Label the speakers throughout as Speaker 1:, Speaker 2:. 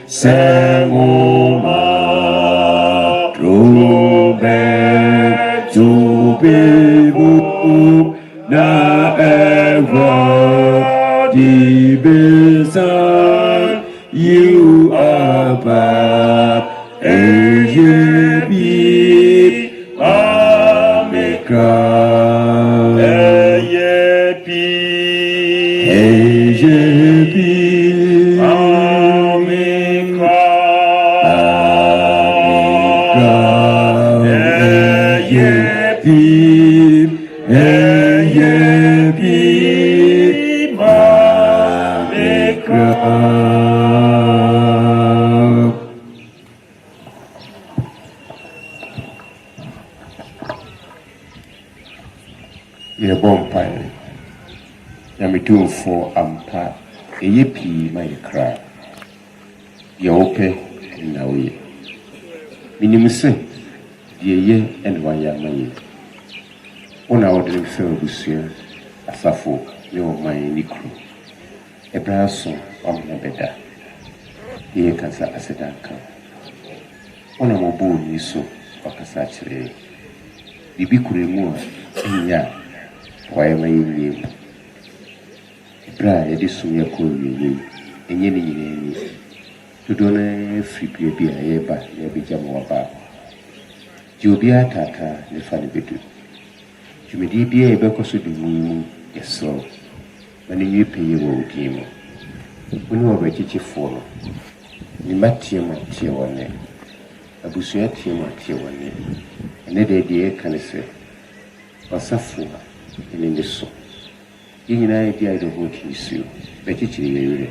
Speaker 1: Sangoma Trube Tubebu Na Ewa Dibesan You are Bab Gyebi Maame Yaa Gyebi Maame Ye bompire Yamidu for Ampa Eyepi my cry. Ye ope na we. Minimse ye and wanya my. Ona ordering fell busia asafo yo my nikru. Ebraso on na beda. Ye kansa asedanka. Ona mobu niso wakasa chire. Bibi kuremu enya why am I in you? Bra, this so your call you, and yenny. To don't free be a ba, ye be jamaba. You be a tata, the funny bit. You may be a because of the moon, yes, so. When you pay your game, when you are ready to follow, you met him at tier 1. A bussier team at tier 1, and a day can say, or suffer. In the so, in idea of what he saw, but it's a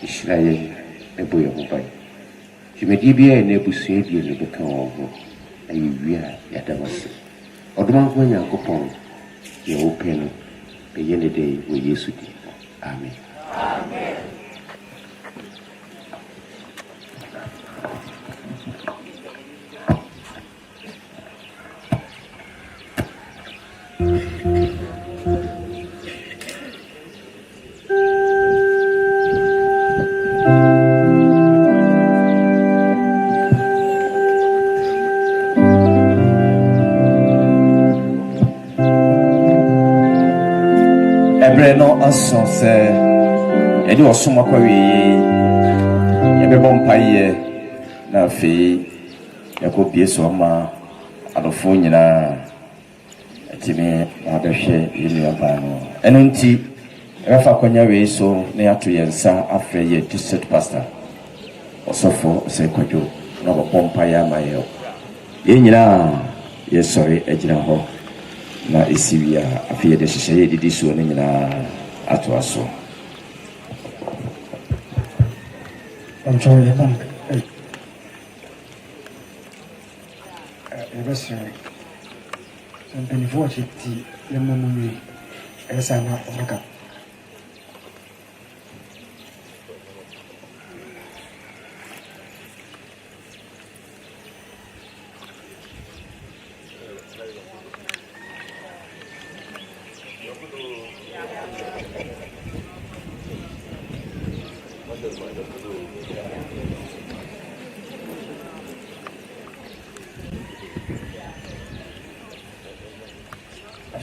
Speaker 1: Israel, a boy of mobile. You may be a neighbor, say, be a little come and you are Yadamasi. Or the one when you go upon your open, the end day with Yesu. Amen. Amen.
Speaker 2: No answer say any osuma kwa wi ebe bompaye na fi yakobie so ma adofo nyina atime abehwe yinu aba no eno nti efa kwanya we so na yato yensa afre ye district pastor osofo se kwadwo na bompaye amaye ye nyina ye sorry ejina ho na isiwia afie de hyehyɛ didi so ne nyina ato aso
Speaker 3: Enjoy it. Everything. Something for it. The moment as I know Omega.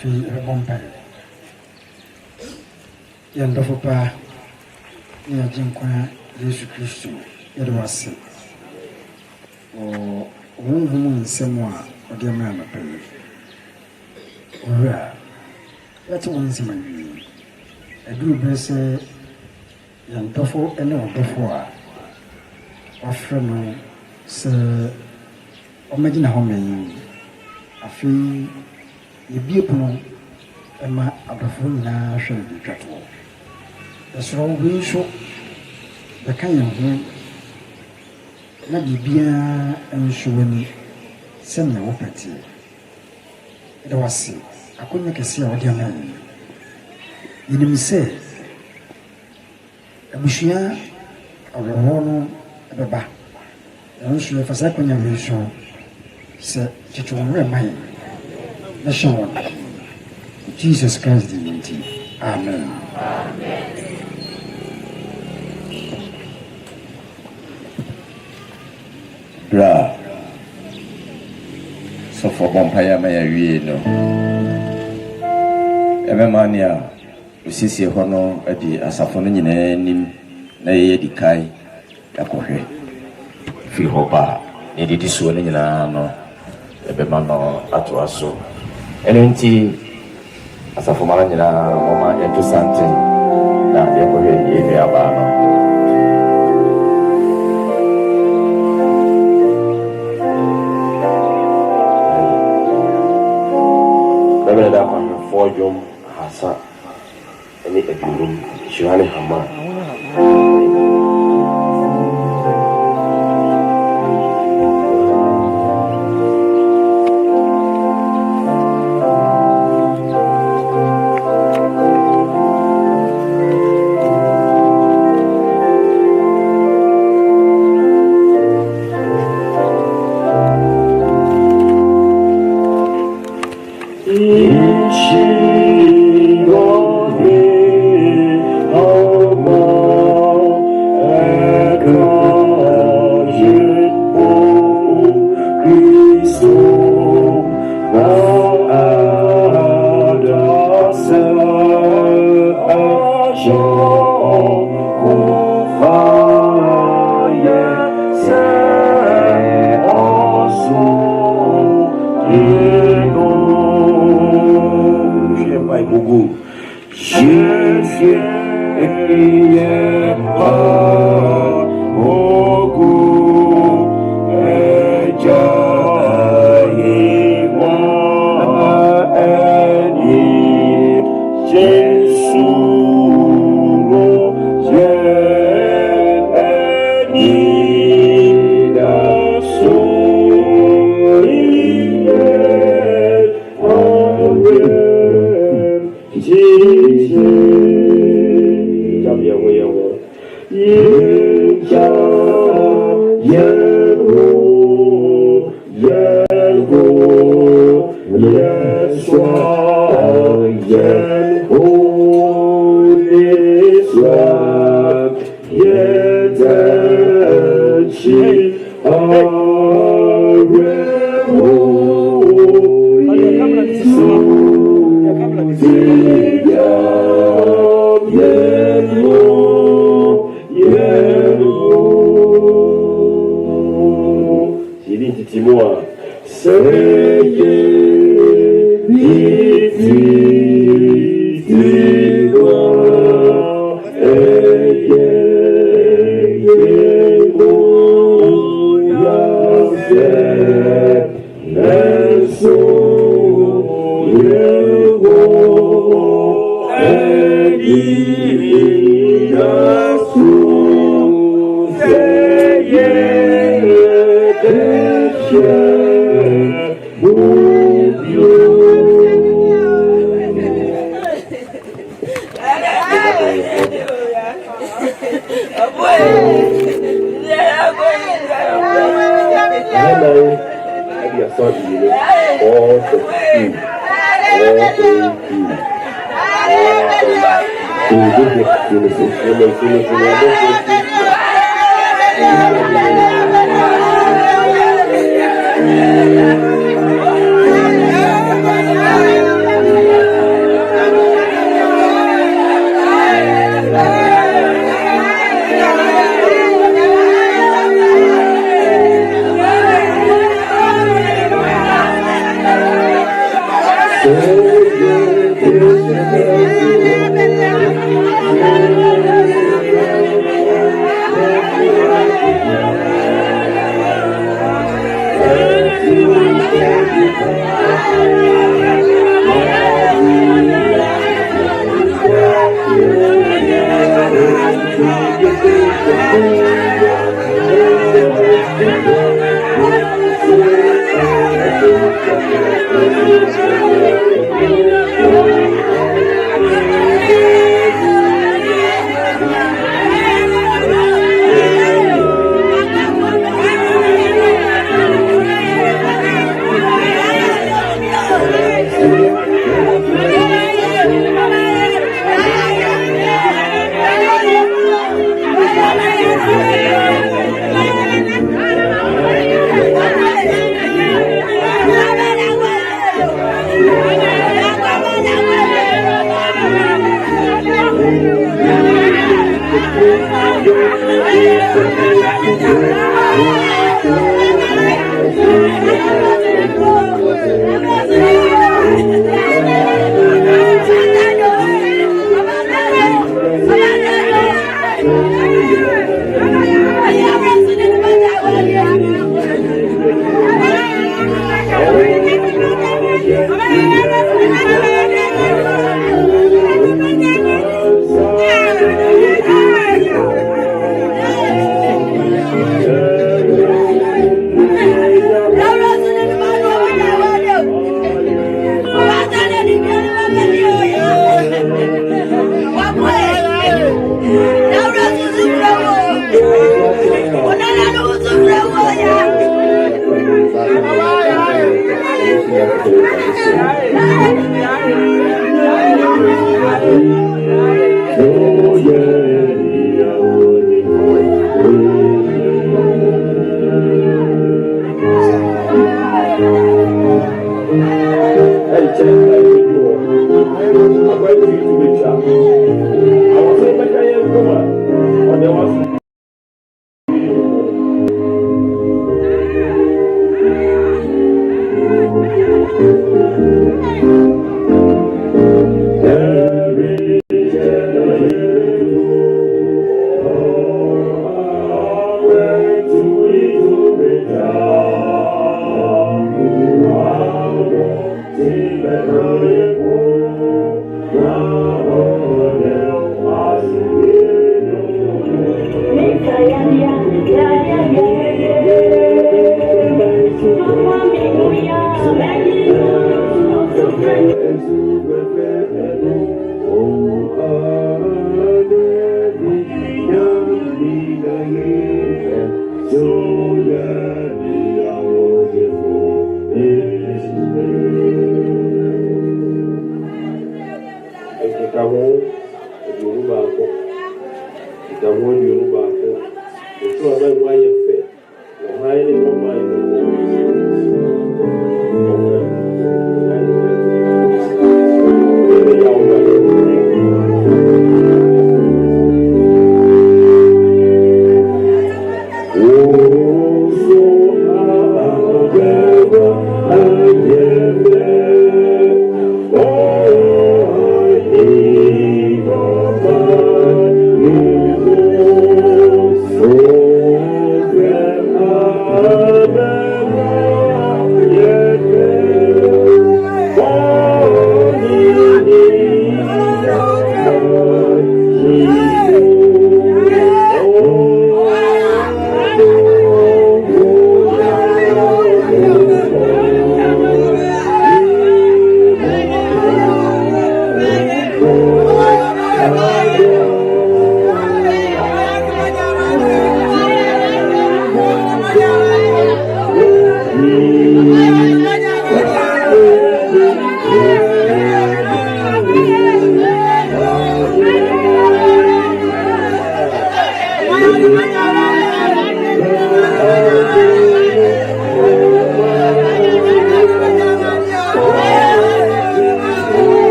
Speaker 3: Fi bomba yanda fopa ya jinkwa Yesu Kristo yadwase o humu nsemu a ode ma na pele ora yatu nsema ni aduru brese yanda fo ene odofo a afre no se omagina homen afi Yebie pono ema abafo nyina hwe bitwato esoro wi so be kan ye ho na bibia enso wani se na wo pati da wase akonya kese a wodi ama yinim se abushia awoho no beba enso fa sa konya wi so se chichonwe mai Jesus Christ divinity. Amen. Amen.
Speaker 2: bra so for Bompire Maya no Ememania Sisi Hono at the Asafoni name na di kai yakohwe fi hoba ne di so ne nyina no ebema no ato aso eno nti asafo mara nyina mama eto sante na yakohwe ye aba no bebe da kwa fojom hasa eni edurum shirani hama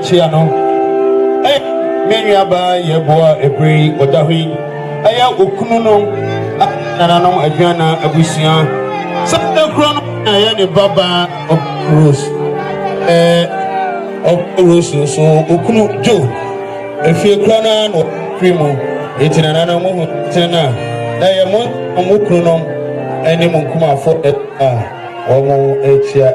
Speaker 4: Chiano, Maame Yaa Bour every Odahi, Aya Okuno, Nanano Adriana Abusia, Santa Crown, Ayani Baba of Rose, so Okunu Joe, a few crana no primo, Etinana Tena, Diamond, Omukunum, and Mukuma for Omo Etia.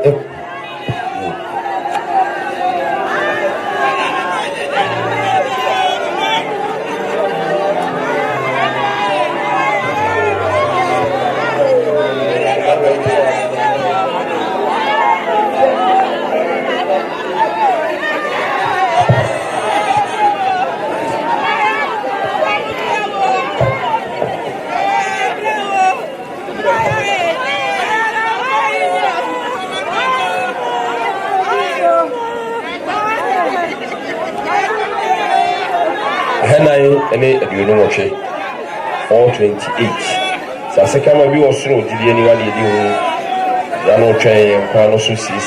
Speaker 5: HannaH and you know what 428. So I say come and be also did anyone you do no train and quite also see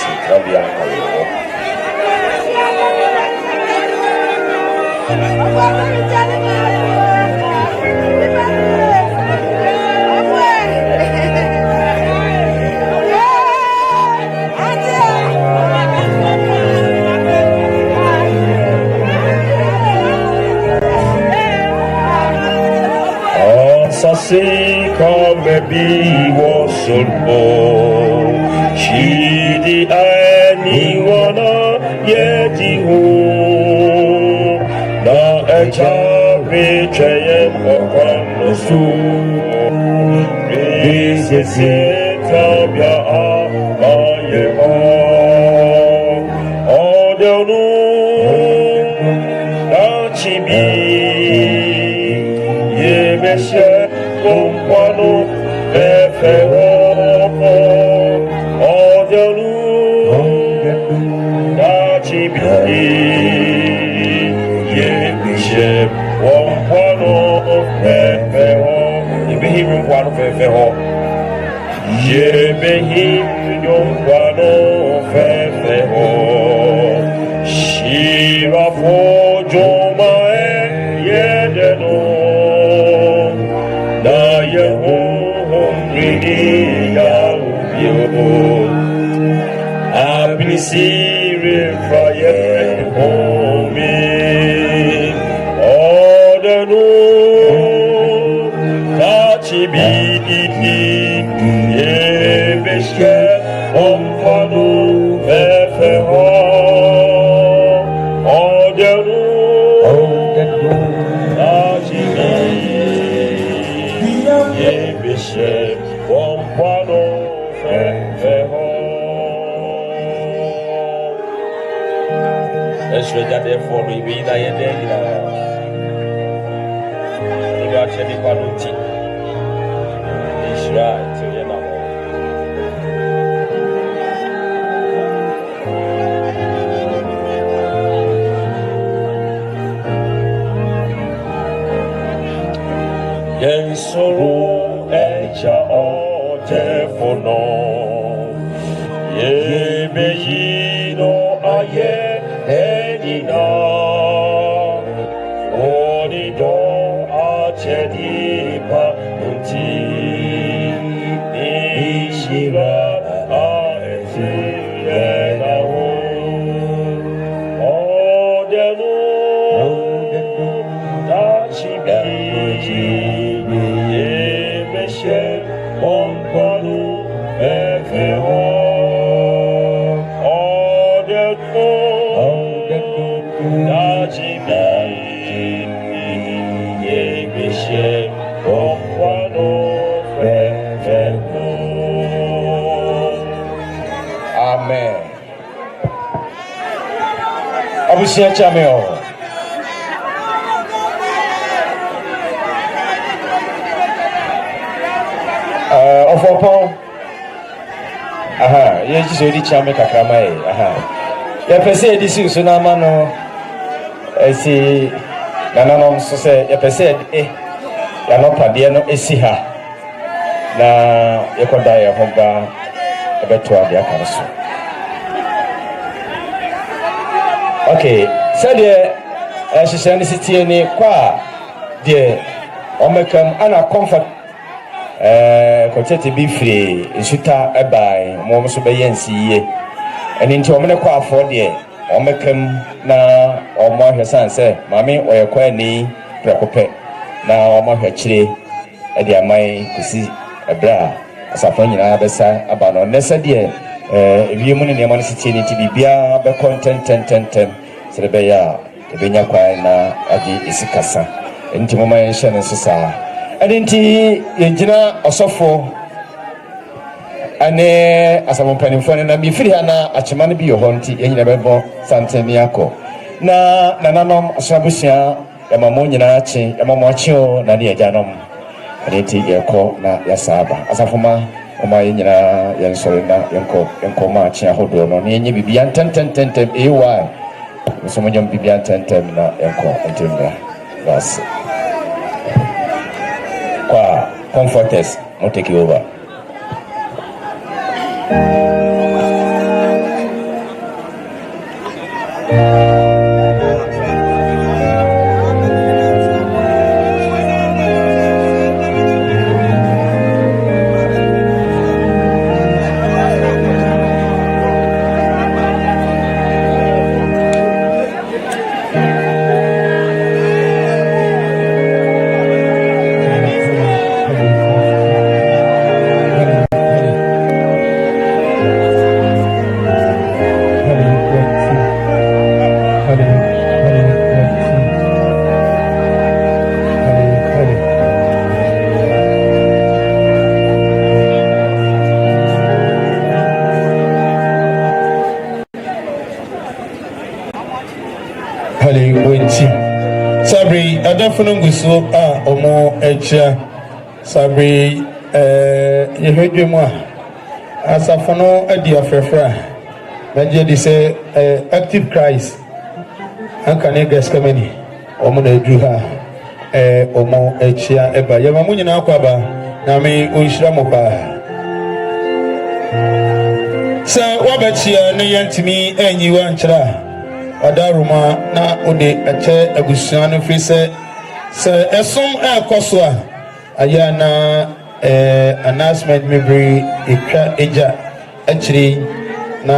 Speaker 5: come be was she the anyone yet na a child or this is it oh the no she be Compano Efero Odiolu Dachibi Ye Compano Efero Ibehim Compano Efero Ye Behim Compano Efero Shiva Fojoma Yedeno na Abnisire Fraye Homi Odenu Tachibi Yebeshe Ompanu Efeho Odenu Tachibi Yebeshe Ompanu Efeho Yes, we got there for me. We die and then you got any quality. It's right, so you know. Yes, sorrow, echa, oh, telephone. Ye me no aye edina odi do achedi pa unti ishira a ezira o denu da chibi ye me she on palu efe Amen. Abusia chameo. Ofopon. Aha, ye jiso di chame kakrama e. Aha. Ya pese edisi so na ma no. Esi nananom so se ya pese ya no pade no esi ha. Na yekoda ye hoba ebeto ade aka so. Okay, so the hyehyɛ sitie ni kwa de omekam ana comfort kotete bi free nsuta ebai mo so be yansi ye eni nti omene kwa afọ de omekam na omo ahwesan se mame oyekwa ni prekope na omo ahwekire e de amai kusi ebra asafo nyina besa aba no nese de ebiemu ne nemo sitie ni ti bibia be content serebe ya ebenya kwa na agi isikasa enti mama yenhye ne sesa enti yengina osofo ane asampanimfo ne na bifiri ha na achema ne bi yo honti yenyina bebo santeni akọ na nananom asabusia ya mamo nyina achi ya mamo achi o na ne ajanom enti yekọ na yasaba asafoma oma yenyina yensore na yenko ma achi ahodo no ne yenye bibia ntenten ay so monyom bibia tentem na enko entembra bas kwa comforters no take over Sabri adafunu nguso a omo echa sabri yehedwemu a asafono adi afrefra meje di se active Christ anka ne gaskamani omo na edu ha omo echa eba yema munyina akwaba na me onhira mo ba sa wabachia ne yantimi enyiwa nkyra adaruma na ode eche agusuano fi se esom akoso a aya na announcement mebri ekwa eja achiri na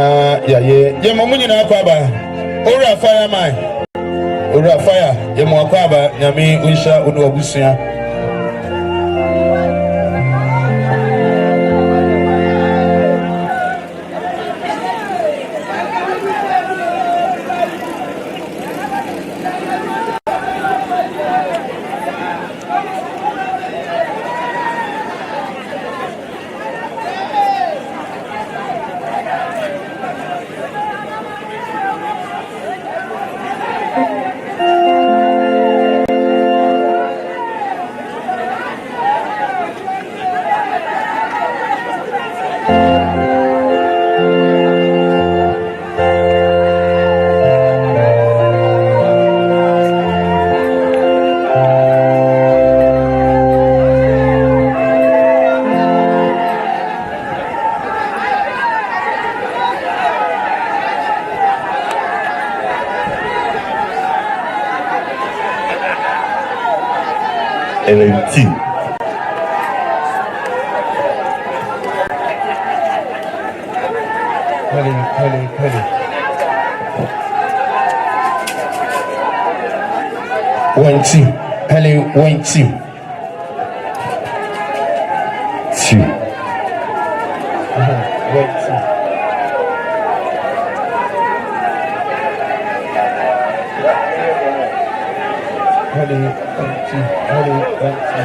Speaker 5: yaye yemamunyi na akwaba ora fire man ora fire yemu akwaba nyame unsha onu agusua
Speaker 6: LNT.
Speaker 4: One, two. Hello, 1, 2.
Speaker 6: 2.
Speaker 4: 1, 2. Hello, 1, 2. Hello, 1, 2.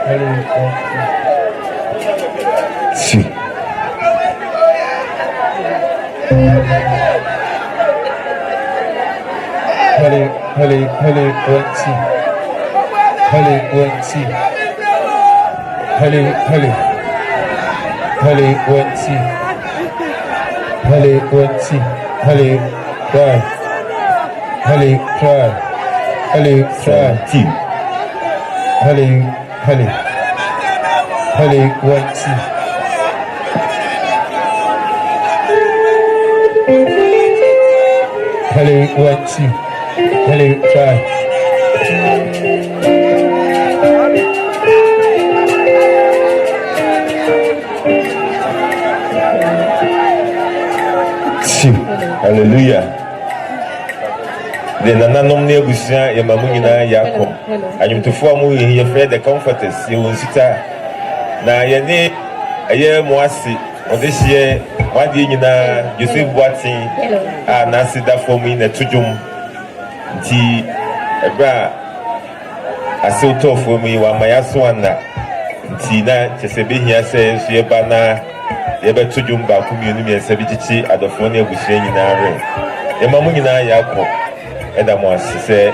Speaker 4: Hello, 1, 2.
Speaker 6: 2.
Speaker 4: Hello, 1, 2. Hello, 1, 2. Hello, 1, 2. Hello, 1, 2. Hello, try. Hello, try. Hello, try.
Speaker 6: 17.
Speaker 4: Hello, 1, 2. Hello, 1, 2. Hello, try.
Speaker 6: Hallelujah. The nananom ne abusua ye mamu nyina yakọ. Anyumtofo amu ye frɛ the comforters ye wonsita. Na ye ne eye moasi odehye wade nyina Joseph Boatin a nasida for me na tujum. Nti ebra asewto for me wa mayaso ana. Nti na chesebe hia se so ye ba na yebe tujum ba ku mienu miensa bi chichi adofo ne abusua nyina re. Ye mamu nyina yakọ. Eda mo asise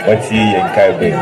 Speaker 6: wati yenka ebe.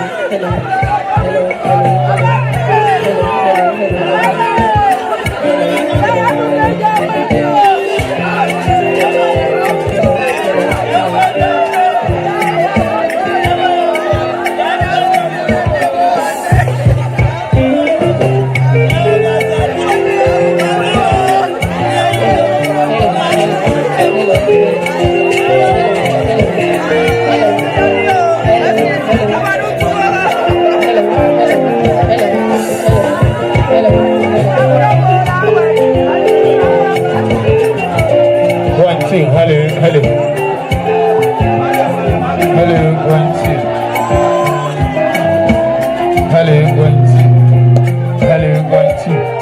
Speaker 4: Hello, 1, 2. Hello, 1, 2. Hello, 1, 2.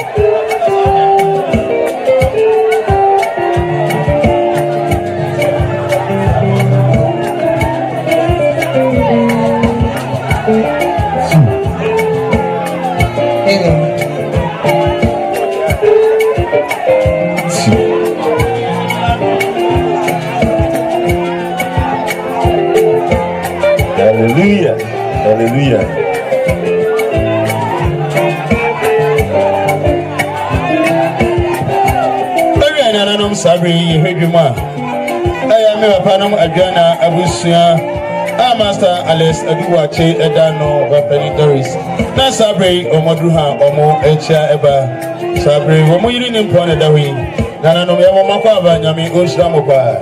Speaker 6: Hallelujah. Hallelujah.
Speaker 4: Nananom sabri hedwuma aya me panom adwana abusia a master Alex Aduwache edano wapeni Doris na sabri omodru ha omo echa eba sabri omo yiri ni mpone dawi nananom ya mama kwa ba nyame onhira mo ba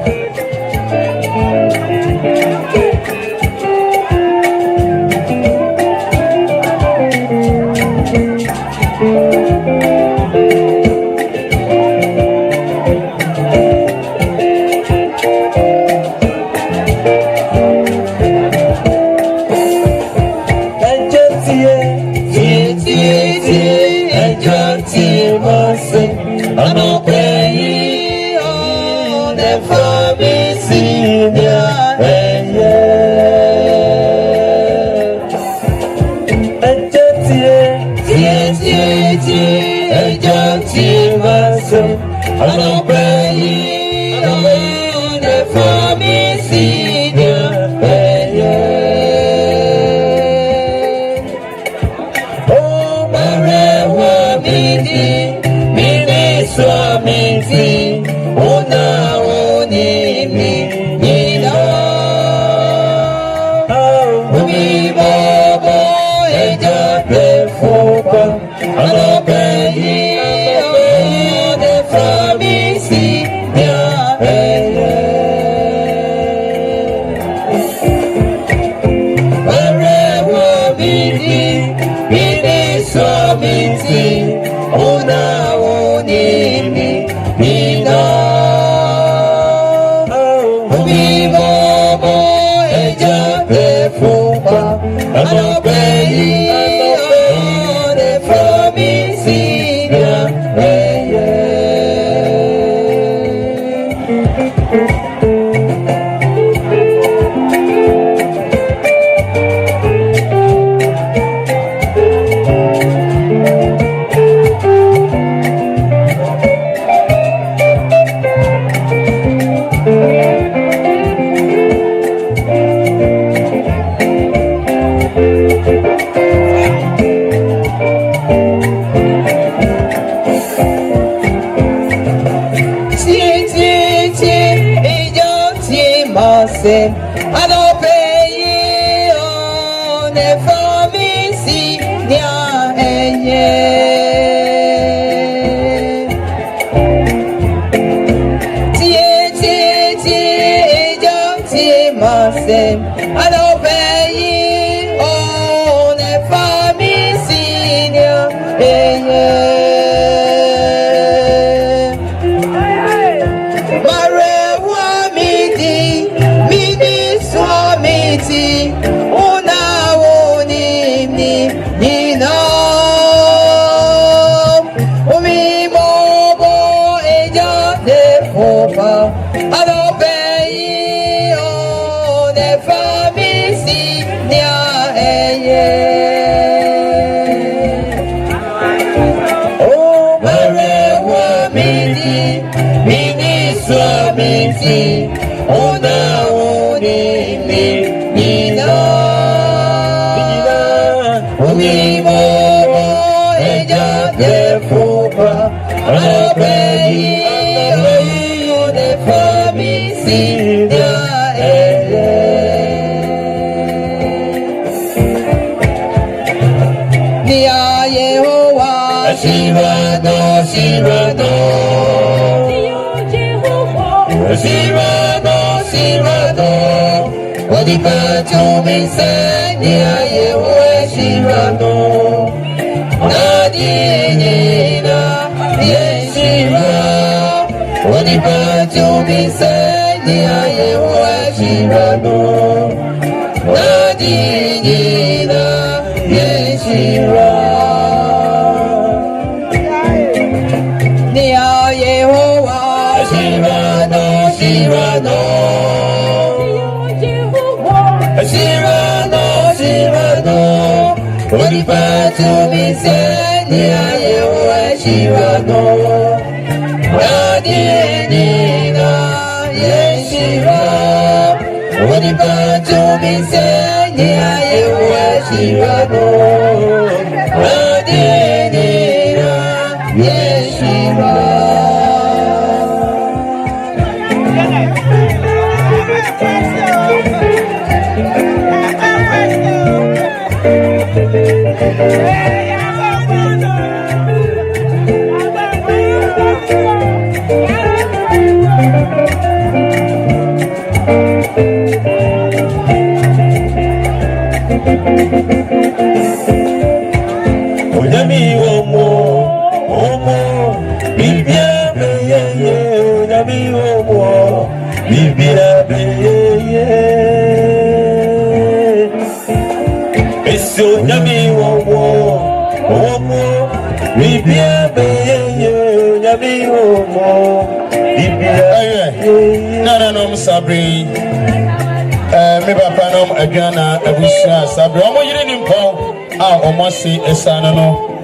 Speaker 4: Me papa nom adwana abusia sabre omo yire ni mpo a omo si esana no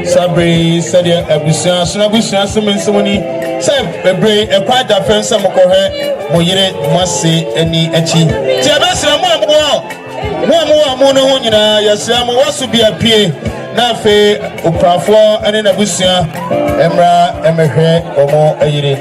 Speaker 4: sabre sede abusia so abusia so mensomoni se bebre ekwa da fensa mokohwe mo yire mo si ani achi ti abesra mo amu no ho nyina yasra mo waso bia pie na fe oprafo ane na abusia emra emehwe omo ayire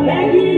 Speaker 7: Maame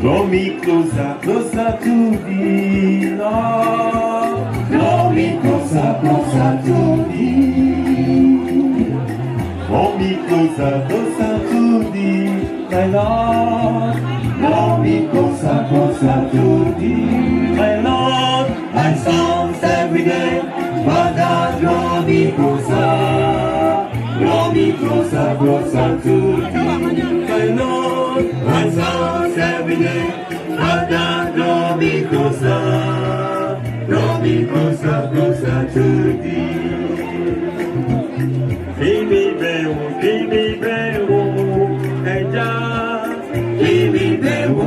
Speaker 7: Draw me closer, closer to thee, Lord. Draw me closer, closer to thee. Draw me closer, closer to thee, my Lord. Draw me closer, closer to thee, my Lord. My songs every day, Father, draw me closer. Draw me closer, closer to thee, my Lord. My songs every day, Father, draw me closer. Draw me closer, closer to thee. Baby, baby, eja. Baby, baby,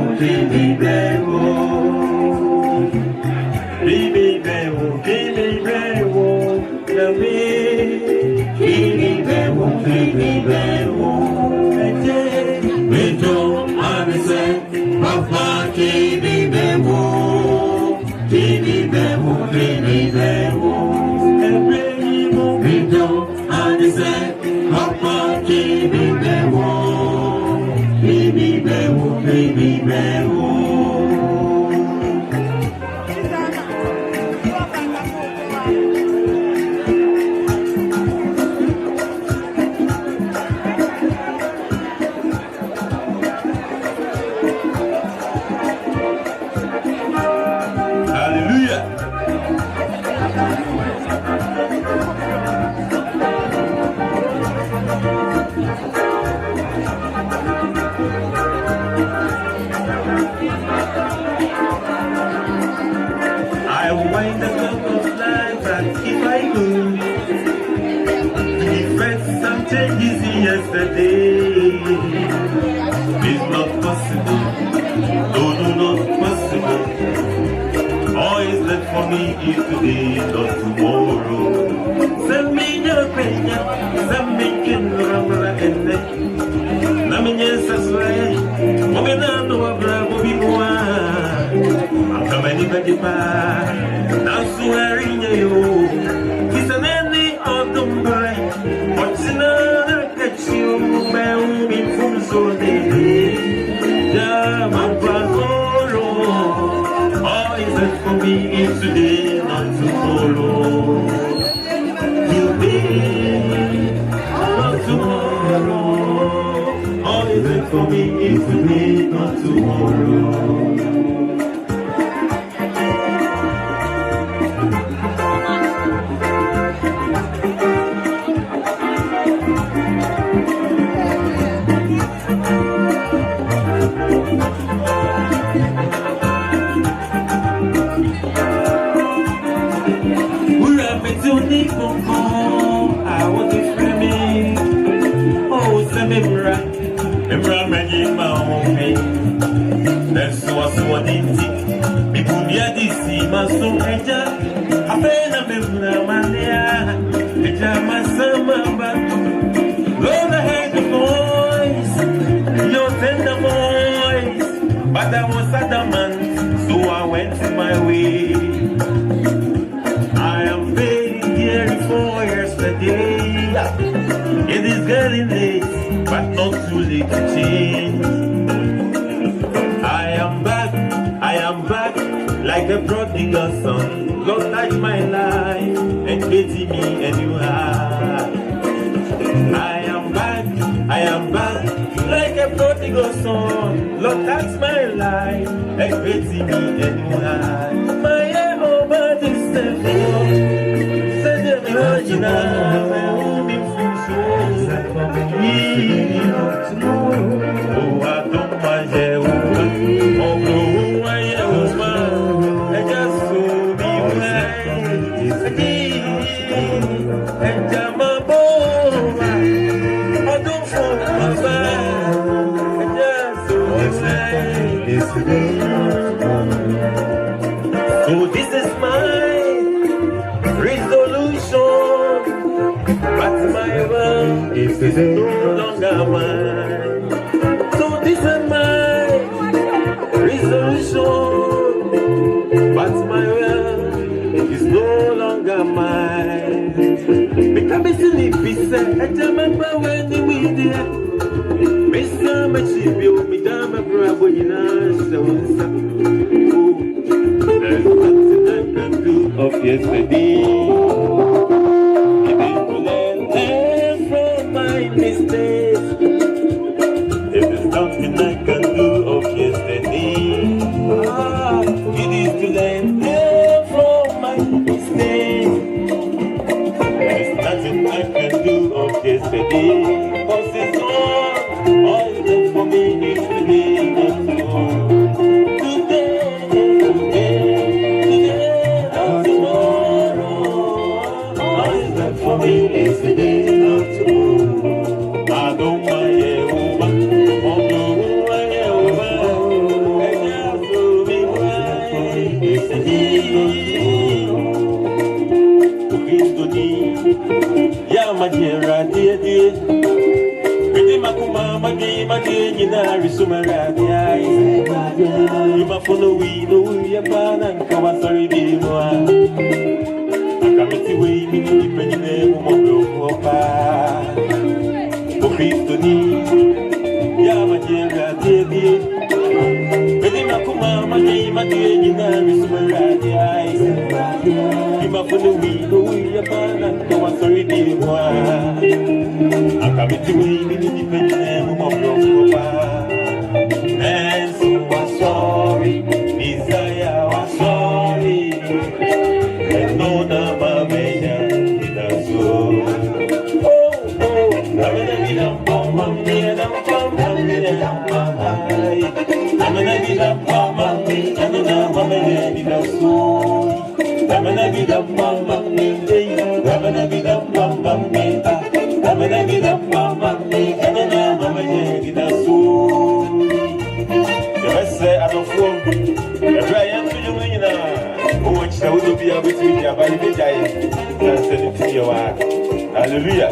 Speaker 7: find the love of life that if I could effect some changes in yesterday, it's not possible. No, not possible. All is left for me is today, not tomorrow. Send me your penya, send me in Ramla and Naminya Sasway, Mominano Bravo Bimoa. I'm coming back in back. Now swearing you. It's an ending of the blind. What's another catch you? Me from so day. Yeah, my brother. All is left for me is today, not tomorrow. Today, not tomorrow. All is left for me is today, not tomorrow. I want to frame it. Oh, Samimra, Emra Maggie, my own that's what's what it is. People near this, my soul, a friend of Emra Mania, my summer, but Lord, I heard the voice, your tender voice, but I was adamant, so I went my way. I am for yesterday. It is getting late, but not too late to change. I am back, like a prodigal son. Lord, touch my life and pity me a new heart. I am back, like a prodigal son. Lord, touch my life and pity me a new heart. My body is oh, I don't mind you. Oh, no, I just saw me and I'm a boy. I don't fall my back. I just saw me. So this is my resolution. But my world is no longer mine. So this is my resolution. But my world is no longer mine. Because I sleepy said, I remember when we did. Mr. Machibio, me damn a bravo in us. There's nothing I can do of yesterday. Mistakes. If there's nothing I can do of yesterday, it is to learn from my mistakes. There's nothing I can do of yesterday, 'cause it's all that for me is today, not tomorrow. Today, not tomorrow. All that for me is today, not tomorrow. I don't mind you, oh,
Speaker 6: Hallelujah.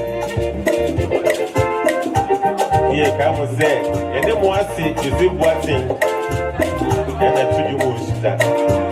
Speaker 6: Yeah, come on, say, and then more see, you see what thing, and I told you most that.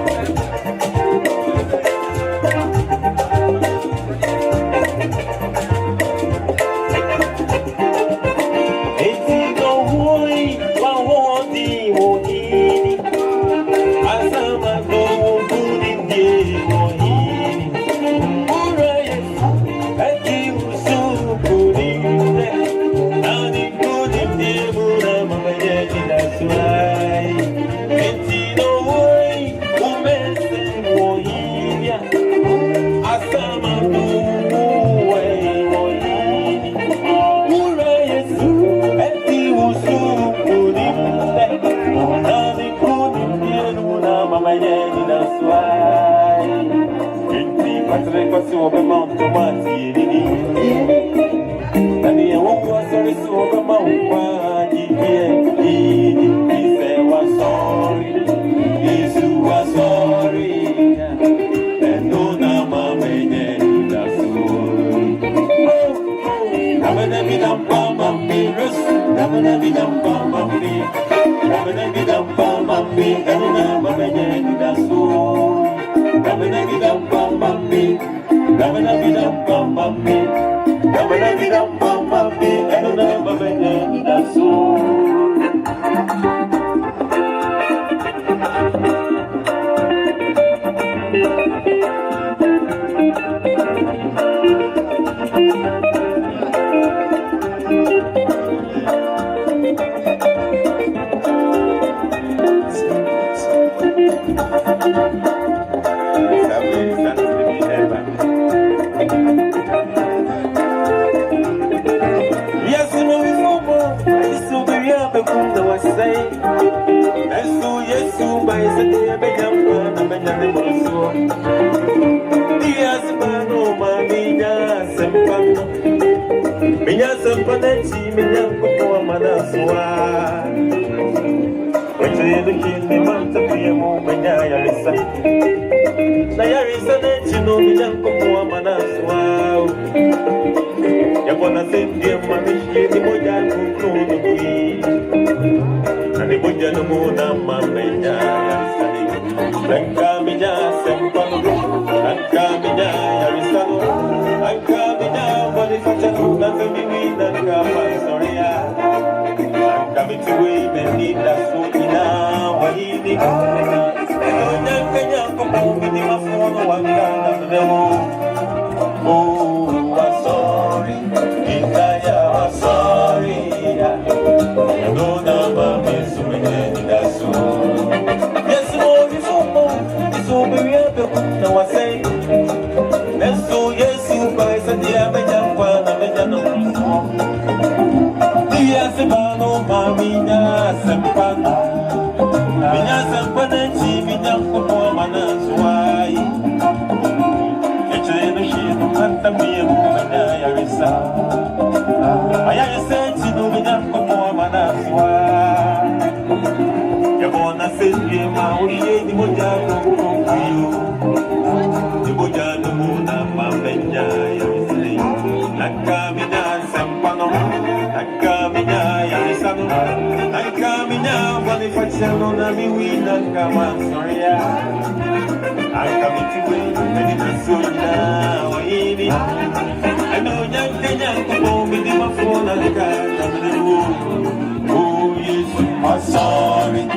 Speaker 7: Sorry.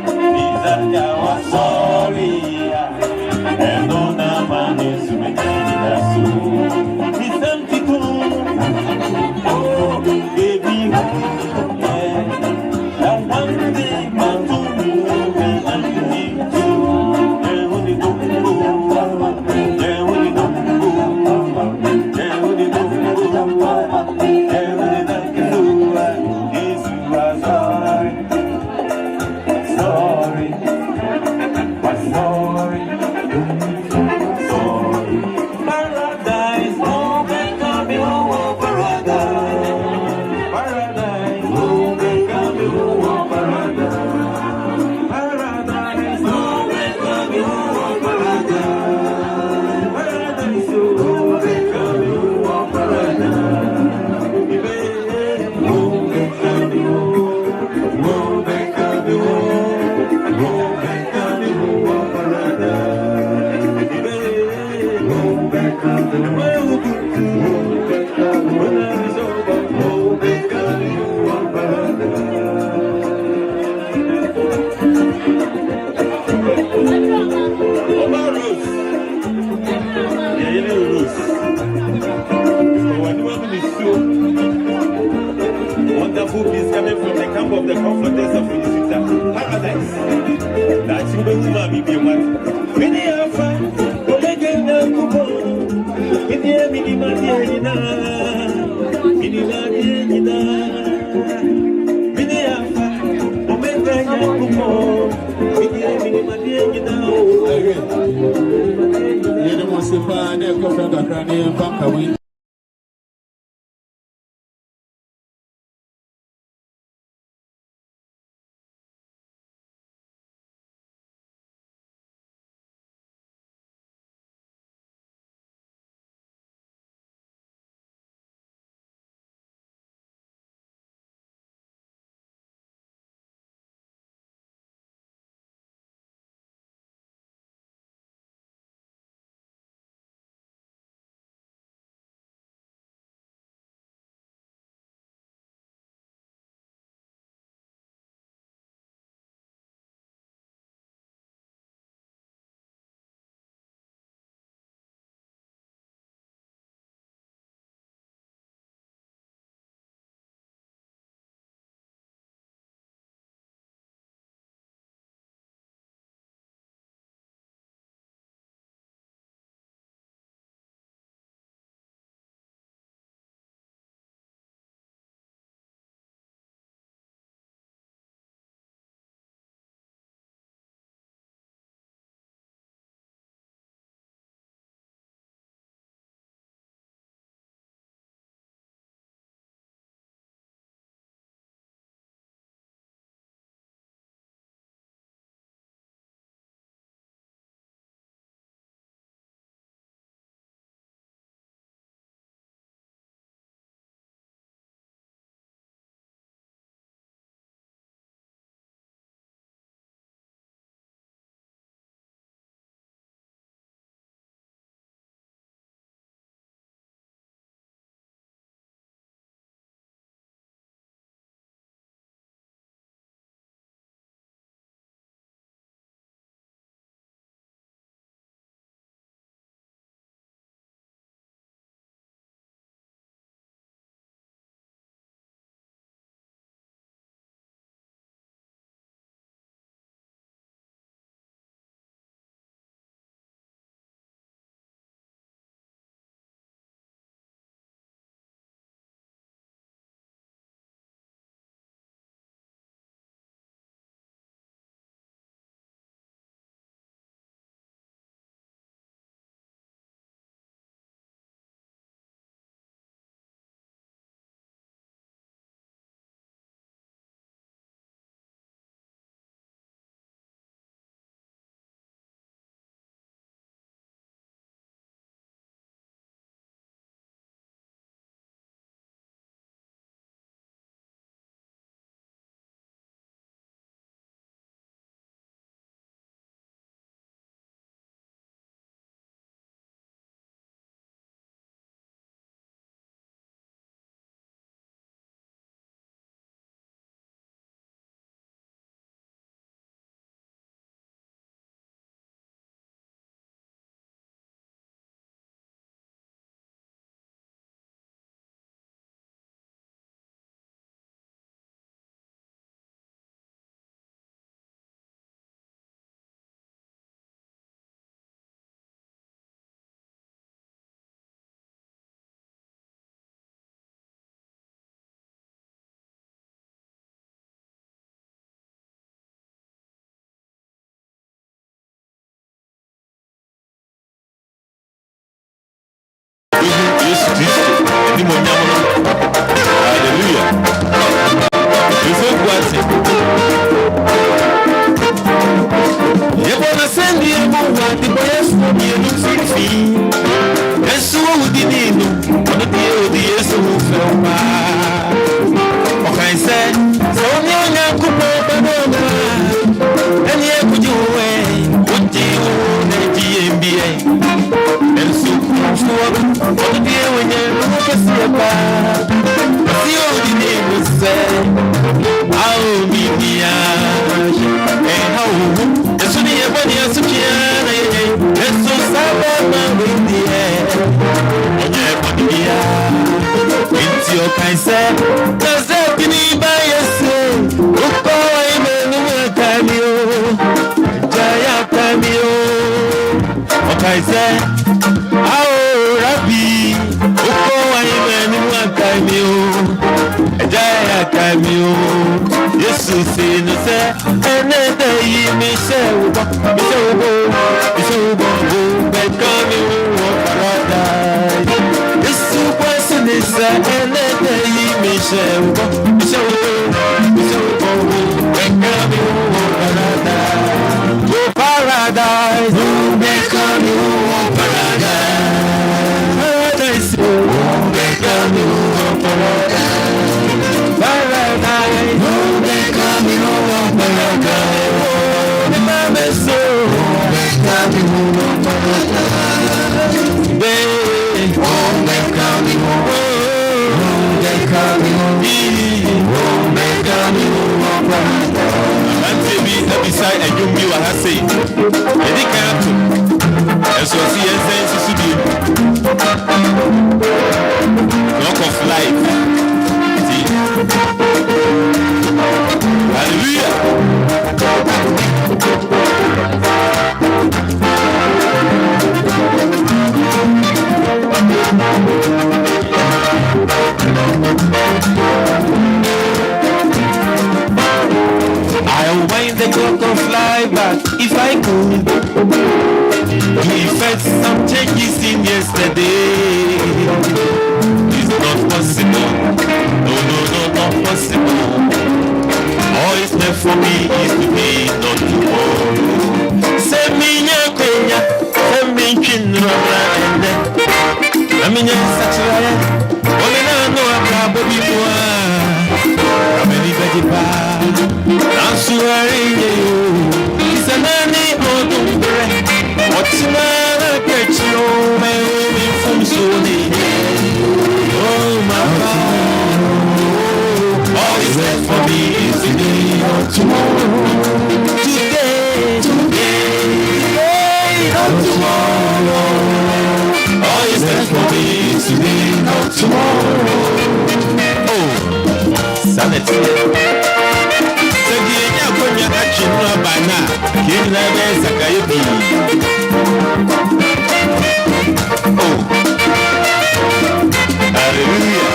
Speaker 8: kaise ao rabi uko wa imeni mwakamio ejaya kamio Yesu sinu se enede yi mi se ubo bekami wo paradise Yesu kwesini se enede yi mi se ubo bekami wo paradise wo paradise wo bekami wo paradise wo bekami wo paradise paradise wo bekami wo paradise ni mame so bekami wo paradise be wo bekami wo bekami wo bekami wo paradise ante bi abisai adwum bi wa ha sei edi kan to eso si yensen susu bi rock of life see hallelujah I'll wind the clock of life back if I could to effect some changes in yesterday. It's not possible. No, not possible. All is meant for me is today, not tomorrow. Send me your penya, send me chinra and then I mean such a woman I know about baby boy. I'm any veggie pie. I'm swearing you. It's a nanny or what's the matter? Get you away from Sony. Oh, my God. All is left for me is today or tomorrow. Today, not tomorrow. All is left for me is today, not tomorrow. Oh, sanity. Konya achino bana kina beza kayobi oh hallelujah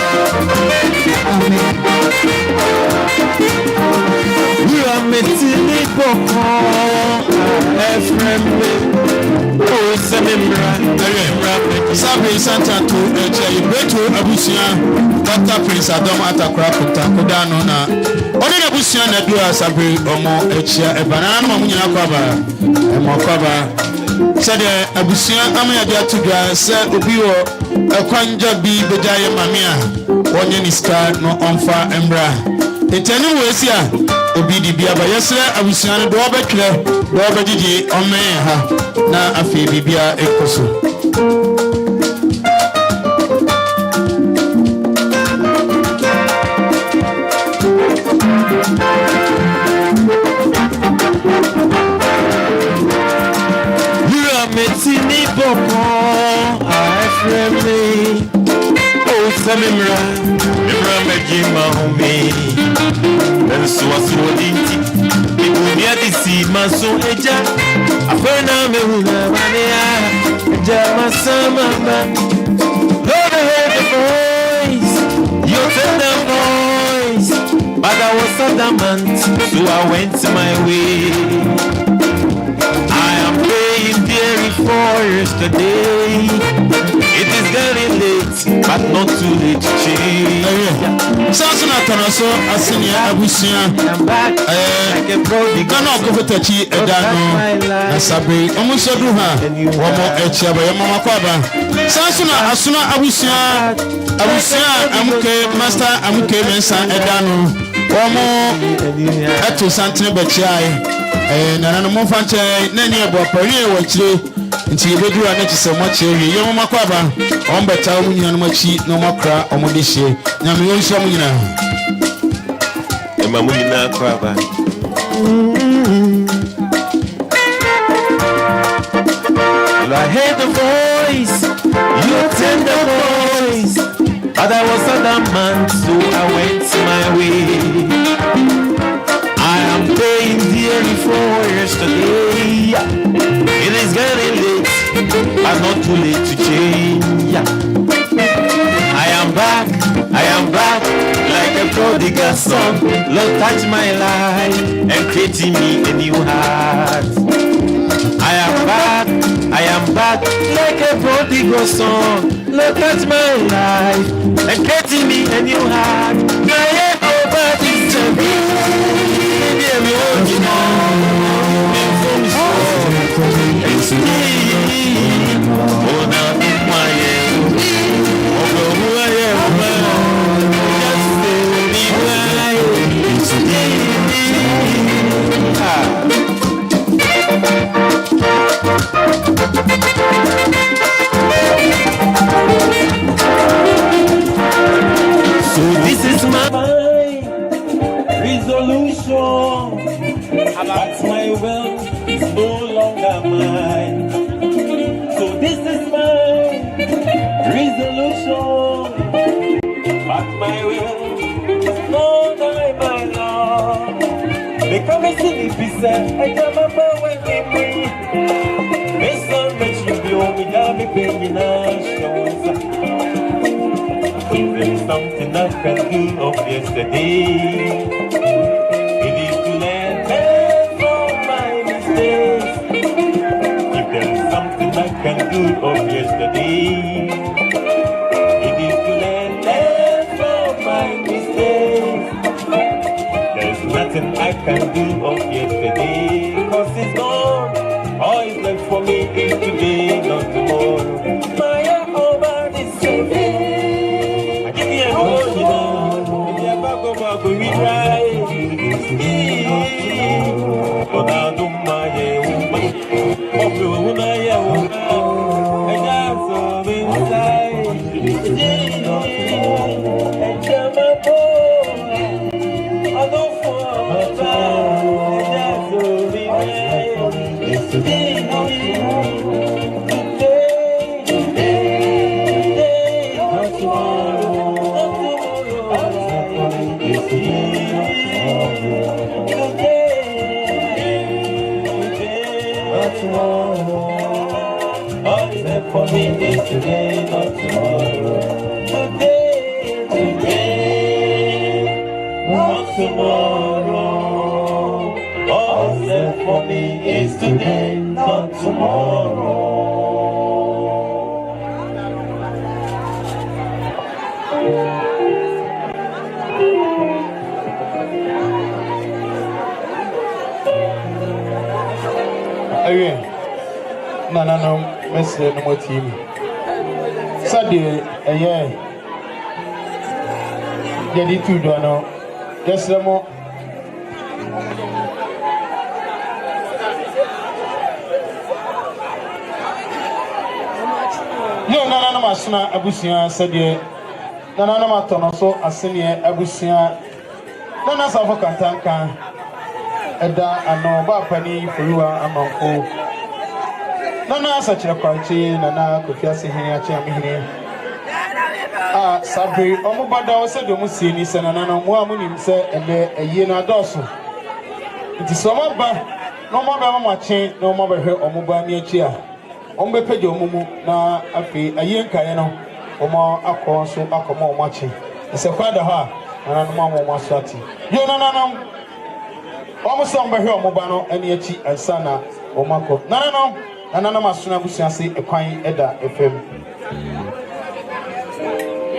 Speaker 8: amen we are meeting boko efrembe oh semembra sabe santa to eche ibeto abusia Dr. Prince Adam atakra kuta kodano na oni na busia na bia sabe omo echia ebana na mo nyina kwaba emo kwaba sade abusia amaya dia tudwa se obi wo ekwanja bi bejaye mamia wonye ni star no onfa embra etani wesi a obi di bia ba yesra abusia no do obetwere do obegigi ome ha na afi bibia ekoso Metini boko afreme o samimra mimra mejima home then so asodinti ibunia disi maso eja afena mehuna mania eja masama Lord I heard the voice your tender voice but I was adamant so I went my way I am paying dearly for yesterday. It is getting late, but not too late to change. Sasuna Tanaso, Asinia Abusia, Gana Govetachi, Edano, Nasabi, Omusaduha, Womo Echaba, Yamakwaba. Sasuna Asuna Abusia, Amuke, Master Amuke Mensa, Edano, Womo Etu Santine Bechai. Na no mo fanche na ni ebo pari e wachire nti ebeduru ana chise mo chiri ye mo makwaba on beta mo nyina no machi no makra o mo dehye nyame yo nso mo nyina e ma mo nyina kwaba I heard the voice your tender voice but I was adamant so I went my way I am paying dearly for yesterday. It is getting late, not too late to change. I am back, like a prodigal son. Lord, touch my life and create in me a new heart. I am back, like a prodigal son. Lord, touch my life and create in me a new heart. I am over this So this is my resolution. That's my will is no longer mine. So this is my resolution. But my will is no longer my Lord. Become a silly piece. I come up when we bring. This one makes you blow me down, me bringing if there's something I can do of yesterday, it is to learn from my mistakes. If there's something I can do of yesterday, it is to learn from my mistakes. There's nothing I can do of yesterday, cause it's gone. All is left for me is today, not tomorrow. My over is saving. We try. For me is today, not tomorrow. Today, not tomorrow. All left for me is today, not tomorrow.
Speaker 4: Again, no. Message no more team. Saturday, Gyebi 2 dono. Just the more. Yo, no, masuna abusia said no, matono so asenia abusia. Nana safo kantanka. Eda ano ba pani furuwa amanko. Nana sachira kwanchi nana Kofiase hen achi amihire sabri omubada o se do musi ni se nana no mo amunim se ebe eye na doso nti so maba no mo ba machi no mo ba hwe omuba mi achi a ombe peje omumu na afi aye nkaye no omo akọ so akọma omo achi se kwada ha nana no mo mo asati yo nana omo so ombe hwe omuba no ani achi ansa na omo akọ nana masuna busiase ekwan eda FM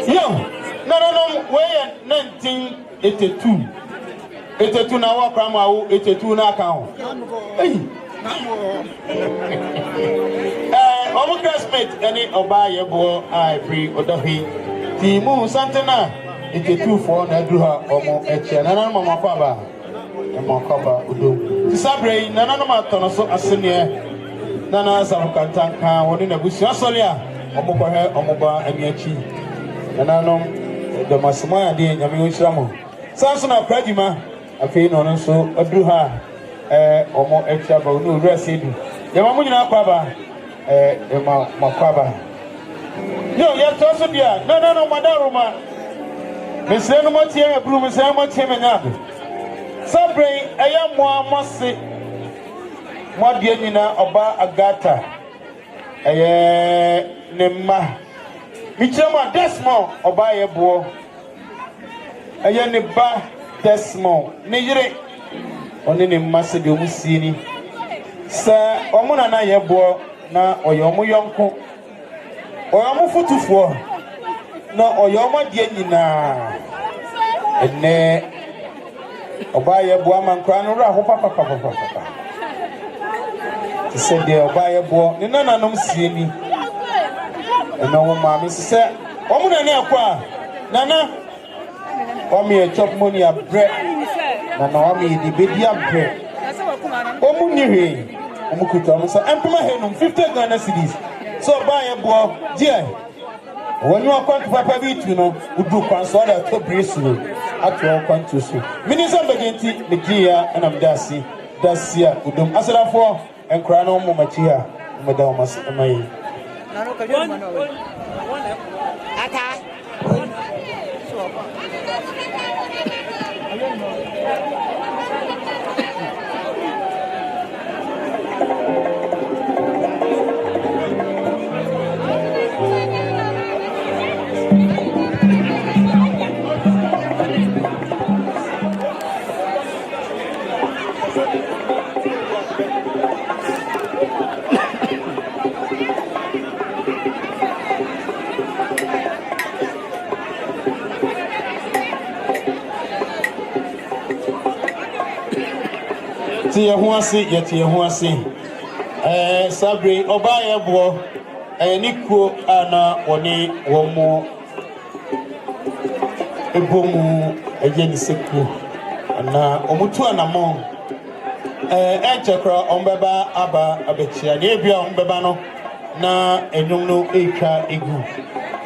Speaker 4: yo nana we 1982 na wa kwa ma wo 82 na aka ho omo classmate any oba yebo ai free odohi timu santana 82 for na dru ha omo eche nana mama kwa ba emo kwa ba udo tisabre nana no matono so asene nana samukantanka woni na busi asole a omokohe omoba amiachi nana no de masimo ya de nyame onhyiramo sanso na pradima afei no nso aduru ha omo echa ba no rese du yama munyina kwaba ema makwaba yo ya toso bia no madaruma mesre no motie abru mesre motie menyabe sabre eya mo amose modie nyina oba agata Nema Michama Desmond Obaye Bour Neba Desmond Nijere Onini Masidi Omusini Sa Omuna na Yebour na Oyomu Yonko Oyomu Futufo na Oyomu Dienina Ene Obaye Bour Mankrano Ra Papa said the Obaye Bour ni nana nom sieni eno wo maame se omu na na akwa nana omi e chop money a bread nana omi di bedi a bread omu ni he omu kuta mo sa empema he no 50 Ghana cedis so Obaye Bour die wonu akwantu papa bi tu no udu kwan so da to bresu atwo akwantu so minisa begenti megia enam dasi dasia udum asrafo enkura no mo machia meda o masai Tie ho ase Sabre Obaye Bour niko ana woni womo ebomu ejeni seku na omutu anamo echekra ombeba aba abechia na ebia ombeba no na enum no etwa egu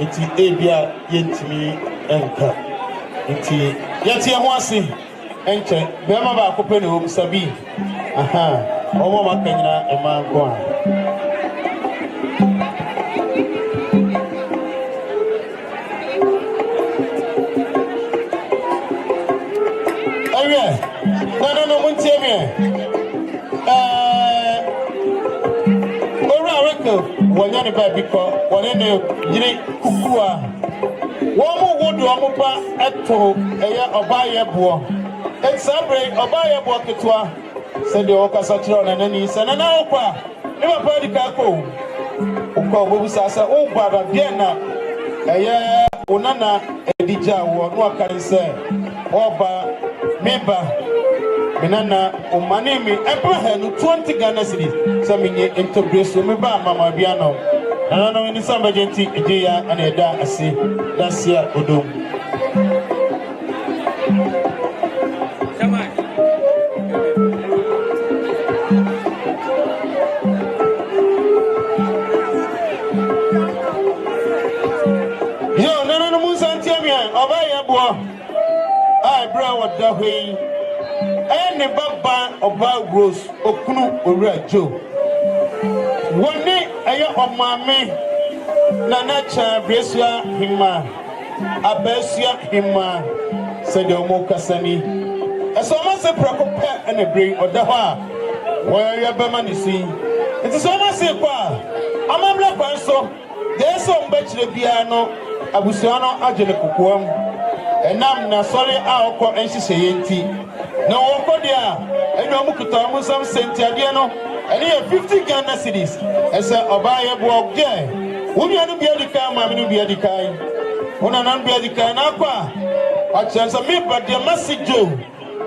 Speaker 4: eti ebia yentimi enka eti yetie ho ase enche bema ba akopɛ na wo sabi aha omo makanyina ema nko a aye no muntie me ora weko wonya ne ba biko wone ne yiri kukua wo mo wodu omo ba eto eye Obaye Bour Sabre Obaye Bour ketwa sede okasa tro na nani sana na okwa e ba pa di ka ko ukọ bobu sasa o gba ba bia na eye onana edija wo no aka se oba meba minana o mane mi Abraham 20 Ghana cedis so minye integration me ba mama bia no na no ni samba genti ejeya ana eda ase dasia odom Obaye Bour ai bra wada hwei ene baba oba Rose okunu owura jo woni eye omame na na cha bresua hima abesia hima sede omo kasani eso ma se prekope ene brain oda ho a wo ya bema ni si enti so ma se kwa amamla kwa so deso mbechire bia no abusuano ajele kokoam enam na sori a okọ enhihye yenti na wokọ dia enyo mukuta mu sam senti ade no ene ye 50 Ghana cedis ese Obaye Bour ge wonu anu bia dika ma me bia dika wona nan bia dika na kwa achansa me bade masijo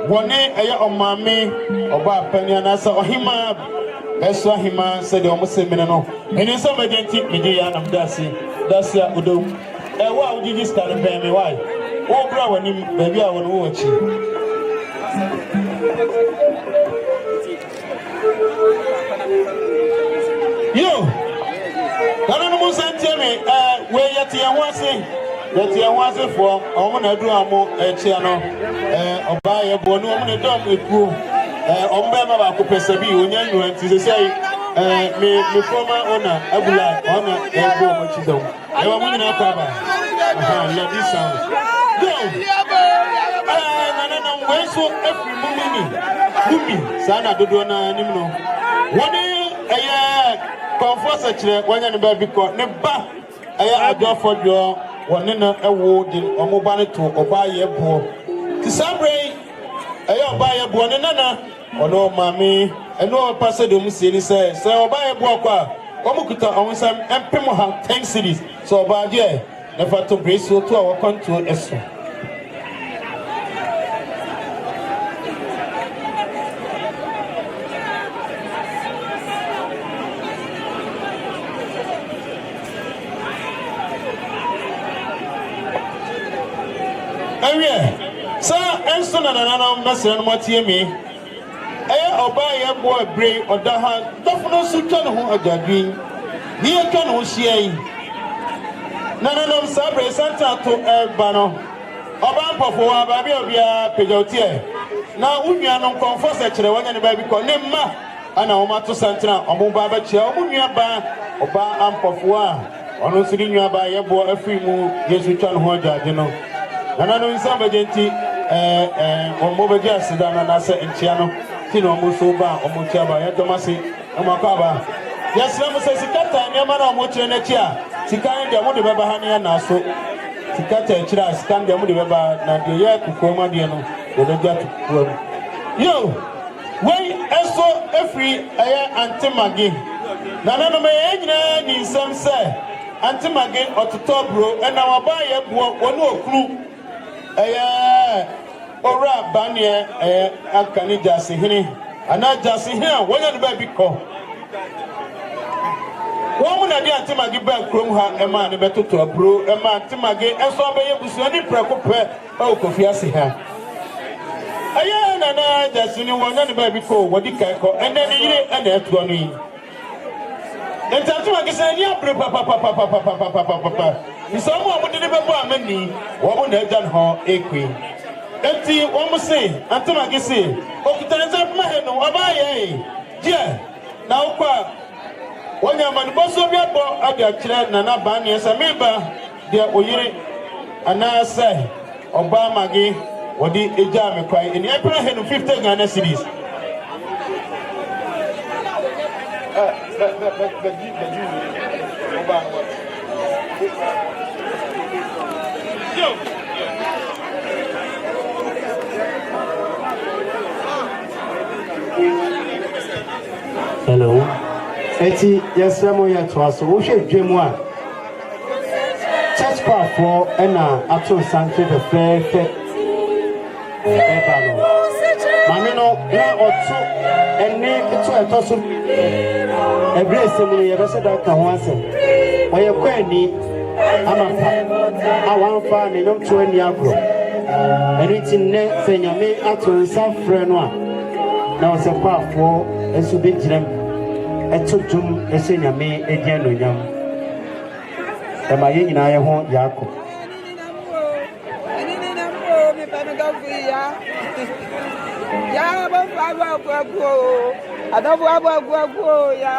Speaker 4: woni eye omame oba pania na sa ohima eso hima se de omusemene no eni so magenti mede ya nam dasia udo wa ujiji start be me why wo bra wani baby a wono wo chi yo kana no musantie me we yete ho ase fo omo na adu amo echi ano Obaye Bour no omo na dom eku omo be ba ko pesa bi onya nyu anti sei me former owner Abula ona ego mo chi dawo ewa mo nyina kwa ba love this sound go na we so every mumini sana dodo na nim no woni Kofiase chire wanya ne ba bi ko ne ba aya adofo dwo woni na ewo di omoba ne to oba ye bo ti sabre aya oba ye bo ne nana ono mami eno pase de musie ni se oba ye bo kwa omukuta onwusam empem ha 10 cities so oba je na fa to brace to our control eso Sir, Enson and another messer and what you mean. I obey a boy brave or Daha, Duffno Sultan who are judging. Near can who she Nana Sabre Santa to Bano. Obama for Baby of your Pedotier. Now, we are non Kofiase to the one and the baby called Nema and Omato Santa, or Mubaba Chia, Munia Ba, or Ba Ampofua, or no sitting by a boy a free move, yes, we can hold that, you know. And I know in some agenti, or Mobaja Sedana Nasa and Chiano, Tino Musoba, or Muchaba, Yatomasi, and Makaba. Yes, Lama says, Sikata, and Yamana Mocha and Chia, Sikana, the Amu de Babahani and Naso, Sikata and Chira, stand the Amu de Baba, Nadia, Kukoma Diano, the Dajat. Yo, when I saw every air antimagi, Nana may in some say, antimagi or to top bro, and our buyer one no clue. Ora Banya, Akani Jassi Hini, and I just see here, one of the baby call. Woman, I didn't think I give back Krumha, a man, better to a bro, a man, Timagi, and so I was any precope, oh, Kofiase. And I just knew one of the baby call, what you can call, and then you and that one. And Tatumaki said, yeah, papa. Someone would never buy many, what would have done her a queen. Empty, one must say, Antomaki say, oh, turns up my head, no, abaye. Yeah, now, when your man was so good, I got children and not banning as a member, dear Oyere, and I say, Obama gay, what did a jam cry in April 15 Ghana cities.
Speaker 9: Hello. Eti yes, I'm here to us. We should dream one. Church power for actual sanctuary the fair. Maame no na otu ene etu etoso every assembly you say that kan ho asem oye kwani amapa awanfa ne nyom to ani agro eni tinne se nyame ato nsafre no a na osepafo esu be girem eto dum ese nyame edia no nyam e ma ye nyina ye ho yakọ
Speaker 10: Ya babu adabu abu ya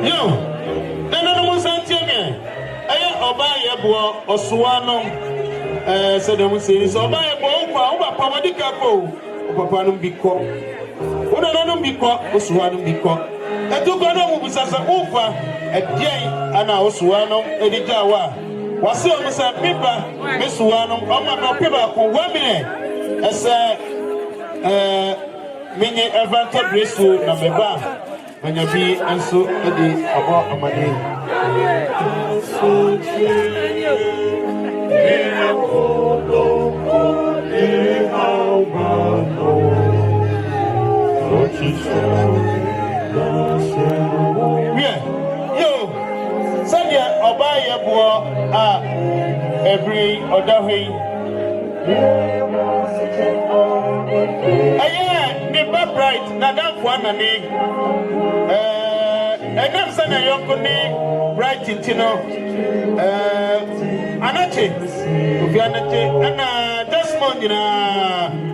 Speaker 4: Yo, nana mo santieme. Aya oba ye bo osuano se de mo se so oba ye bo kwa oba pa madika ko papa no biko. Ona no biko osuano biko. Etuko no mu bisasa ufa edien ana osuano edijawa. Wase o musa pipa mesuano oma no pipa ko 1 minute. Ese minye evanta bresu na meba. Manya bi enso edi abo amade. Yo, Sadia Obaya Bour every other way. Neighbor bright, Nadam Wanani, and I'm son of Yokuni, bright in Tino, Anache, Ufianate, and Desmond,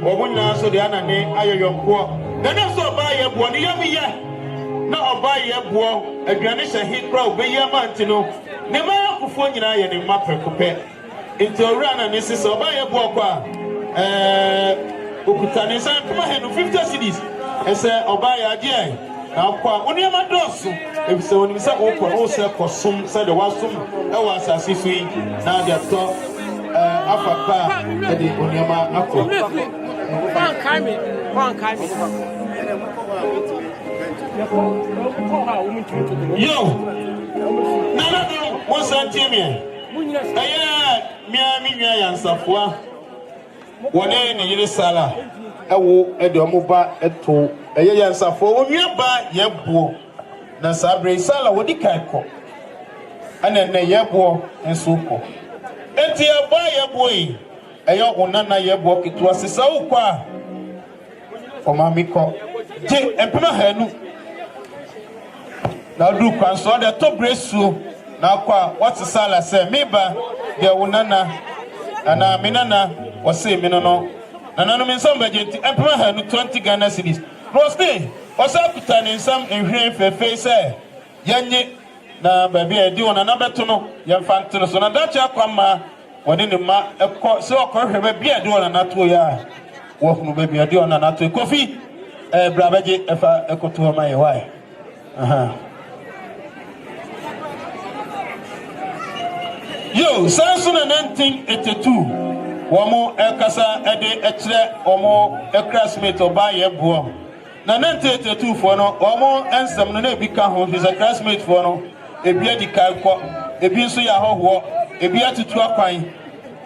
Speaker 4: or Wuna, so the Anane, Ayayoko. Then I saw by a Bonnie, na oba ye boɔ aduane hyɛ he kra obeyi amanti no ne ma akofo nyina yɛ ne ma prekope nti owura na ne sisi oba ye boɔ kwa okuta ne san kuma he no 50 cedis ɛsɛ oba ye agye na kwa oni ma dɔso ebise oni bisa okɔ o sɛ kɔsom sɛ de wasom ɛwɔ asase so yi na de atɔ afa pa de oni ma akɔ yo nana do mo santie me mi nwa yansafoa wone ne yire sala ewo ede omoba eto yansafoa onua ba yebo na sabre sala wodi kai ko ana ne yebo enso ko enti aba yebo yi eyo onana yebo keto asesa ukwa o ma mi ko je empema hanu na du kwan so de to bresu na kwa what sala say meba de wonana ana minana o say minono nana no min some budget empema hanu 20 Ghana cedis roste o sa kuta ne nsam enhwen fefe say yanye na baby e di wona na beto no ye mfantino so na dacha kwa ma woni ne ma ekọ se okọhwe ba bia di wona na to ya wo hunu ba bia di wona na to kofi brabaje efa ekoto ma ye why aha yo sanso na 1982 womo ekasa ede ekire womo classmate oba ye buo na 1982 fo no womo ensem no na ebika ho his classmate fo no ebi adi kai ko ebi nso ya hoho ebi atutu akwan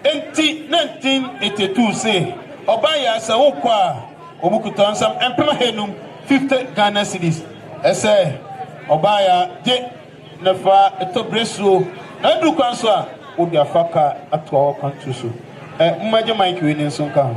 Speaker 4: enti 1982 say oba ya asa wo kwa obukuto nsam empema henum 50 Ghana cedis ese oba ya je nafa etobreso na du kwan so a odi afaka atwa kwantu so mmaje mike we nso nka ho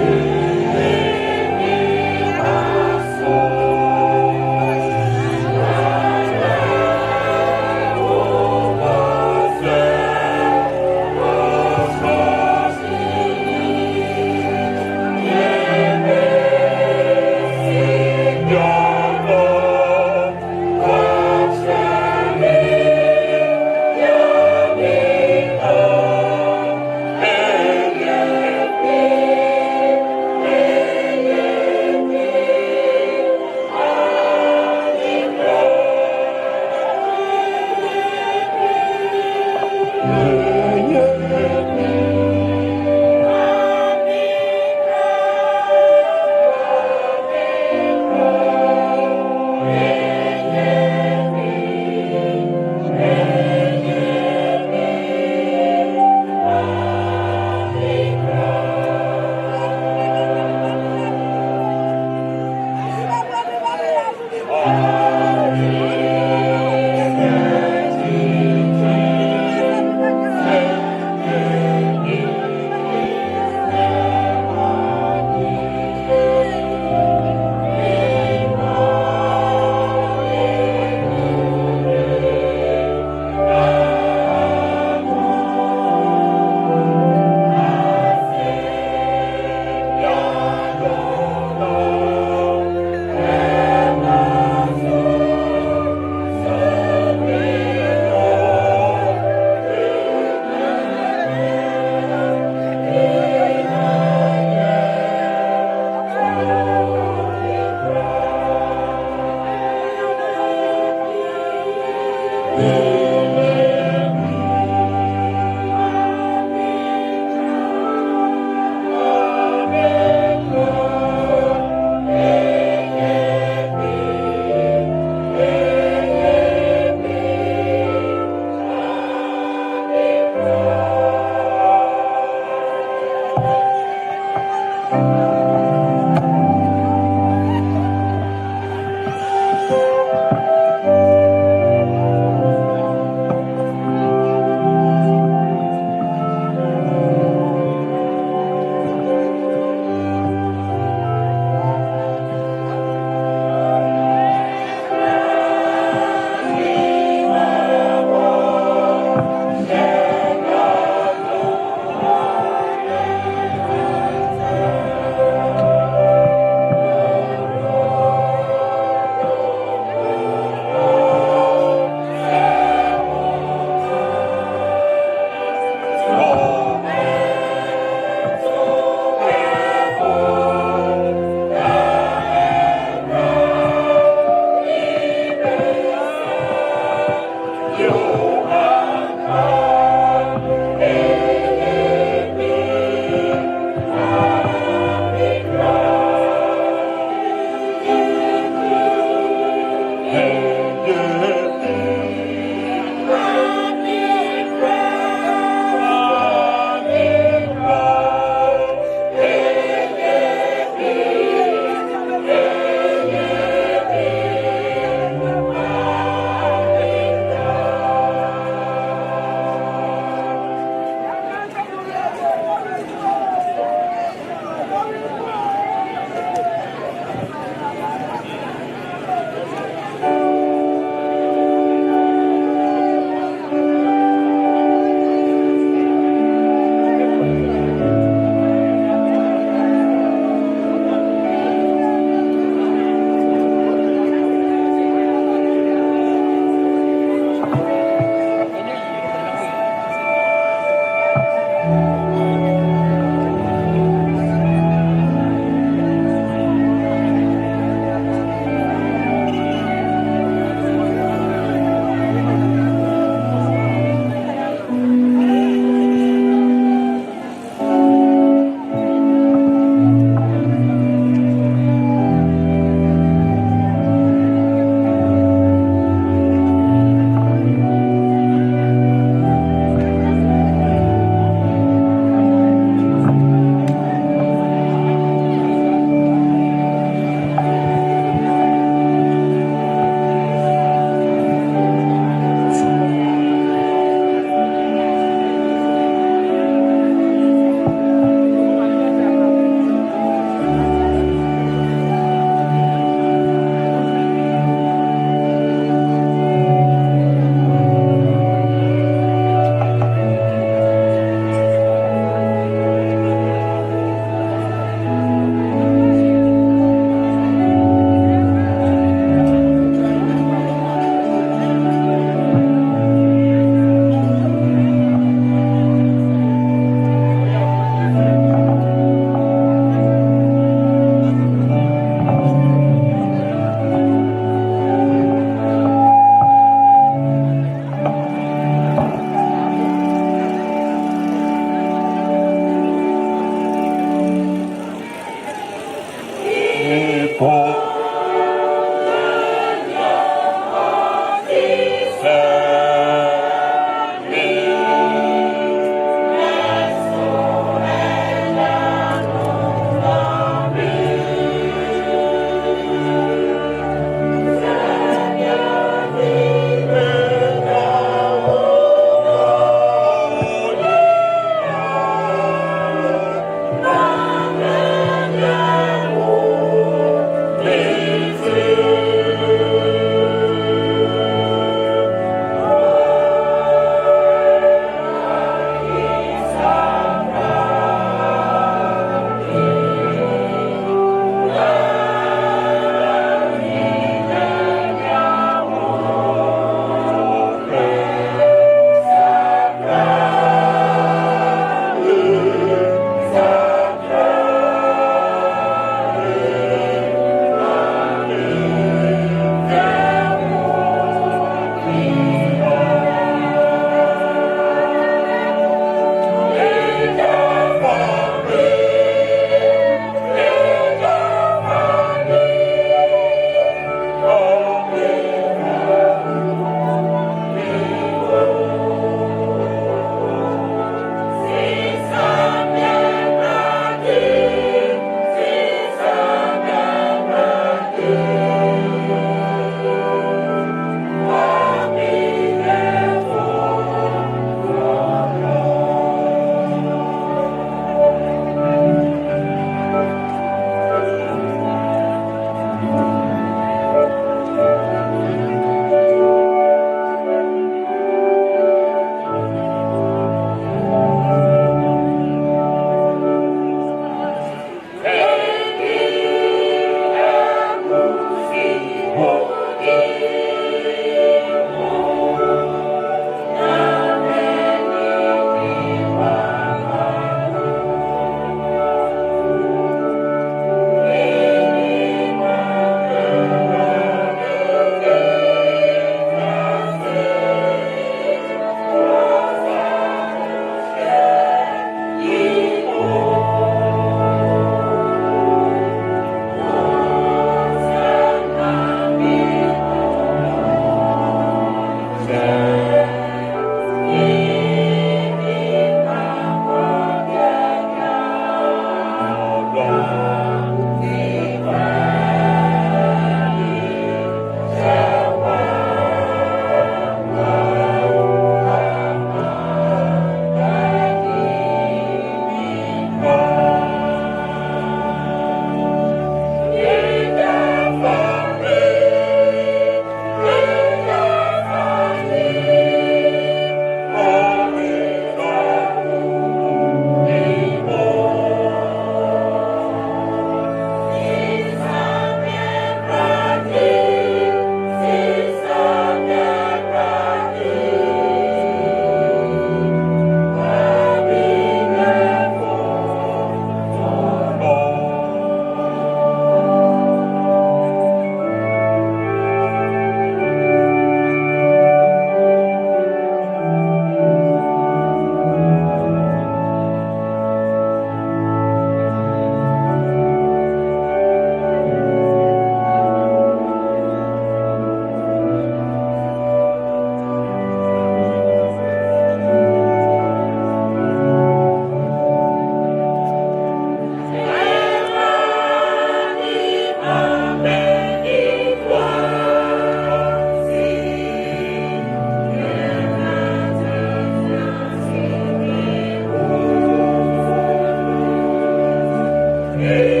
Speaker 11: Me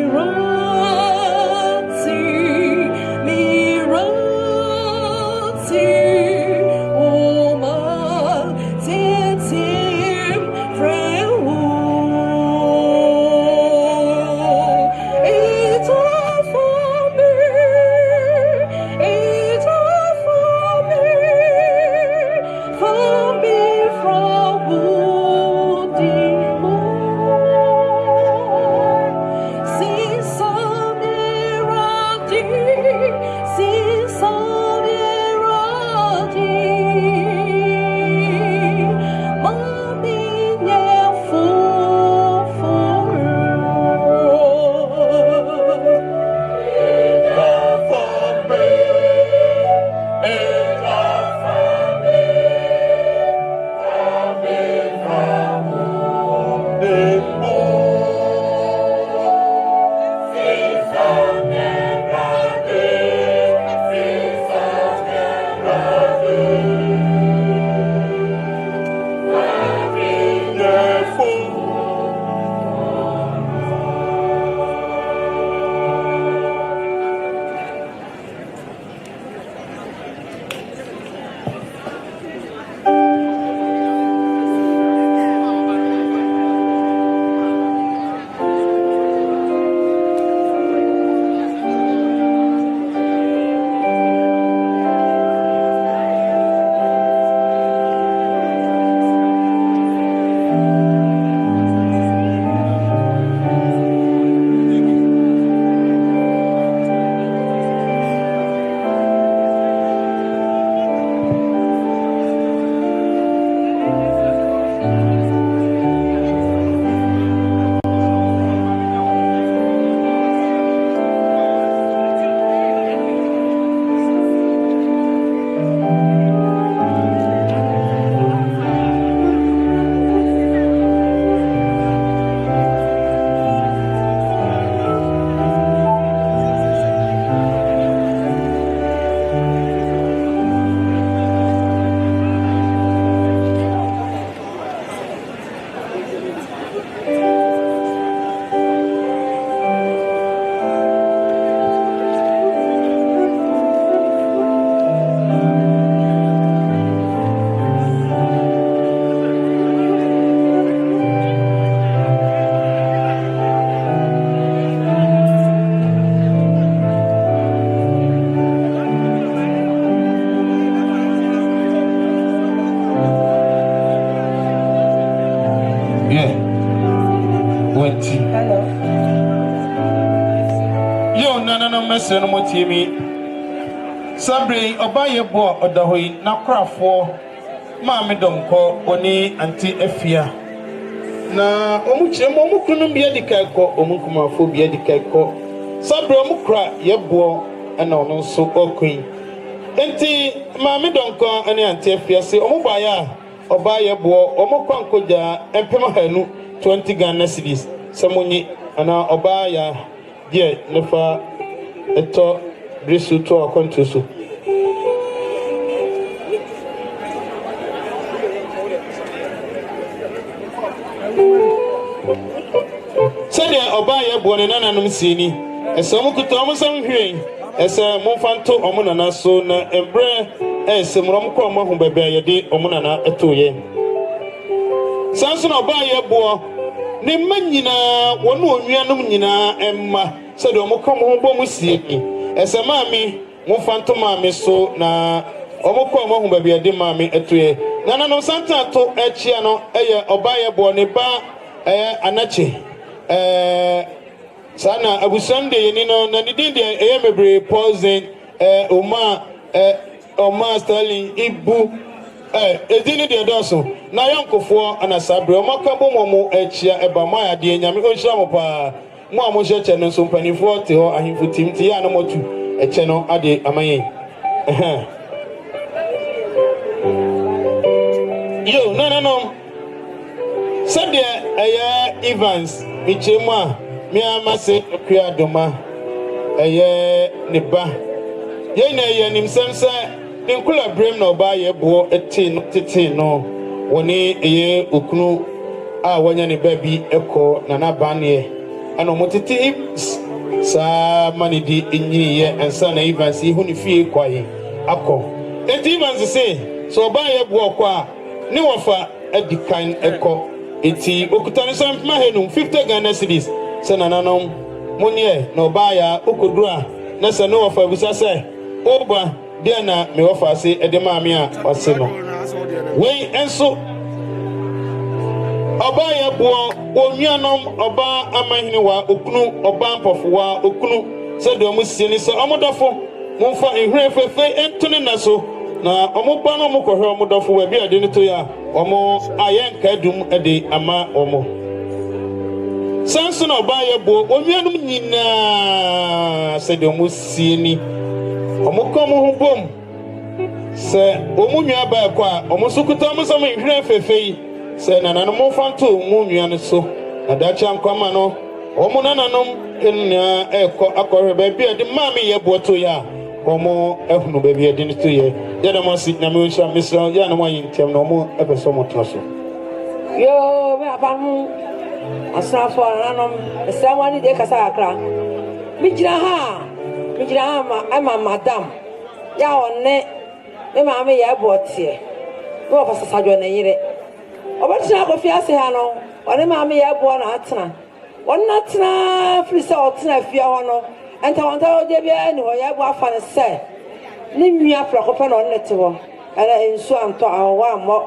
Speaker 11: run.
Speaker 4: no mesre no motiemi sabre obaye bo odahoi na krafo maame donko oni anti afia na omuchemo omukunu bia dikaiko omunkumafo bia dikaiko sabre omukra yebo ana ono nso okun enti maame donko ani anti afia se omubaya obaye bo omukwankoja empema hanu 20 Ghana cedis samunyi ana obaya die nefa eto brisu to akonto so sede obaya bo ne nananum sini esem kuto omsam hwen ese momfanto omunana so na ebre esemrom ko omahu bebe yede omunana etoye sanso na obaya bo ne manyina wonu onwianum nyina emma sede omkom ho bom sieki ese maami momfanto maami so na omkom ho bebe yede maami etoye nananum santa to echia no eye obaya bo ne ba anache sana abusande yeni no na didi mebre poison oma Sterling ibu edini de doso na yankofo ana sabre omakabo momo echia eba maya de nyame onhira mo pa mo amo hyeche no so mpanifo te ho ahimfo timti ya no motu eche no ade amaye yo no Sadia aya Evans michema mi amase akua doma aya ne ba ye na ye nim sense nkula brem na oba ye bo tete no woni eye okunu a wanya ne ba bi eko na na ba ne ana mo tete sa manidi enyi ye ensa na Evans hu ne fie kwaye akọ eti Evans say so oba ye bo kwa ne wofa adikan eko eti okutani sampma henum 50 Ghana cedis se nananom monye na obaya okodura na se no ofa busa se oba de na me ofa se ede maame a ose no we enso obaya bo onyanom oba amahini wa okunu oba mpofo wa okunu se de omusie ni se omodofo momfa ehwe fefe entune na so na omoba no mokohwe omodofo wa bi ade ni to ya omo ayenka dum ede ama omo sanso obaye bo onwianum nyina se de omo sieni omo kom hu bom se omo nwia ba kwa omo sukuta omo sam hwere fefei se nanano mo fanto omo nwia ne so na dacha nkwama no omo nananom enya ekọ akọhwe ba bi ade maame ye bo to ya omo ehunu ba bi ade ni to ye ya mo sit na me sha misra ya na mo yintem no mo ebeso mo to so
Speaker 11: yo me apamu asrafo ananom esawani de kasa akra mijira ha ama madam ya onne me Maame Yaa Bour tie no ofasasajo na yire obatina Kofiase ha no one Maame Yaa Bour na atena wonna tena frisa otena fia ho no enta wanta ode bia ni ho Yaa Bour afa ne se ni nwia prakopa na onne te ho ala ensu anto awa mo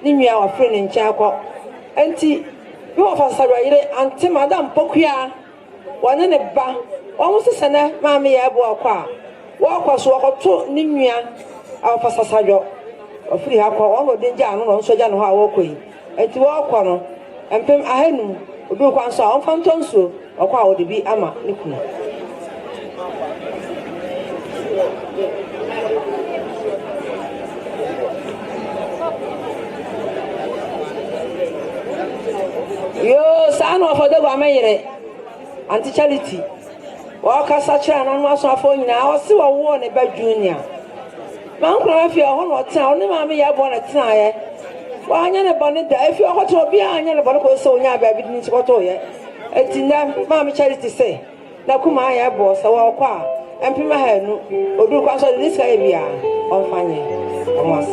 Speaker 11: ni nwia wa fre ne ncha akọ enti bi ofasajo yire ante madam pokua wane ne ba omo sesene Maame Yaa Bour kwa wa so wakoto ni nwia afasasajo ofiri ha kwa ono denja anu no nso ja no ha wo koyi enti wo kwa no empem ahenu obi kwa nso a onfa ntonso okwa wo de bi ama ne kuna yo sano afodo gwa meyire anti charity wa ka sachira na no aso afọ nyina o si wo ne ba junior man kwa afia ho no tia oni Maame Yaa Bour na tia ye wa anya ne bone da afia ho to bia anya ne bone ko so nya ba bi ni ko to ye etina Maame Charity say na kuma Yaa Bour sa wa kwa empima ha nu odu kwa so ni ska e bia on fanye amos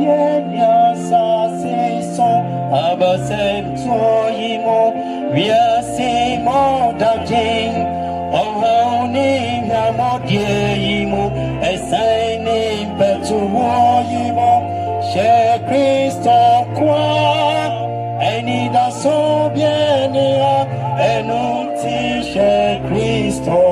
Speaker 9: bien ya sa se son abasem toyimo via se mo dajin oh ni ya mo diemo esaini betu woyimo she Christo kwa eni da so bien ya enunti she Christo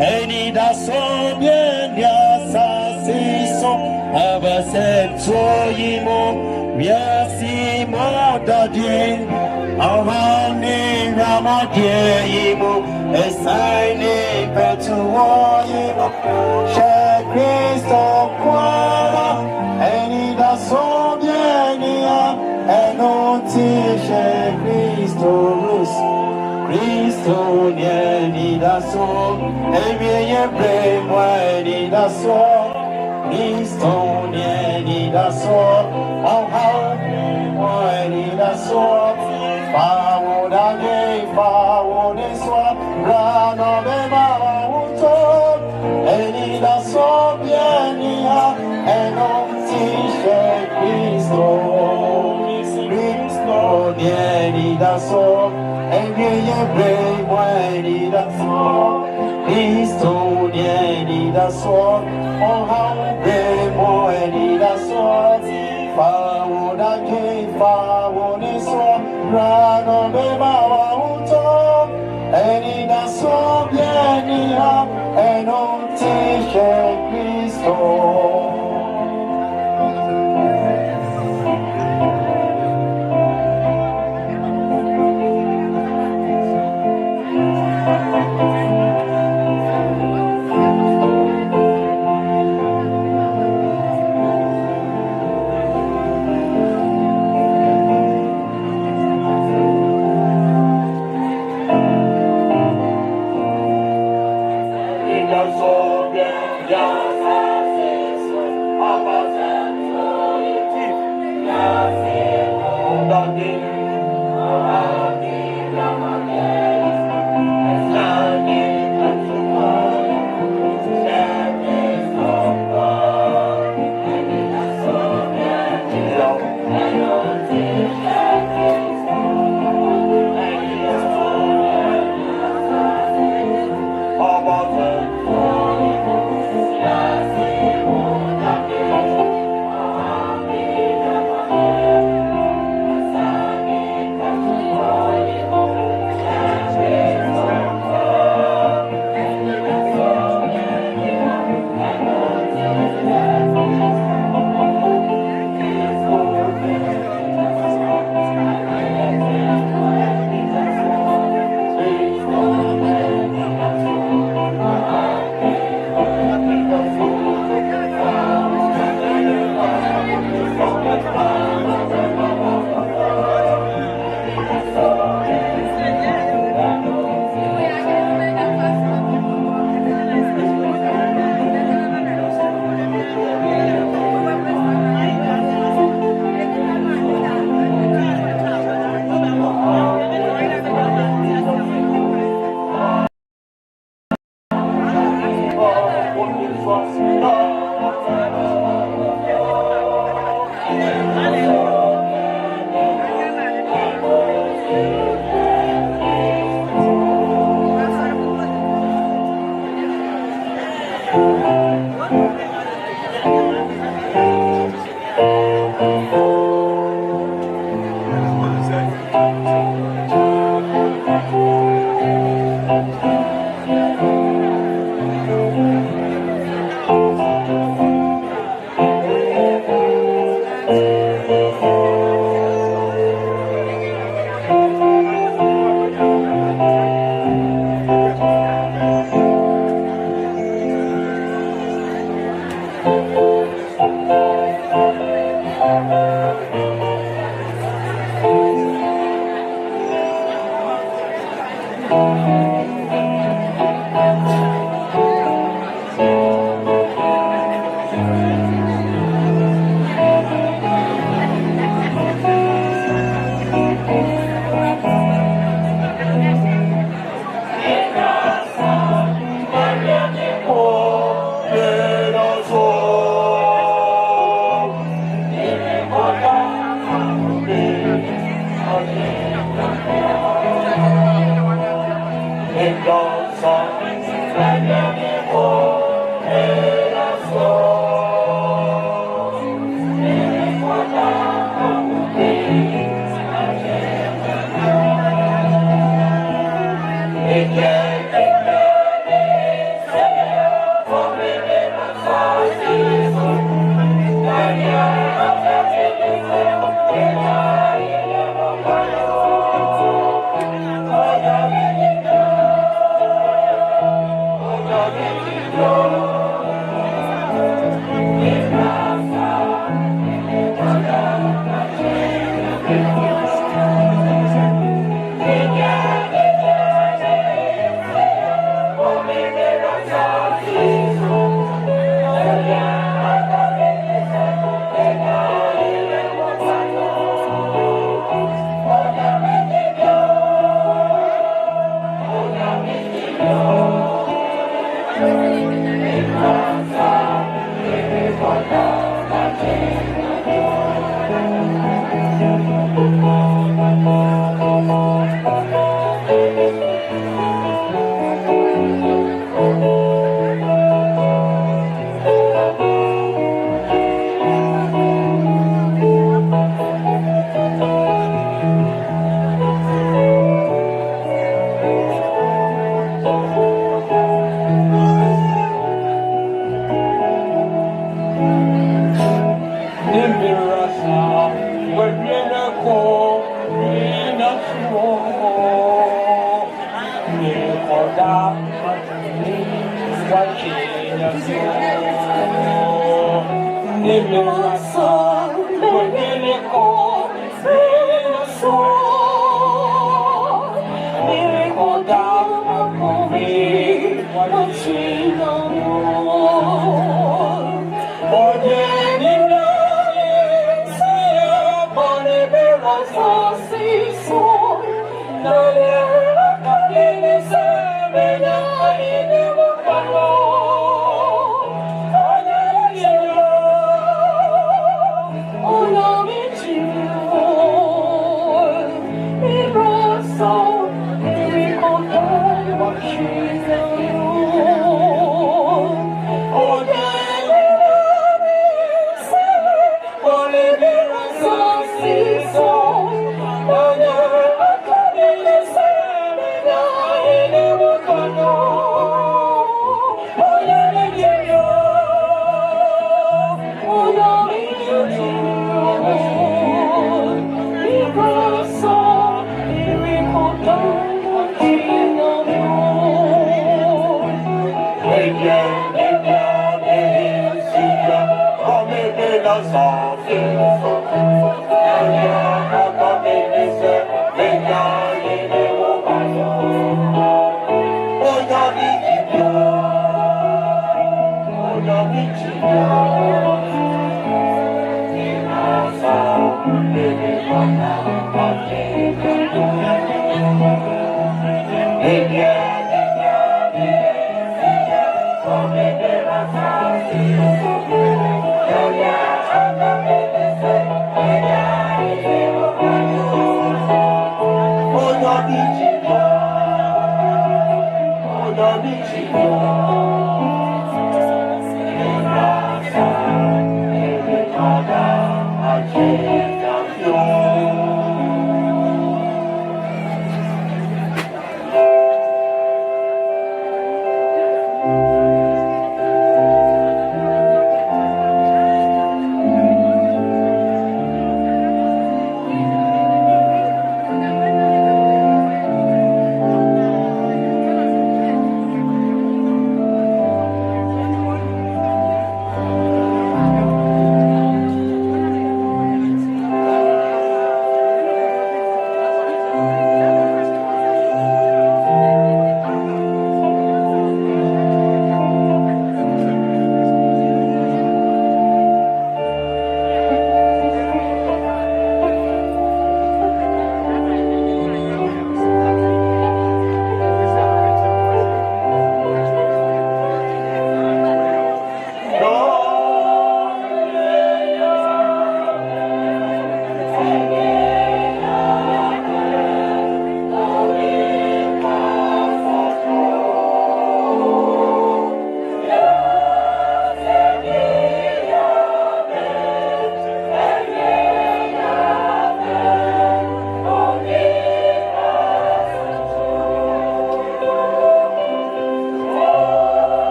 Speaker 9: eni da so bien ya sa se son abasem toyimo via se mo dajin Awani Ramadiyimo Esaini Petuoyimo She Christo Kwa Eni da Sobienia Enoti She Christo Rus Christo Nieni da So Emie Bremo Eni da So Christo Nieni da So Oh how Eni da So Fawo da ge, fawo ne swa, rano be ma uto. Eni da so bien ya, eno ti she Christo. Christo ni eni da so, eni ye bre mo eni da so. Christo ni eni da so, oh how bre mo eni da so. Fawo da ge, fawo ne swa. Rano be ma uto, eni da so bien ya, eno ti she Christo.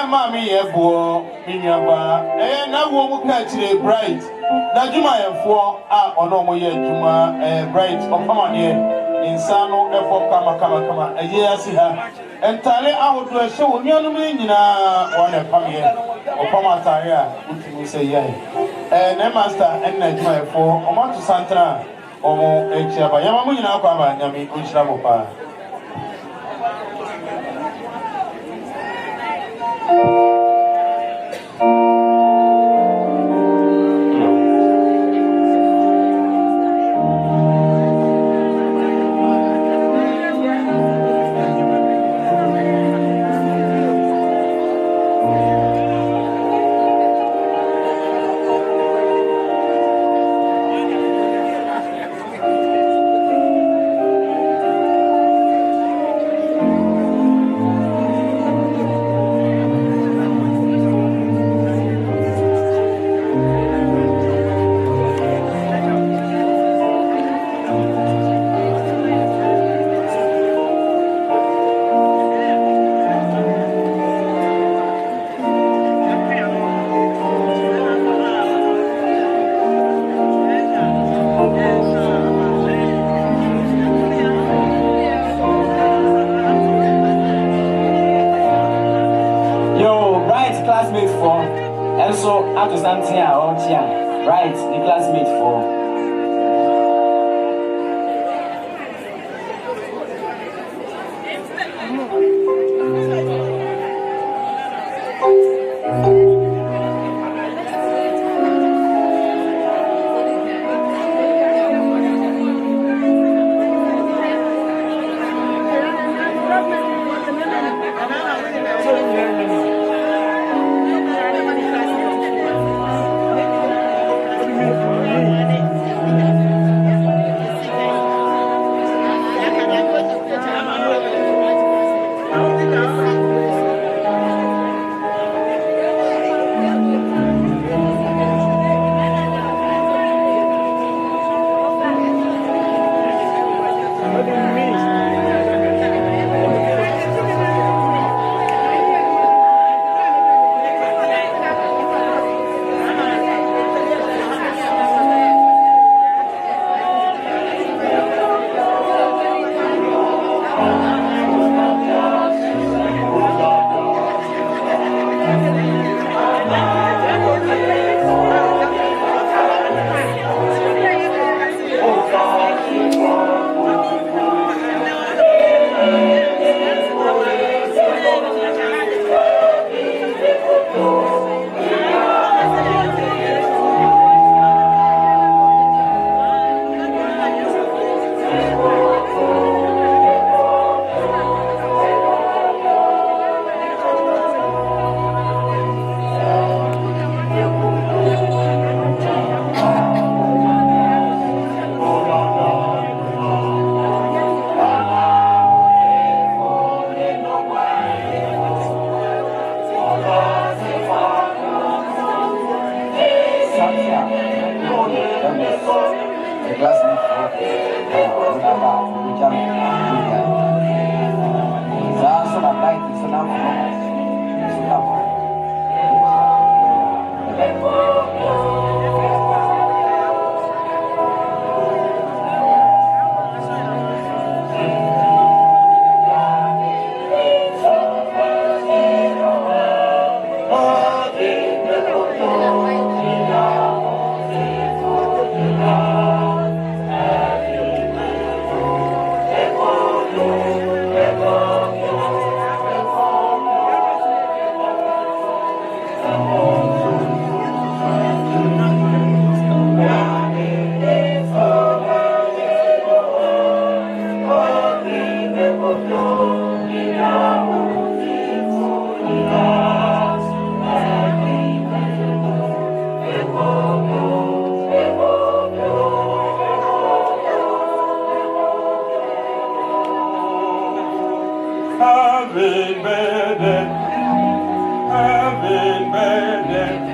Speaker 4: Maame Yaa Bour minyaba na wo mu ka kire bright na juma yefo a ono mo ye juma bright opamane insano efo kama eye asi ha entale ahodo ehye wo nuanu me nyina wona pamye opama tare a utimi se ye na master na juma yefo omanto santra omo echiaba yama mu nyina akwa ba nyame onhyira mo pa.
Speaker 12: classmate for, and so after something out here, right? The classmate for.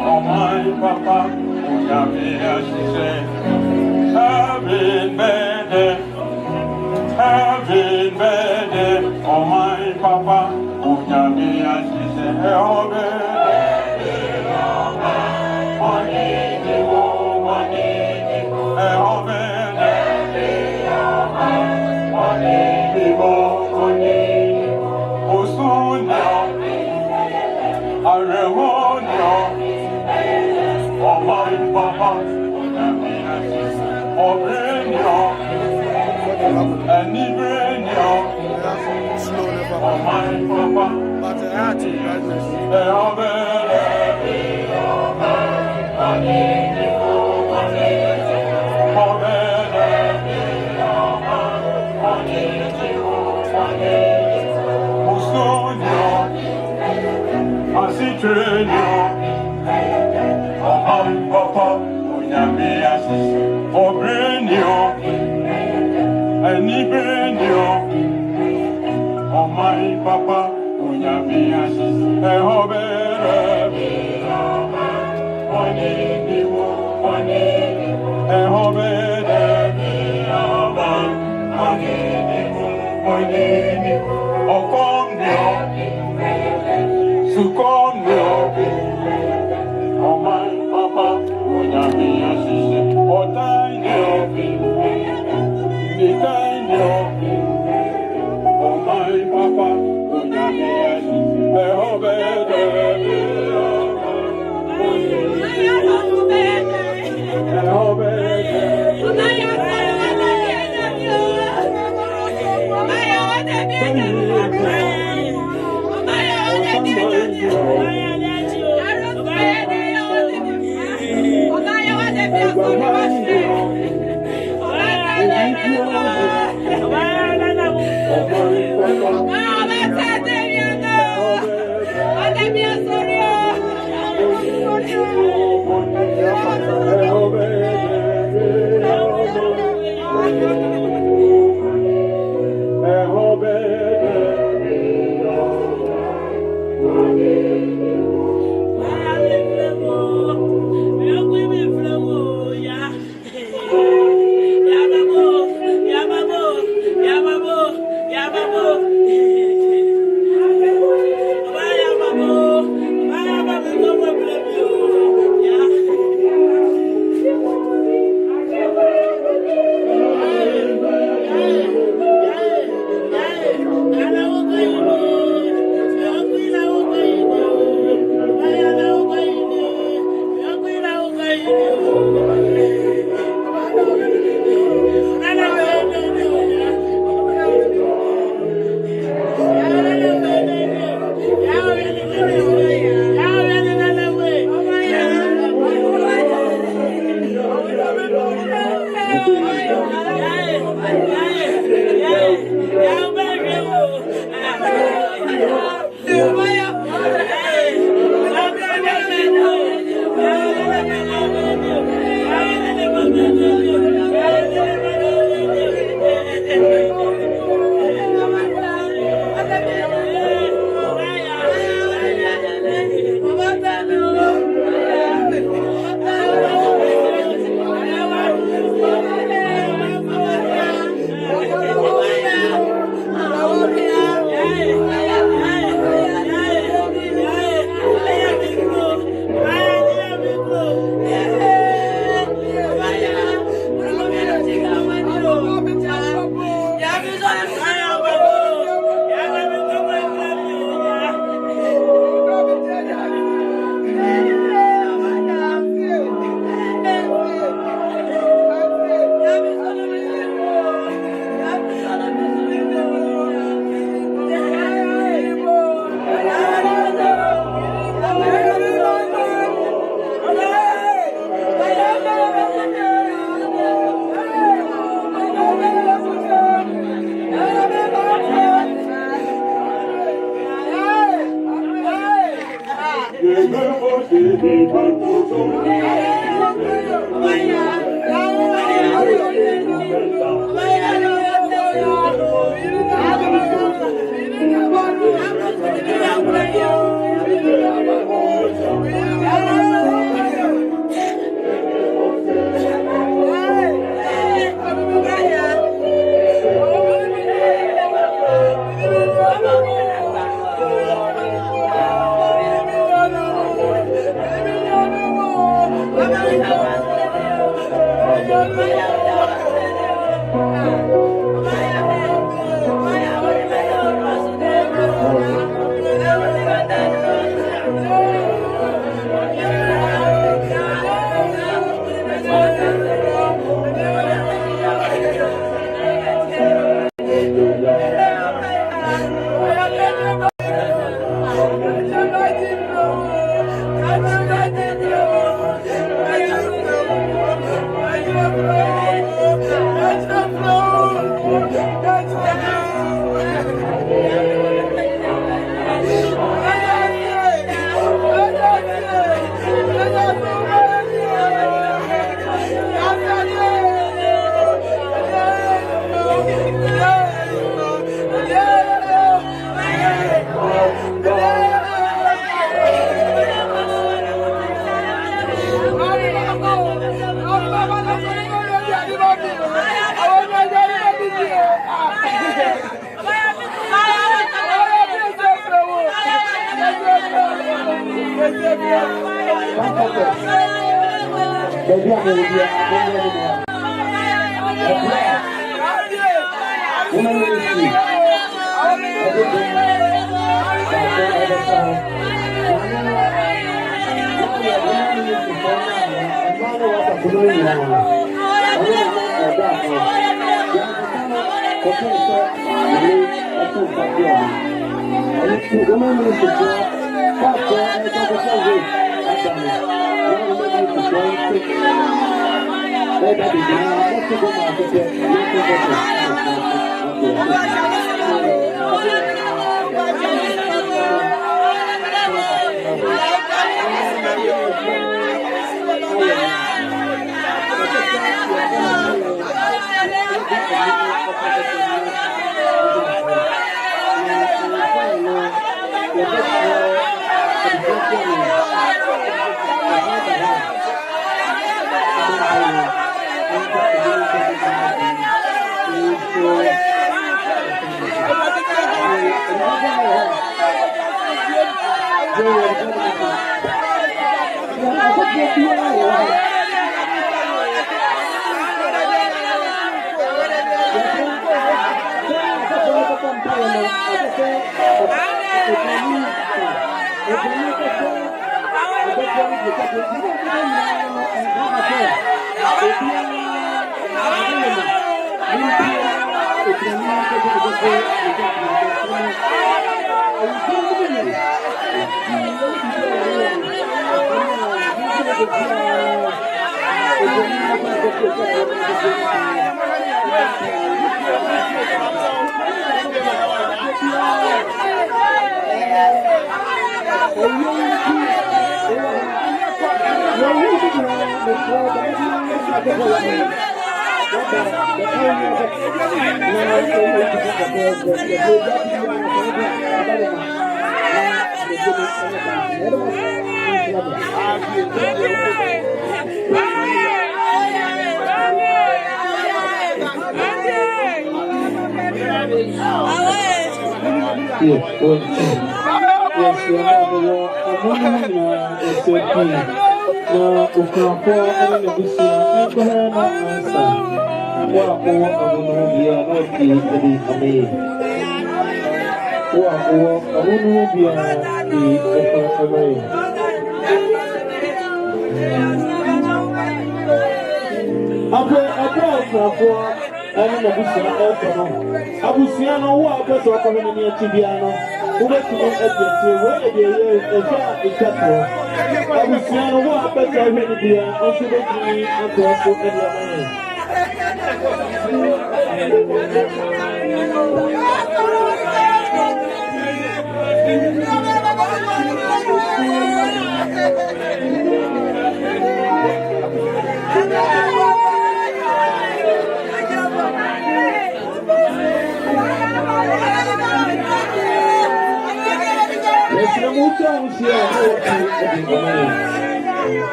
Speaker 7: oh my papa, Maame Yaa oh my papa, Maame Yaa
Speaker 13: Thank you.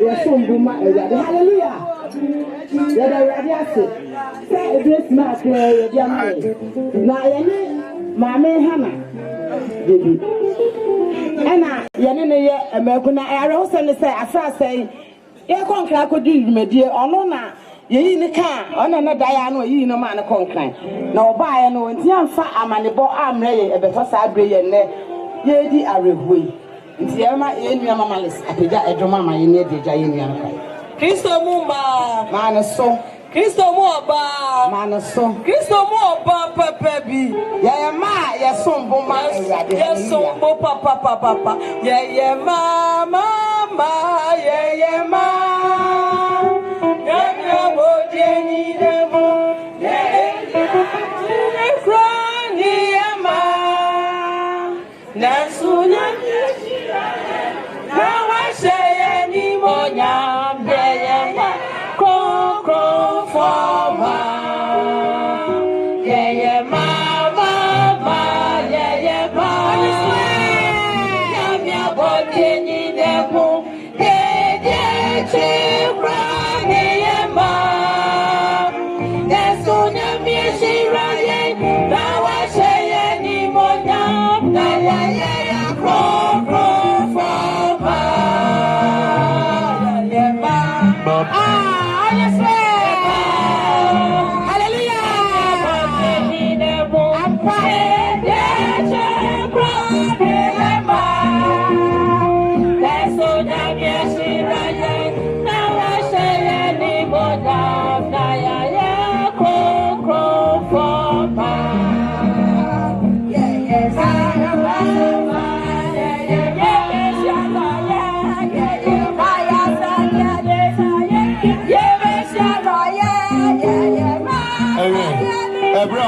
Speaker 11: yɛsom bo ma awurade hallelujah yɛda awurade ase sɛ ɛbɛsi ma akra yɛde ama na yɛne maame HannaH Gyebi ɛna yɛne ne yɛ ɛmɛku na ɛyare ho sɛ ne sɛ asase yɛkɔ nkra kɔdi dwumadie ɔno na yɛyi ne ka ɔna na da ya no yɛyi no ma ne kɔnkran na ɔbaeɛ no nti amfa amanebɔ amrɛ yɛ ɛbɛfa saa abrɛ yɛ nnɛ yɛdi awerɛhoɔ yi nti yɛma yɛnnua mama les apagya ɛdwom ama yɛne adagya yɛnnua no kwae Kristo mu ma ne so Kristo mu ọba ma ne so Kristo mu ọba papa bi yɛyɛ ma yɛsom bo ma awurade yɛsom bo papa yɛyɛ ma yɛyɛ ma yɛyɛ bo jeni demo yɛyɛ kroni yɛma nasunya na wahyɛ ni monya yɛyɛ kro forma yɛyɛ ma yɛyɛ ma yɛmia bɔde ni demo yɛyɛ chikra yɛyɛ ma nasunya mieshira yɛ na wahyɛ yɛ ni monya na yɛyɛ kro forma yɛyɛ ma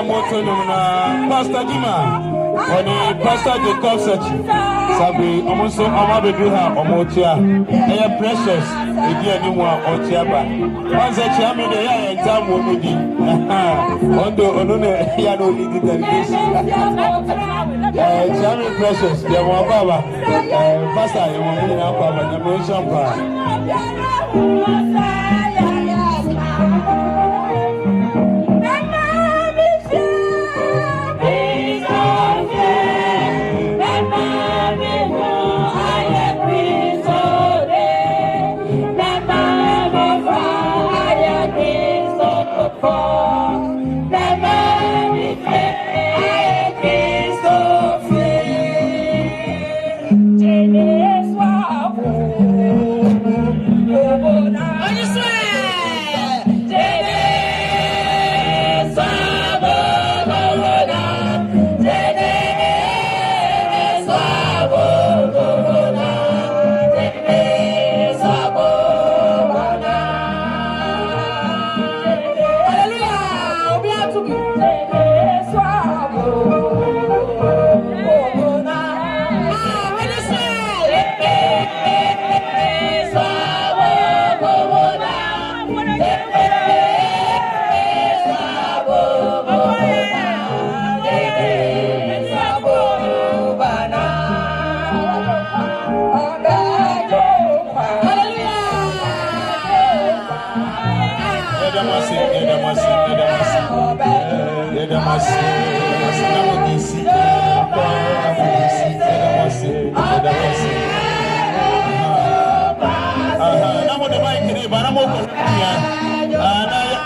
Speaker 4: moto na Pastor Jima on Pastor de Kofiase sabi omonso amabedu ha omotia e precious e di ani mu a otia ba once chia me de ya exam wo mudi ondo onu ne ya no lead the delegation chia me precious de mo baba pastor e mo ni na kwa ba na mo champa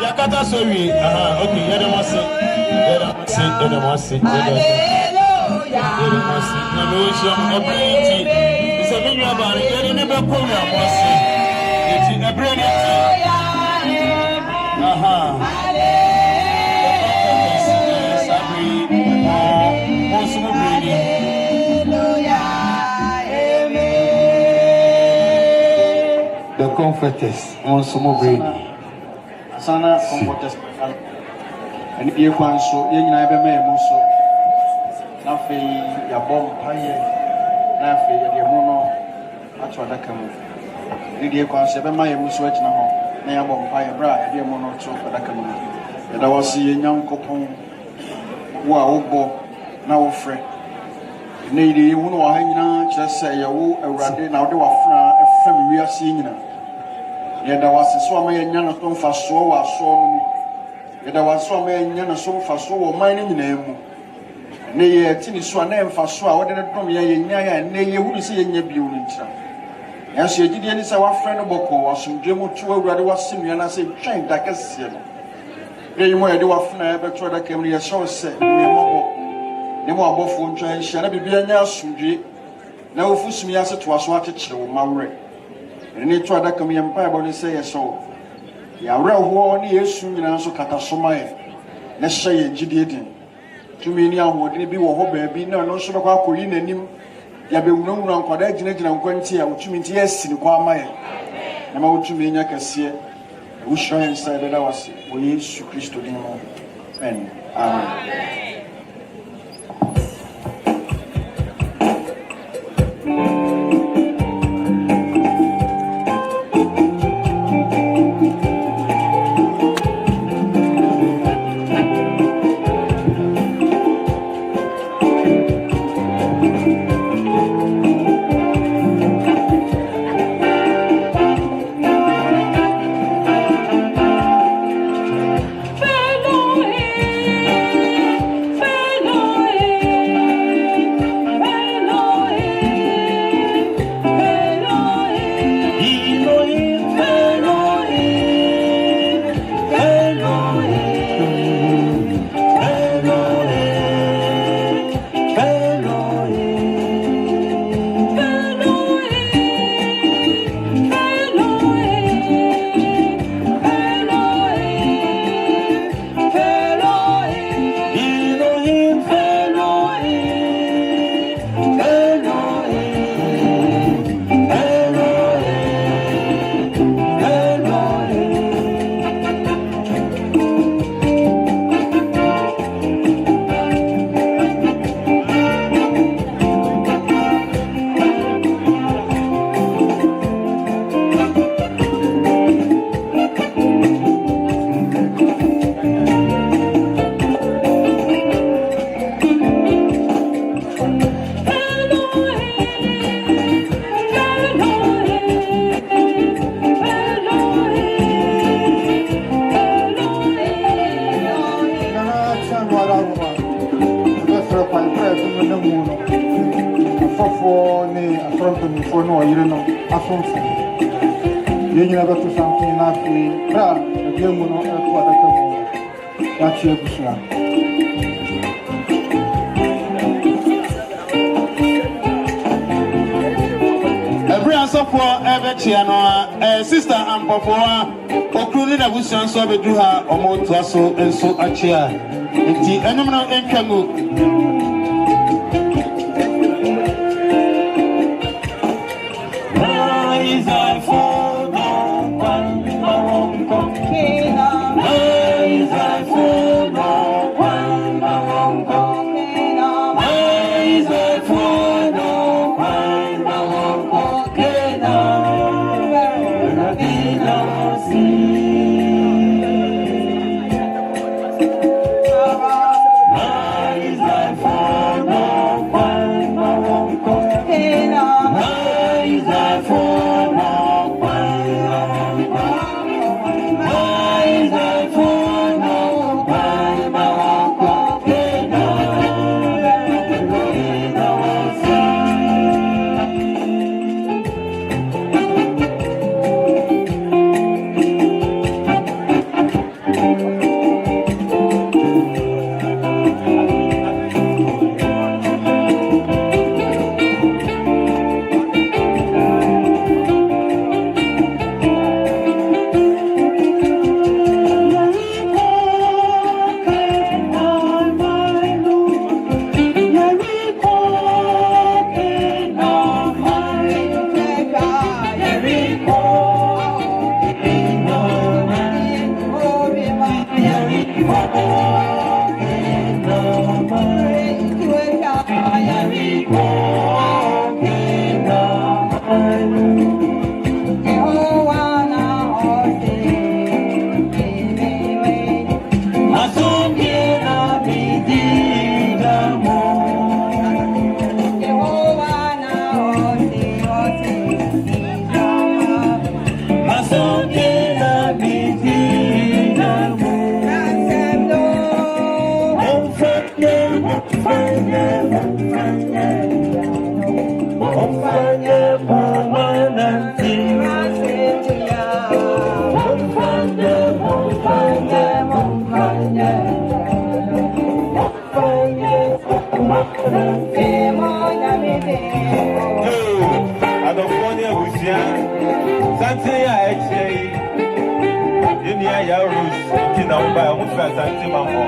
Speaker 4: Yakata sorry, okay, the comforters on some of
Speaker 13: Sana comforters and if you want so you never may so nothing your bomb pie nothing your mono that's what I come with you can say my switch now na bomb pie bra your mono so for that come and I was seeing young couple who are obo now friend need you know I just say you already now they were from we are seeing Yɛda wase so ama yɛnya no so mfasoɔ wɔ asoɔ no mu. Yɛda wase so ama yɛnya no so mfasoɔ wɔ ɔman no nyinaa mu. Ne yɛte ne so a na mfasoɔ a wɔde no dom yɛnya yɛ ne yɛhunu sɛ yɛnya bio no nkyira. Yɛahyɛ gyidie ne sɛ wafrɛ no bɔkɔɔ asomdwe mu to awurade wase nnua no sɛ twɛn da kɛseɛ no. Yɛyi mu a yɛde wafena yɛbɛto adaka mu no yɛhyɛ wo sɛ nneɛmabɔ ne mu abɔfoɔ ntwa nhyia na biribiara nyɛ asomdwe na wofu sumi ase toa so akyekyere wo ma werɛ. Ne to adaka mu yɛ mpaebɔ no sɛ yɛhyɛ wo yɛawerɛhoɔ ne yɛsu nyinaa nso kata so ma yɛ na hyɛ yɛn gyidie den tumi ne ahoɔden bi wɔ hɔ baabi na ɔno nso bɛkɔ akɔyi n'anim yɛbɛwunawuna nkwadaa gyinagyina nkwanti a wotumi nti yɛasi ne kɔ ama yɛ na ma wotumi nya kɛseɛ wohyira yɛn nsa yɛbɛda wase wɔ Yesu Kristo din mu amen.
Speaker 4: Sister Ampopoa, Okruni na busan so bedu ha omo to aso enso achia. Enti enum no entwamu.
Speaker 7: My is thy
Speaker 6: Yaa Rose tina umba umfa santi mambo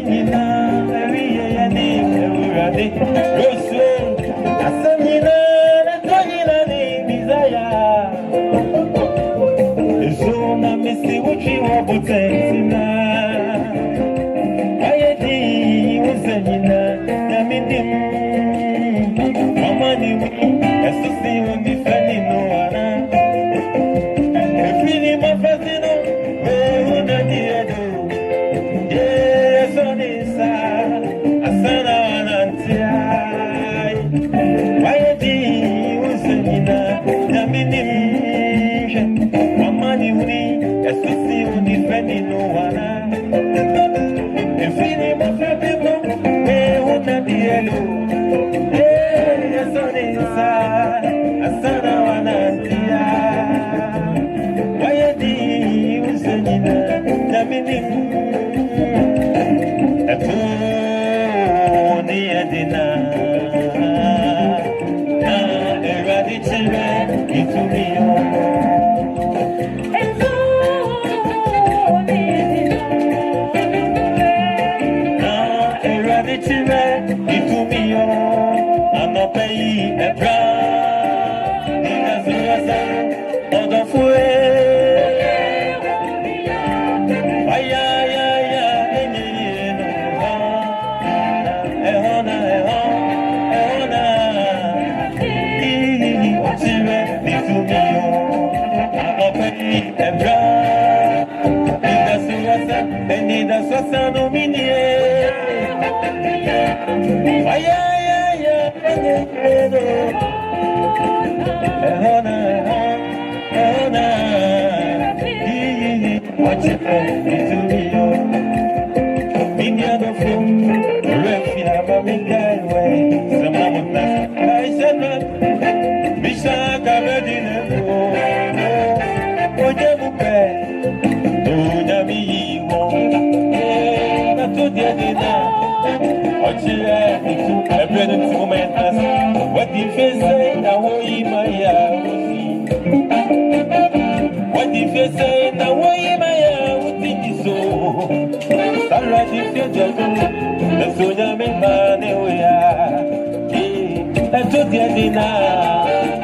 Speaker 8: Nina, Nina, Roswe, Asamina, Tonina, Desire. Zona Missy, what you want to Tina. I was a Nina, Namidim. Mama, you as to see when defending no one. Feeling my fascino, oh, Nadia. Yes, on this side, I said, why was my money would as to see when defending no one. And feeling my people, they would not be alone. Yes, on this side, I said, why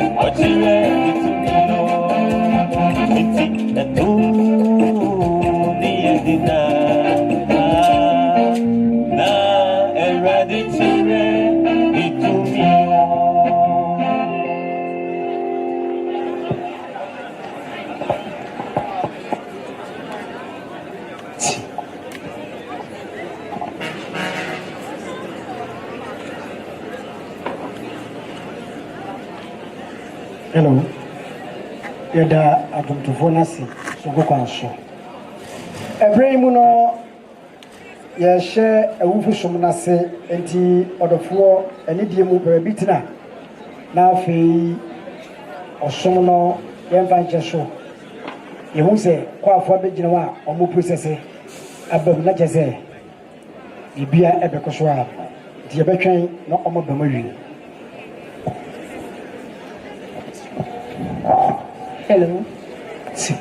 Speaker 8: was
Speaker 3: Hello. Yada atumtufo nasi sogo kwanso. Ebrahim no ye hye awufu som nase enti odofo eni die mu parabitina na afei osom no yemfa nche so. Ye hu se kwa afo abegina wa omo process abam na jese bibia ebekoso a die betwen na omo bamawi.
Speaker 14: Hello.
Speaker 3: Si.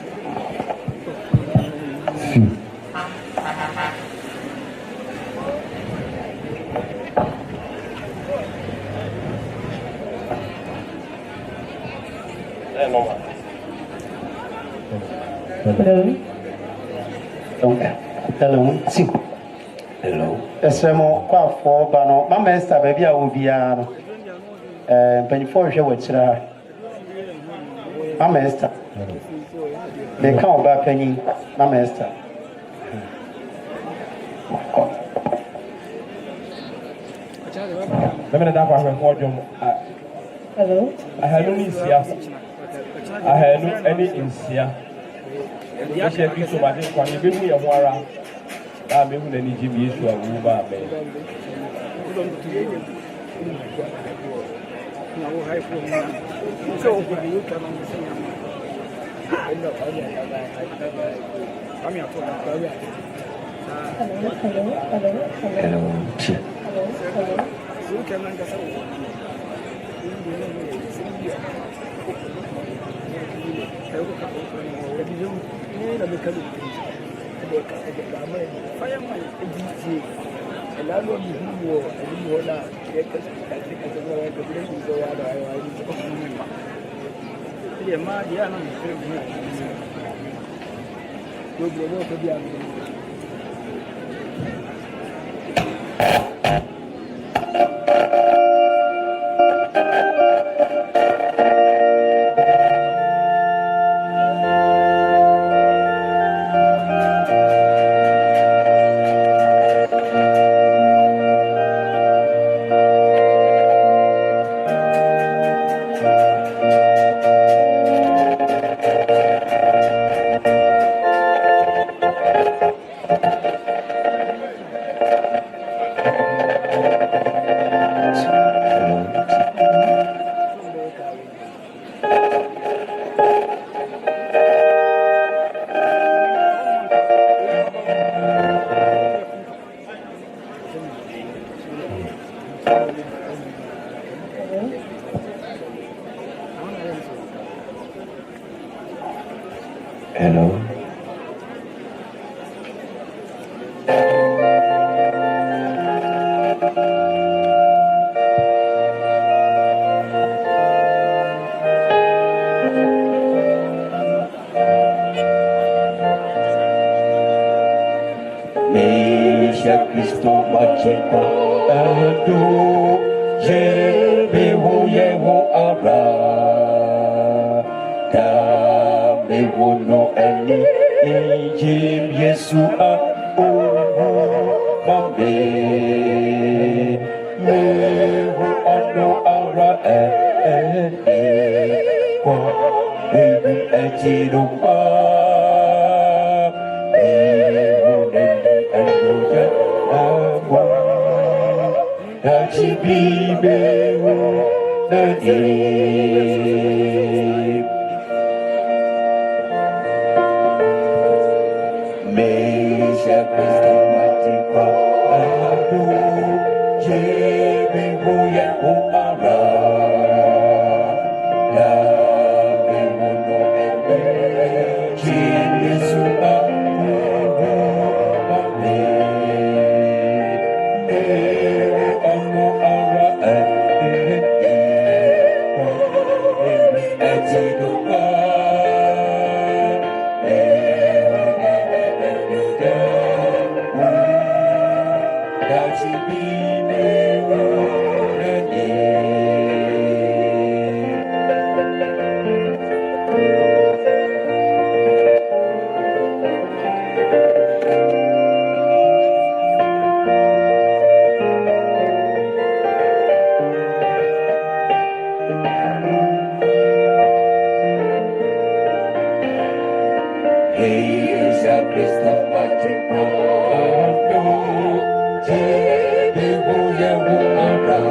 Speaker 14: Hello.
Speaker 3: Hello. Si.
Speaker 14: Hello.
Speaker 3: Esemo kwa afọ ba no mama Esther ba bia wo bia no. Mpanyifo hwe wachira. Maame Esther. They can't buy penny, Maame Esther.
Speaker 14: Hello.
Speaker 5: I had no Insia. I had no any Insia. I said, you so much when you give me a wara. I'm able to need Gyebi issue of Uber.
Speaker 1: Hello. Meisha Kristo machipa ado Gyebi wo yewo abra da me wo no ani Jim Yesu a Mame me wo ano ara kwa baby echiro pa Gyebi Meisha Kristo machipa ado Gyebi wo yewo abra da me wo no ene Jim Yesu a Gyebi wo yewo abra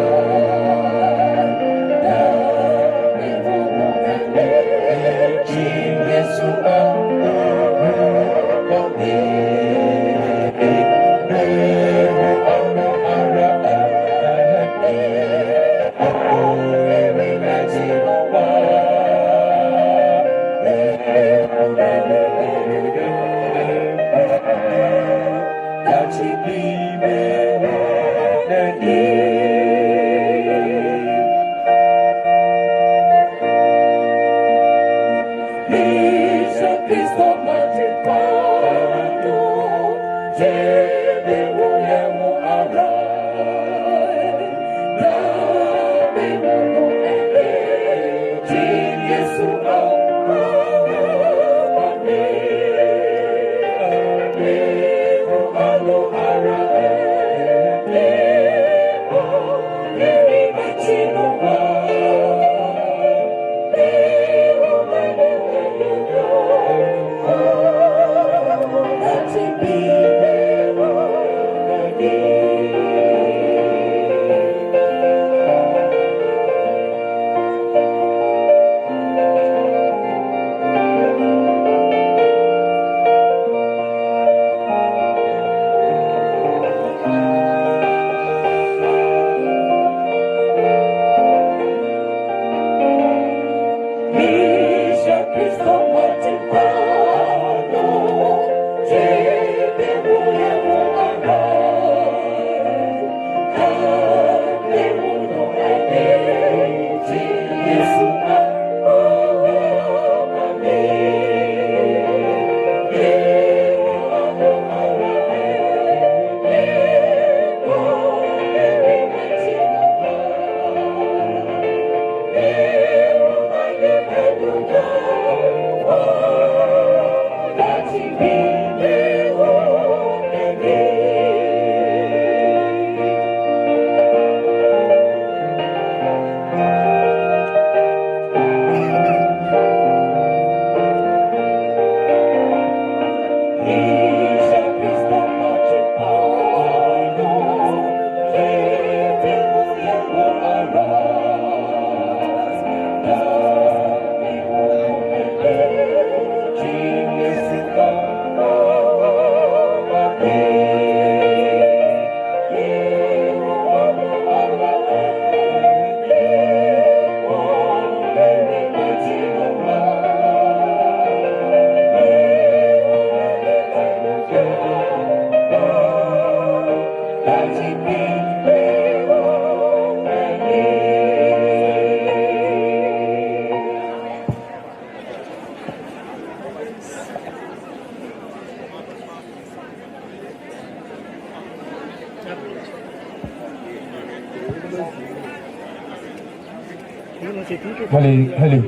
Speaker 15: Hello.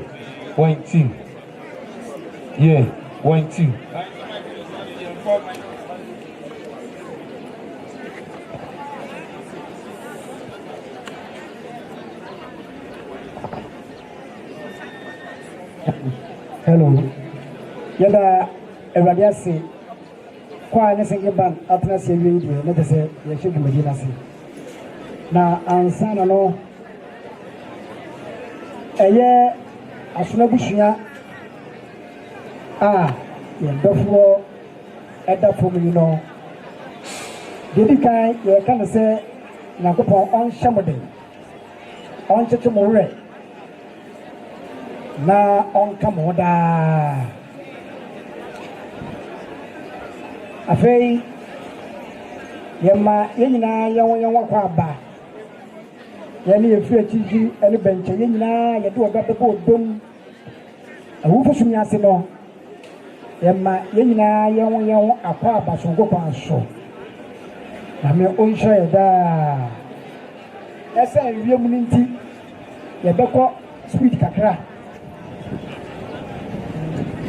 Speaker 15: 1, 2. Yeah, 1, 2.
Speaker 3: Hello. Yada everybody say kwa ne senge ban atna se wi die ne se ye shegu medina se na ansa na no eye asuna busua ye dofo eda fomu no dedi kai ye kan se na kopon on shamode on cheche mo re na on kamoda afei yema yenyina yewon kwa ba yɛne yɛfiri akyigyi ne bɛnkyɛ yɛn nyinaa yɛde ɔda bɛbɔ odom awufosumi ase no yɛma yɛn nyinaa yɛn akɔ abasonko kwan so na me ɔnhyɛ yɛ daa ɛsɛ wiem no nti yɛbɛkɔ speed kakra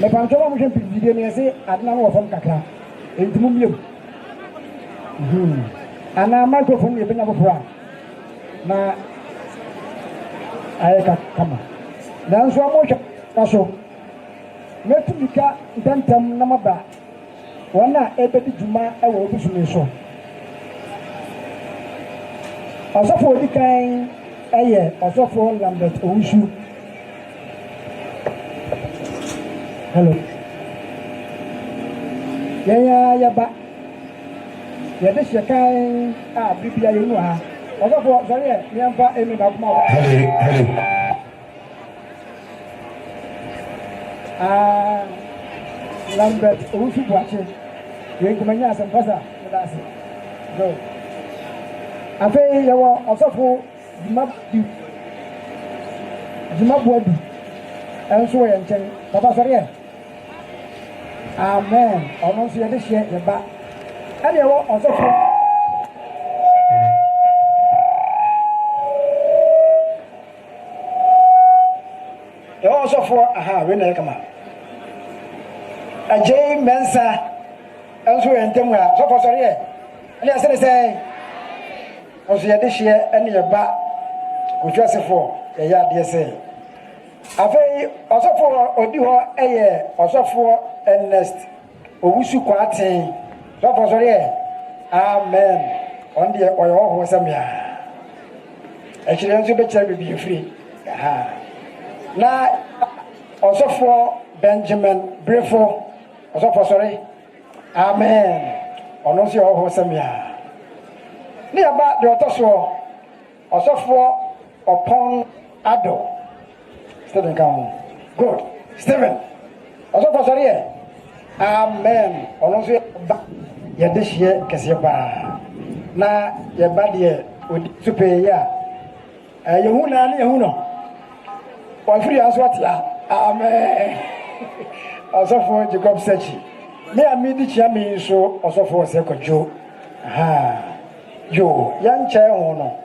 Speaker 3: mɛpantwɛ wɔ mohwɛ mpididie no yɛse adena no wɔ fam kakra ɛnti mu mmiem anaa microphone no yɛbɛnya foforɔ a na ayeka kama nanso amosha kaso metubika ntantam na maba wana ebedi juma ewo obusumi so asofo dikan eye asofo Lambert Owusu hello yaba yede shekan bibia yenu ha Hello. Lambert Owusu Bwache. You can make some pasa. Go. I pay your also Jimabwadi. And so and Chen. Papa sorry. Amen. Almost you this year, the back. And you also also for when I come out. A J Mensa, also and Temra, so for sorry. And I say, also this year, and your back, which was for a yard, dear say. I pay also for Odiho a year, also for Ernest Owusu Kwati, so for sorry. Amen. On the oil was a mere. Actually, I'm to be free. Na also for Benjamin Brefo, also for sorry. Amen. On see all Hosamia. Near about the Otoso, also for upon Ado. Stephen come. Good. Stephen. Also for sorry. Amen. On see this year, Cassiapa. Na your body would to pay ya. You one free as what ya? Amen. Also for Jacob Sechi. Me a midi chami so also for second Joe. Joe, young child no.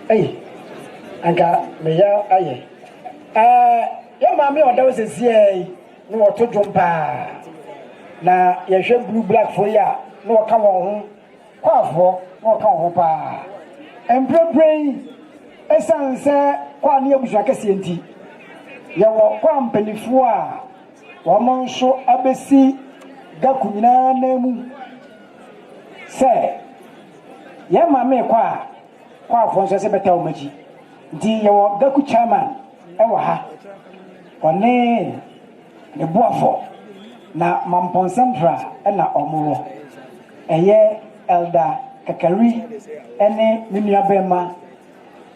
Speaker 3: Hey, Anka, me ya aye. Your mammy or those is ye, no to jump. Na ye should blue black for ya, no come on. Quaffo, no come home. And pray. Esan se kwa ne abusua kese enti ye wo kwa mpanifo a wo monso abesi gaku nyina na mu se ye mame kwa afonso se beta o maji ndi ye wo gaku chairman e wo ha one ne boafo na Mampon Central na omuwo eye elder kakari ene minua bema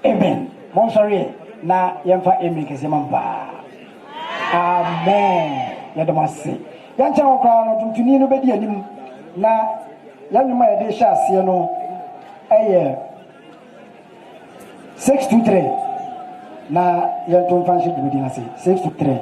Speaker 3: amen. Mon sorry. Na yemfa amen kese mamba. Amen. Yadamasi. Yancha okra no tuntuni no bedi anim na Young my de shall see no a 6 to 3. Na young Tom Fancy within us 6 to 3.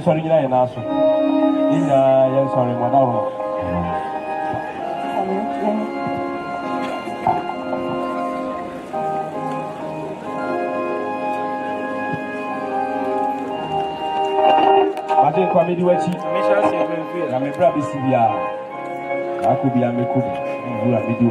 Speaker 15: Sorry, I'm not so. I'm sorry, madam. I think I'm going to do it. I'm a brother, Sylvia. I could be a make good video.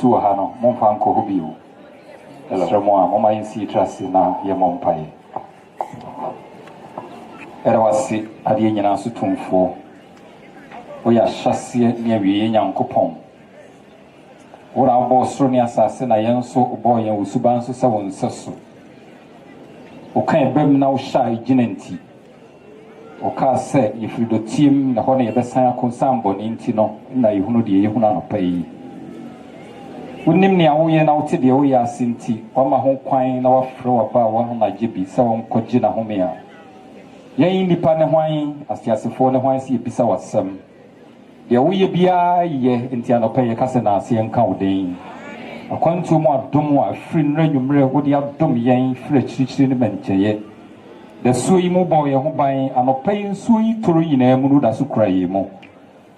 Speaker 16: Yusu Hano, Monfanco Hubio, Elramoa, Mama in Citrasina, Yamompai. Erawasi, Adiana Sutum for. We are chassis near Yankopon. Ora abo soro ne asase na yen so obo yen usuban so se won seso. O kan bem na wo sha ginenti. O ka se yefrido team na ho na yebesan akonsambo ni nti no na yehunu de yehunu anopai. Wonim ne awoye na wote de wo ya asinti, o ma ho kwan na wafrɛ waba wa ho na Gyebi se won kɔgye na home a. Yen nipa ne hwan asiasefo ne hwan se ebisa wasam. De woye bia ye nti anopai ka se na ase enka woden. Akwantu mu adom a free nnwumre wo de adom yen frɛ kyirikyiri ne mankyeye. The sui mu bo ye ho ban anopai sui toro nyina mu no da so kura ye mu.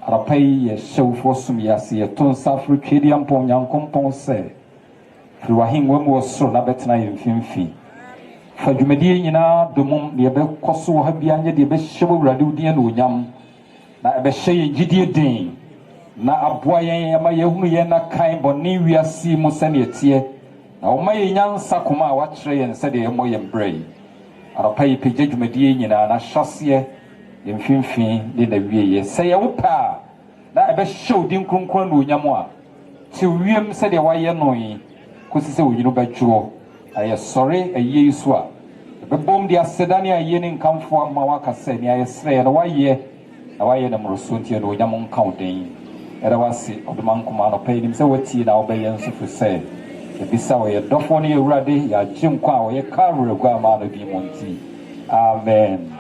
Speaker 16: Arapai ye shewfo sum ya se ye ton safru twedi ampon nyankompon se. Fri wahin wo mu osoro na betena ye mfimfi. Fa dwumadi nyina domum de be koso ha bia nye de be hyewo wurade udin na onyam. Na be hye gidie din. Na aboa yen ama ye hunu ye na kan boni wiase mu se ne tie. Na o ma ye nyansa koma a wa kire ye nse de ye mo ye mbrei. Arapai pege dwumadi nyina na hyase mfimfin de na wieye se ye wopa na ebe hyew din kronkron na onyam a ti wiem se de waye noi kosi se onyino badwo aye sore aye isu a ebe bom de asedane aye ne nkamfo ama waka se ne aye sre na waye na mroso ntie na onyam nka odin era wase odoman kuma no pay nim se wati na obaye nso se ebisa wo ye dofo ne ewurade ya gyenkwa wo ye karure gwa ma no bi monti amen.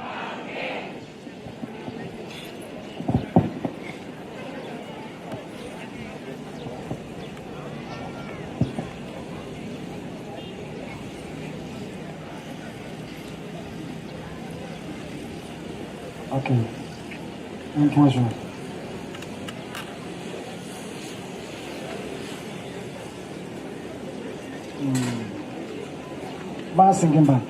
Speaker 3: Okay. Thank you, sir. Singing band.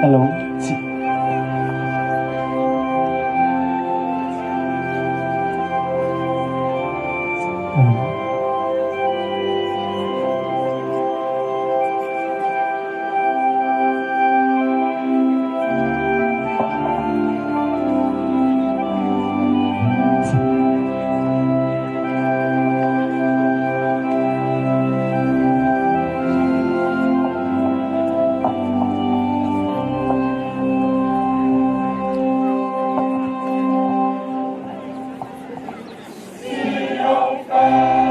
Speaker 3: Hello.
Speaker 7: Fire.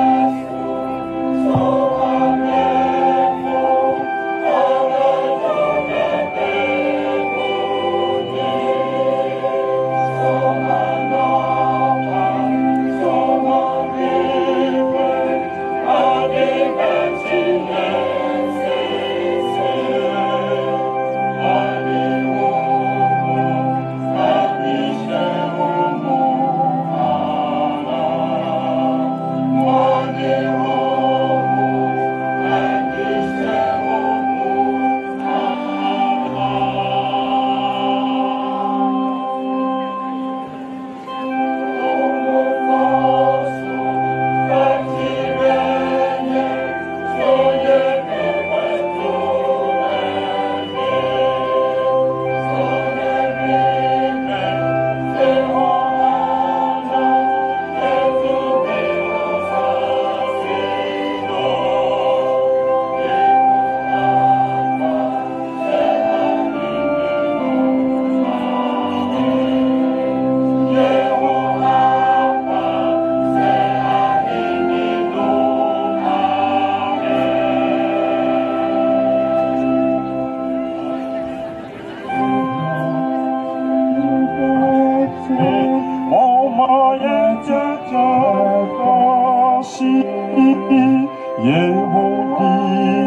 Speaker 7: Yehudi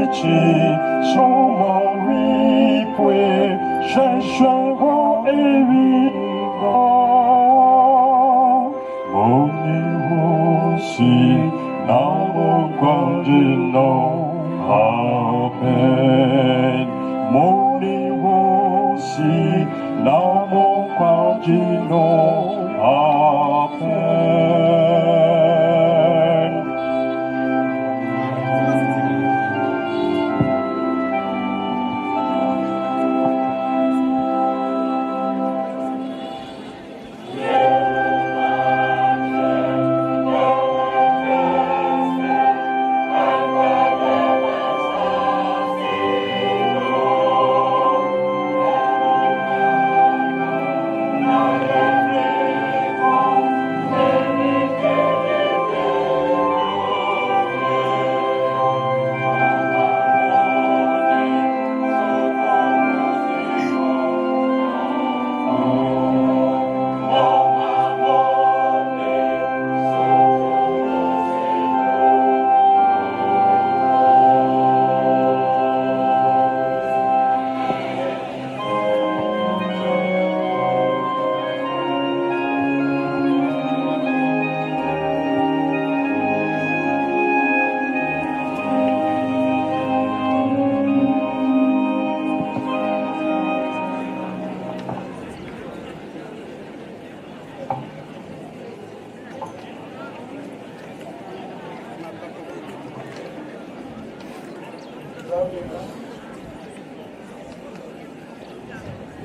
Speaker 7: Shoma Ripwe Shashwa Evigo Moni Hoshi Namo Gwajino Amen Moni Hoshi Namo Gwajino Amen.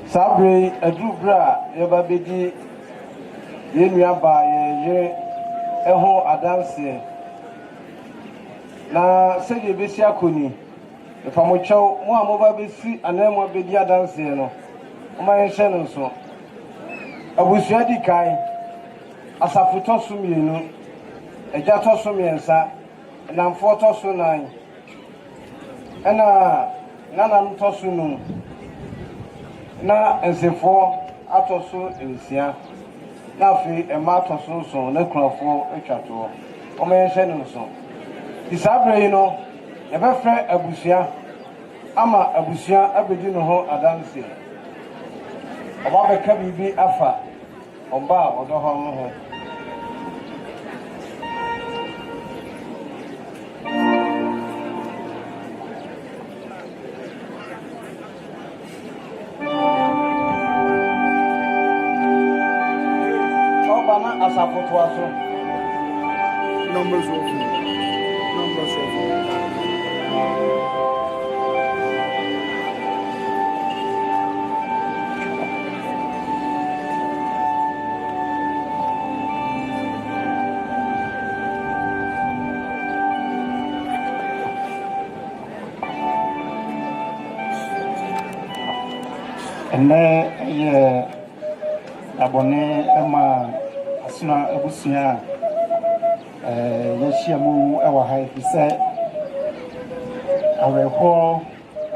Speaker 3: Sabre adubra yeba bedi yenua ba ye eho adanse na sege besi akoni efamochew mo amoba besi anemo bedi adanse no oma yenhye no so abusua di kai asafuto so mienu eja to so miensa na mfoto so nan ena nana nto so no na ensefo atoso ensia na fi ema atoso so na krafo etwato o me hye no so disabre yi no ye be fre abusia ama abusia abedi no ho adanse oba be ka bibi afa oba odo ho no ho
Speaker 13: Numbers of
Speaker 3: and there abone ema asuna ebusia yeshiamu ewa haifi se aweho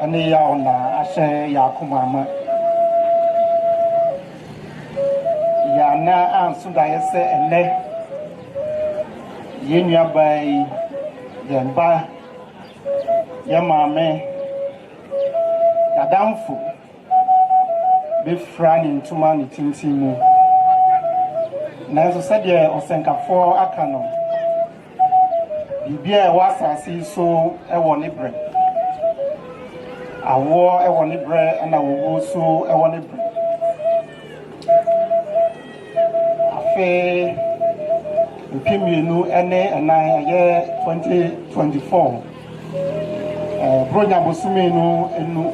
Speaker 3: ane ya ona ashe ya kumama ya na ansunda yese ene yenua bai yemba ya maame yadamfu be frani ntuma ni tintimu na eso sede osenkafo aka no bibia e wasase so e wo ne bre awo e wo ne bre na wo so e wo ne bre afi mpimienu ene anan ye 2024 bronya bosumenu enu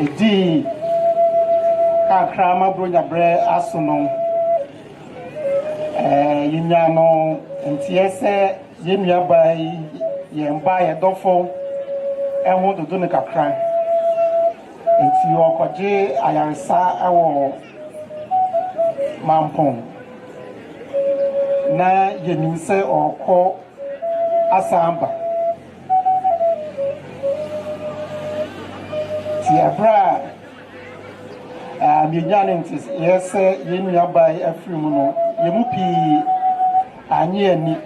Speaker 3: edi kakra ma bronya bre asono yinya no ntiese yemia bai yemba yedofo ehu dodo ne kakra nti okoje ayansa awo mampon na yenimse oko asamba ti abra minyane ntis yese yemia bai afrimu no yemupi anyi ani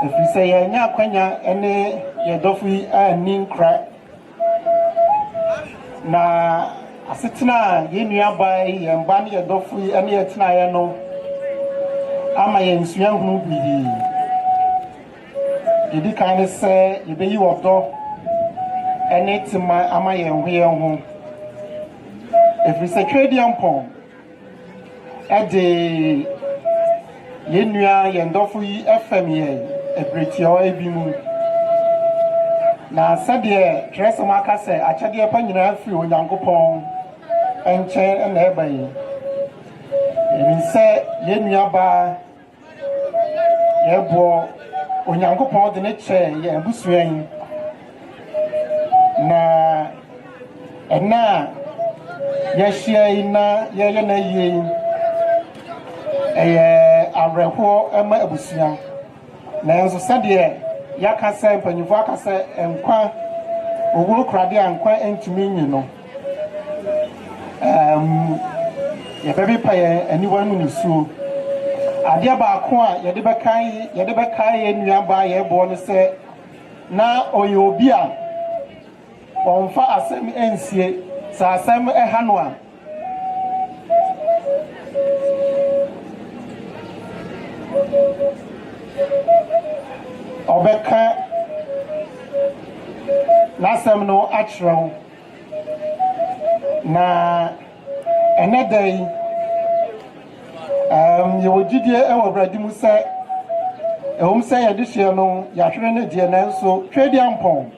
Speaker 3: If we say nya kwanya ene ye dofu a ninkra na asetena ye nua bai ye mba ne ye dofu ene ye tena ye no ama ye nsua hunu bi yedi kan se ye beyi wodo ene tima ama ye hwe ho if we say trading pon ade ye nua ye dofu yi fm ye ebretio ebimu na sade tresa maka se achade pa nyina afiri onyankopon enche na ebayi ebi se ye nua ba ye bo onyankopon de ne che ye abusuan na ena ye hia ina ye na ye areho ema abusuan na enso sade yaka se mpanyifo aka se enkwa owo krade ankwa entumi nyi no ye bebe pa ye aniwa nu nsuo ade ba ko a ye de bekai ye nua ba ye bo no se na oye obi a onfa asem ensie sa asem ehano a obeka nasem no achro na enedai ye wogidie ewo bradimu se ehom se ye de hye no ya hwere ne die na nso twedi ampon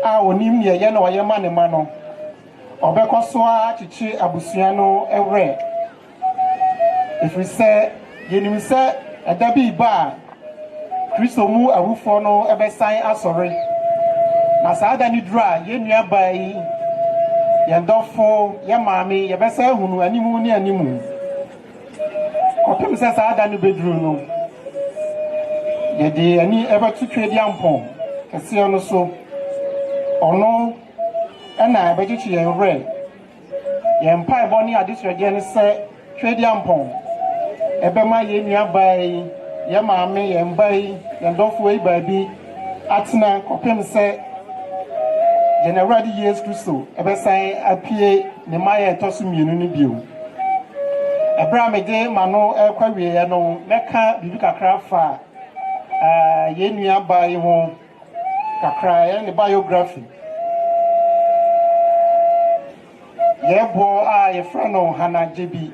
Speaker 3: a onim ne ye na oye mane ma no obekoso a chichi abusua no ewre if we say yenim se edabi ba Kristo mu awufo no ebesan asore na saada ni dura ye nua bai ye ndofo ye maame ye besa hunu animu ni animu kopem se saada no bedru no ye de ani ebetu twedi ampon kese no so ono na ebechichi ye nre ye mpa boni adisreje ne se twedi ampon ebema ye nua bai ye maame ye mbai ye ndofo e baabi atena kopem se general years Kristo ebesan apie ne maye tosu mienu ni bio ebra mede mano ekwawie ye no meka bibi kakra fa ye nua bai ho kakra ye ne biography ye bo a ye frano HannaH Gyebi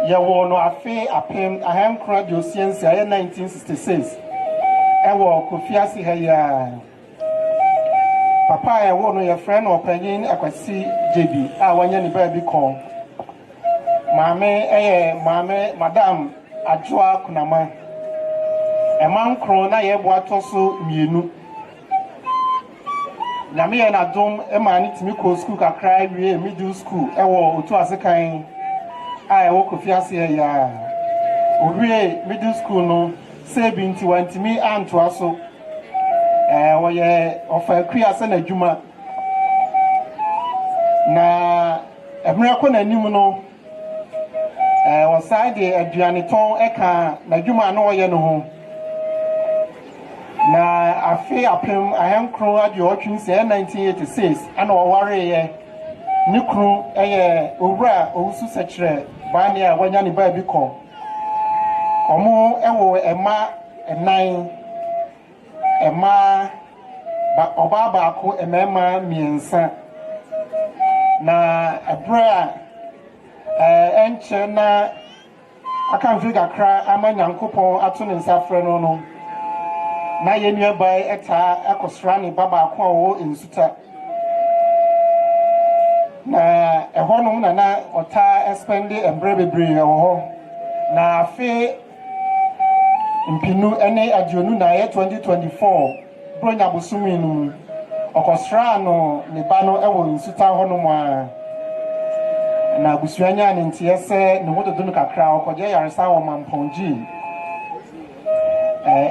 Speaker 3: ye wo no afe apem ahankra de osiensi aye 1966 ewo Kofiase ha ya papa ye wo no ye friend opanyin akwasi Gyebi a wanya ne ba bi kon maame madam Adjoa Kunama emankro na ye bo atoso mienu na me ye na dom ema ni timi ko school kakra wie middle school ewo otu asekan a ewo Kofiase ya owie middle school no se bi nti wantimi anto aso wo ye ofa Kofiase na dwuma na emre ko na nim no wo side aduane ton eka na dwuma na wo ye no ho na afi apem ahankro ade otwin se 1986 ana wo ware ye ni kru owura owusu sekire bani a wanya ni ba bi ko omo ewo ema enan ema ba obaba ko emema miensa na abra enche na akan kakra amanyankopon ato ne nsafre no na ye nua bai eta ekosra ne baba ko wo insuta na ehonum na ota expend embrebebre ho na afi mpinu ene adionu na ye 2024 bronya busumi nu okosra no ne ba no ewo insuta honum a na busuanya ne ntie se ne hododo no kakra okoje yaresa wo mamponji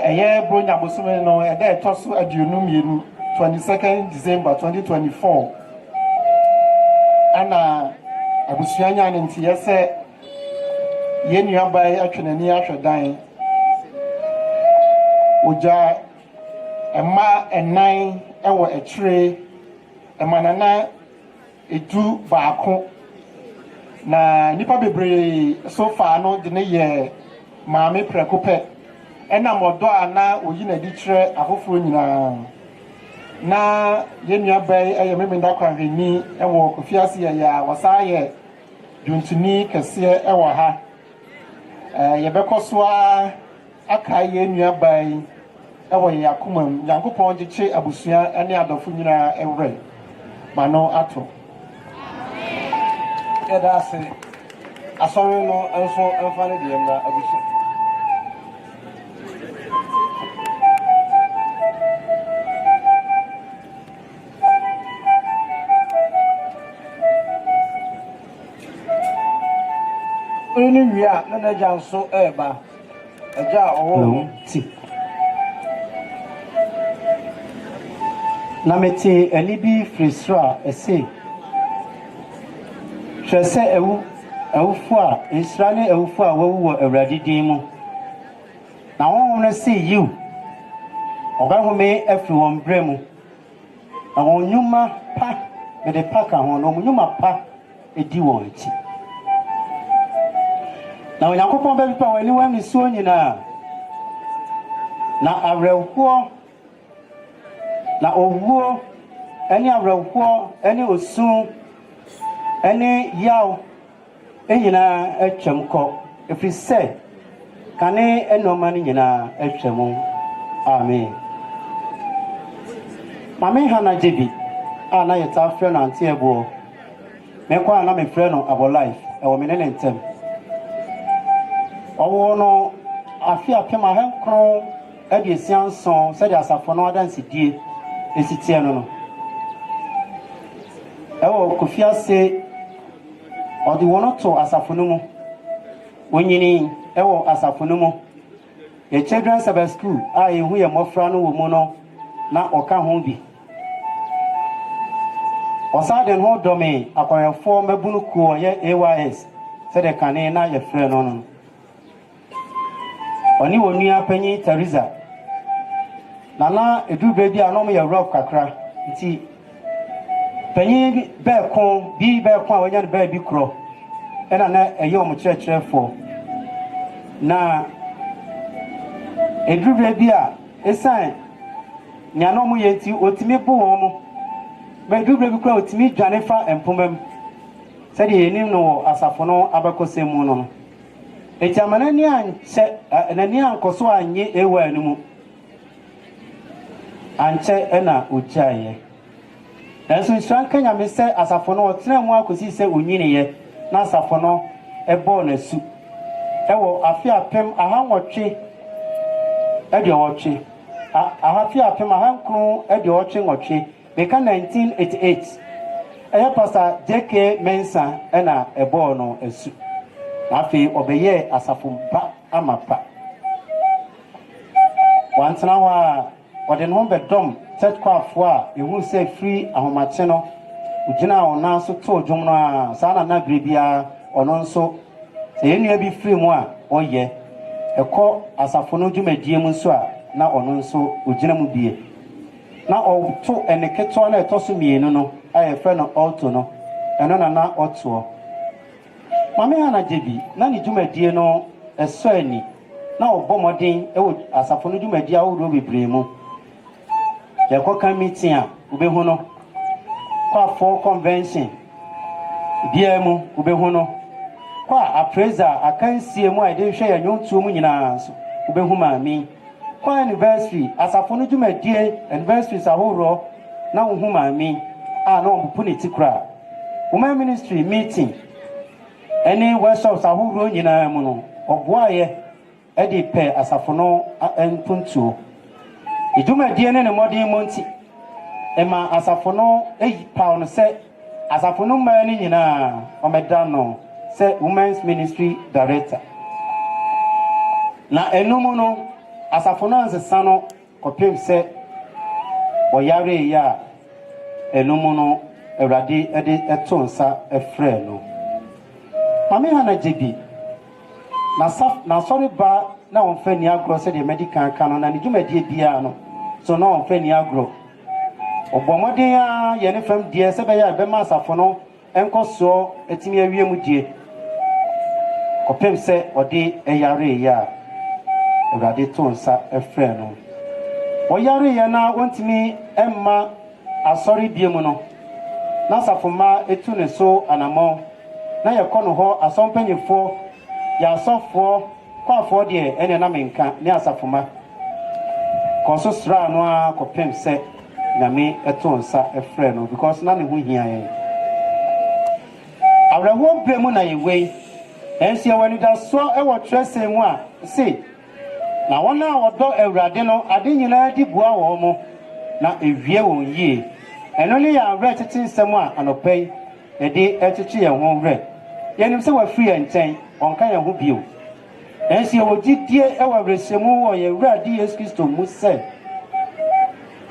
Speaker 3: eye bronya busumi no ede etoso adionu mienu 22nd December 2024 ana abusuanya ne ntie se ye nua bai atwenani ahwedan Oja Emma and nine ewa a tray emanana edu baako na nipa bebre so far no de ne ye maame prekope ena modo ana oyi na di kire afoforo nyina na yenua bai eye memenda kwanheni ewo Kofiase ya wasaye duntuni kese ewa ha yebekosoa aka yenua bai ewo yakomam yankopon giche abusua ene adofo nyina ewre mano ato that's it. I saw you know, and so I'm funny. We are not a jam so ever. A jar or tea. Namete a libi frisra a say. Shall say Eufua, Israeli Eufua, where we were already demo. Now I want to see you. Oba me everyone bremo. I want you ma pa, with the pack on you ma pa, a diwanti. Now when I come baby power, anyone is soon in a now I real poor. Now oh, any a real poor, any will soon. Any yaw, enyina echemko. If he say, kane eno mani nyina echemu. Amen. Maame HannaH Gyebi, ana yeta friend auntie ebo. Me kwa na me friend no abo life. E wo me ne ntem. Owo no afi apema henkron e de sianson se de asafo no adansi die esitie no no. E wo Kofiase Odi wono to asafunumu wonyini ewo asafunumu ye children's Sabbath school a ehu ye mofra no wo mu no na oka ho bi osaden ho domi akoyefo mabunu ko ye AYS se de kane na ye frɛ no no oni wonua panyi Teresa na edu baby anom ye rough kakra nti panyi be kon a wanya be bi kro ena na eye o mkyerɛkyerɛfo na eduru bi a esan nya no mu yenti otimi bo wo mo be eduru bi kro otimi dwane fa empomam sɛ de enim no asafo no abakosemu no etiamana ni anche nani ankoso anye ewa anumu anche ena ojaye nanso nsuan kanya me sɛ asafo no ɔtena mu akosi sɛ onyini ye na asafo no ɛbɔ na su ɛwɔ afi apem ahanwɔtwe ɛde ɔtwe ahafi apem ahankron ɛde ɔtwe nwɔtwe beka 1988 ɛyɛ pastor JK Mensa ɛna ɛbɔ no asu afi ɔbɛyɛ asafo ba amapa wantena hɔ a ɔde no bɛdɔm tetkwafo a ehu sɛ free ahomache no ugina ona so to dwom no a saa na bibia ɔno nso sɛ yenua bi free mu a ɔyɛ ɛkɔ asafo no dwumadie mu nso a na ɔno nso ugina mu bie na ɔto eneketo na ɛtɔ so mienu no a yɛfrɛ no alto no ɛno na ɔtoɔ Maame HannaH Gyebi na ne dwumadie no ɛsɔ ani na ɔbɔ mɔden ɛwɔ asafo no dwumadie ahorow bebree mu yɛkɔka meeting a ubehu no kwa convention bia mu ubehu no kwa appraiser akansie mu a de hwɛ yɛ nyontuo mu nyinaa so ubehu maame kwa anniversary asafo no dwumadie anniversaries ahorow na wo hu maame a na ɔmpu ne tikura woman ministry meeting any workshops ahorow nyinaa mu no ɔboaeɛ ɛde pɛ asafo no mpuntuo idwumadie ne modern monti ema asafo no paw no sɛ asafo no mmaa ni nyinaa ɔmɛda no sɛ women's ministry director na enum no asafo no ansesa no kɔpem sɛ ɔyare ya enum no awurade ɛde ɛto nsa ɛfrɛ no Maame HannaH Gyebi
Speaker 9: na sorry ba na on fa ni agro se de medical kan na ni dwumadie bia no so na on fa ni agro obomoden a ye ne fam die se be ya be ma asafo no enkoso etimi awie mu die kopem se ode eyare ya Awurade to nsa efre no oyare ya na wontimi emma asori bie mu no na asafo ma etu ne so anamon na ye kono ho asompanyefo ya asofo kwafo de ene na menka ne asafo ma koso sra no a kopem se na me eto nsa efre no because na ne ho hia ye awrawo bremu na yewe ensi awani da so e wo trese mu a se na wona wodo Awurade no ade nyina di bua wo mo na ewie won yie eno ne ya awra tete nsem a anopai ede etete ye ho wre yenim se wa free enchen onka ye ho bio ensi wo didie e wa wresemu wo ye Awurade Yesu Kristo mu se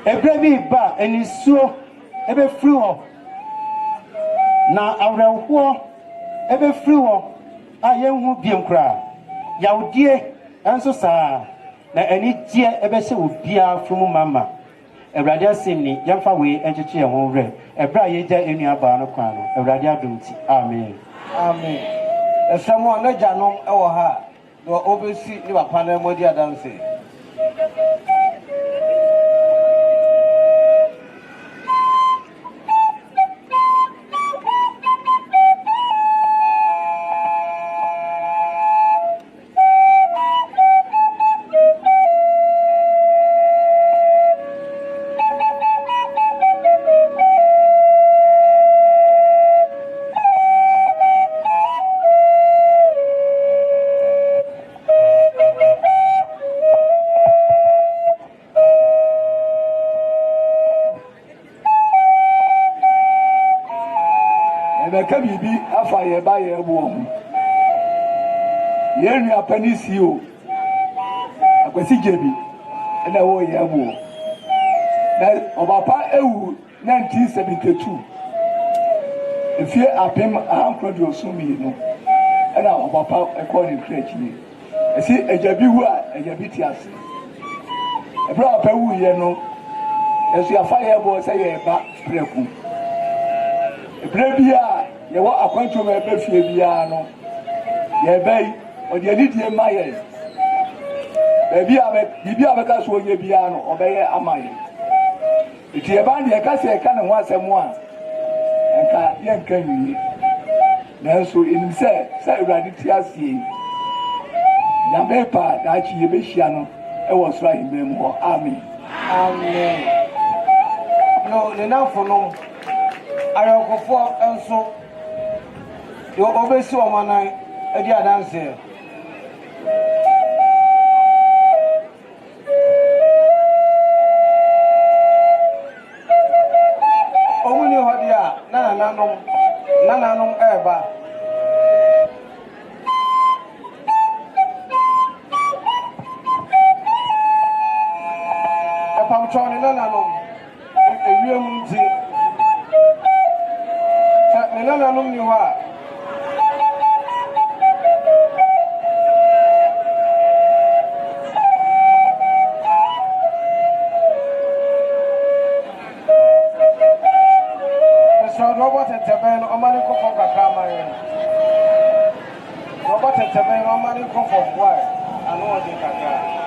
Speaker 9: ebre bi ba enisuo ebe free wo na awrawo ebe free wo a ye hu biem kra yawdie enso saa na eni tie ebe se obia from mama Awurade asem ni yamfa we encheche ye ho wre ebra ye ja enu aba no kwa no Awurade adumti amen
Speaker 17: amen esamo na janom ewo ha do obesi ni papa na modi adanse
Speaker 18: Bibi afa ye ba ye bo ye nua panisi o akwasi Gyebi na wo ye bo na obapa ewu 1972 efie apem ahankrodo osumi no na obapa ekọ ni church ni esi Gyebi wu a Gyebi ti ase ebra apa wu ye no esi afa ye bo se ye ba preku ebra bia ye wa akwanto me be fie bia no ye bai o de didie maye bibia be ka so ye bia no obeye amaye iti ye ba ne ka se ka ne ho asemu a enka ye nka nyi na so enim se Awurade ti asie ya be pa da chi ye be hia no e wo so ahimbe mu amen
Speaker 17: amen no le na fo no ayokofo enso yo obesi o manan edi adanse omuni hodia nananom eba epamchoni nananom ewiem nti nananom ni ho a Robert Teben or money for Kakama. Robert Teben or money for why? I know what they can.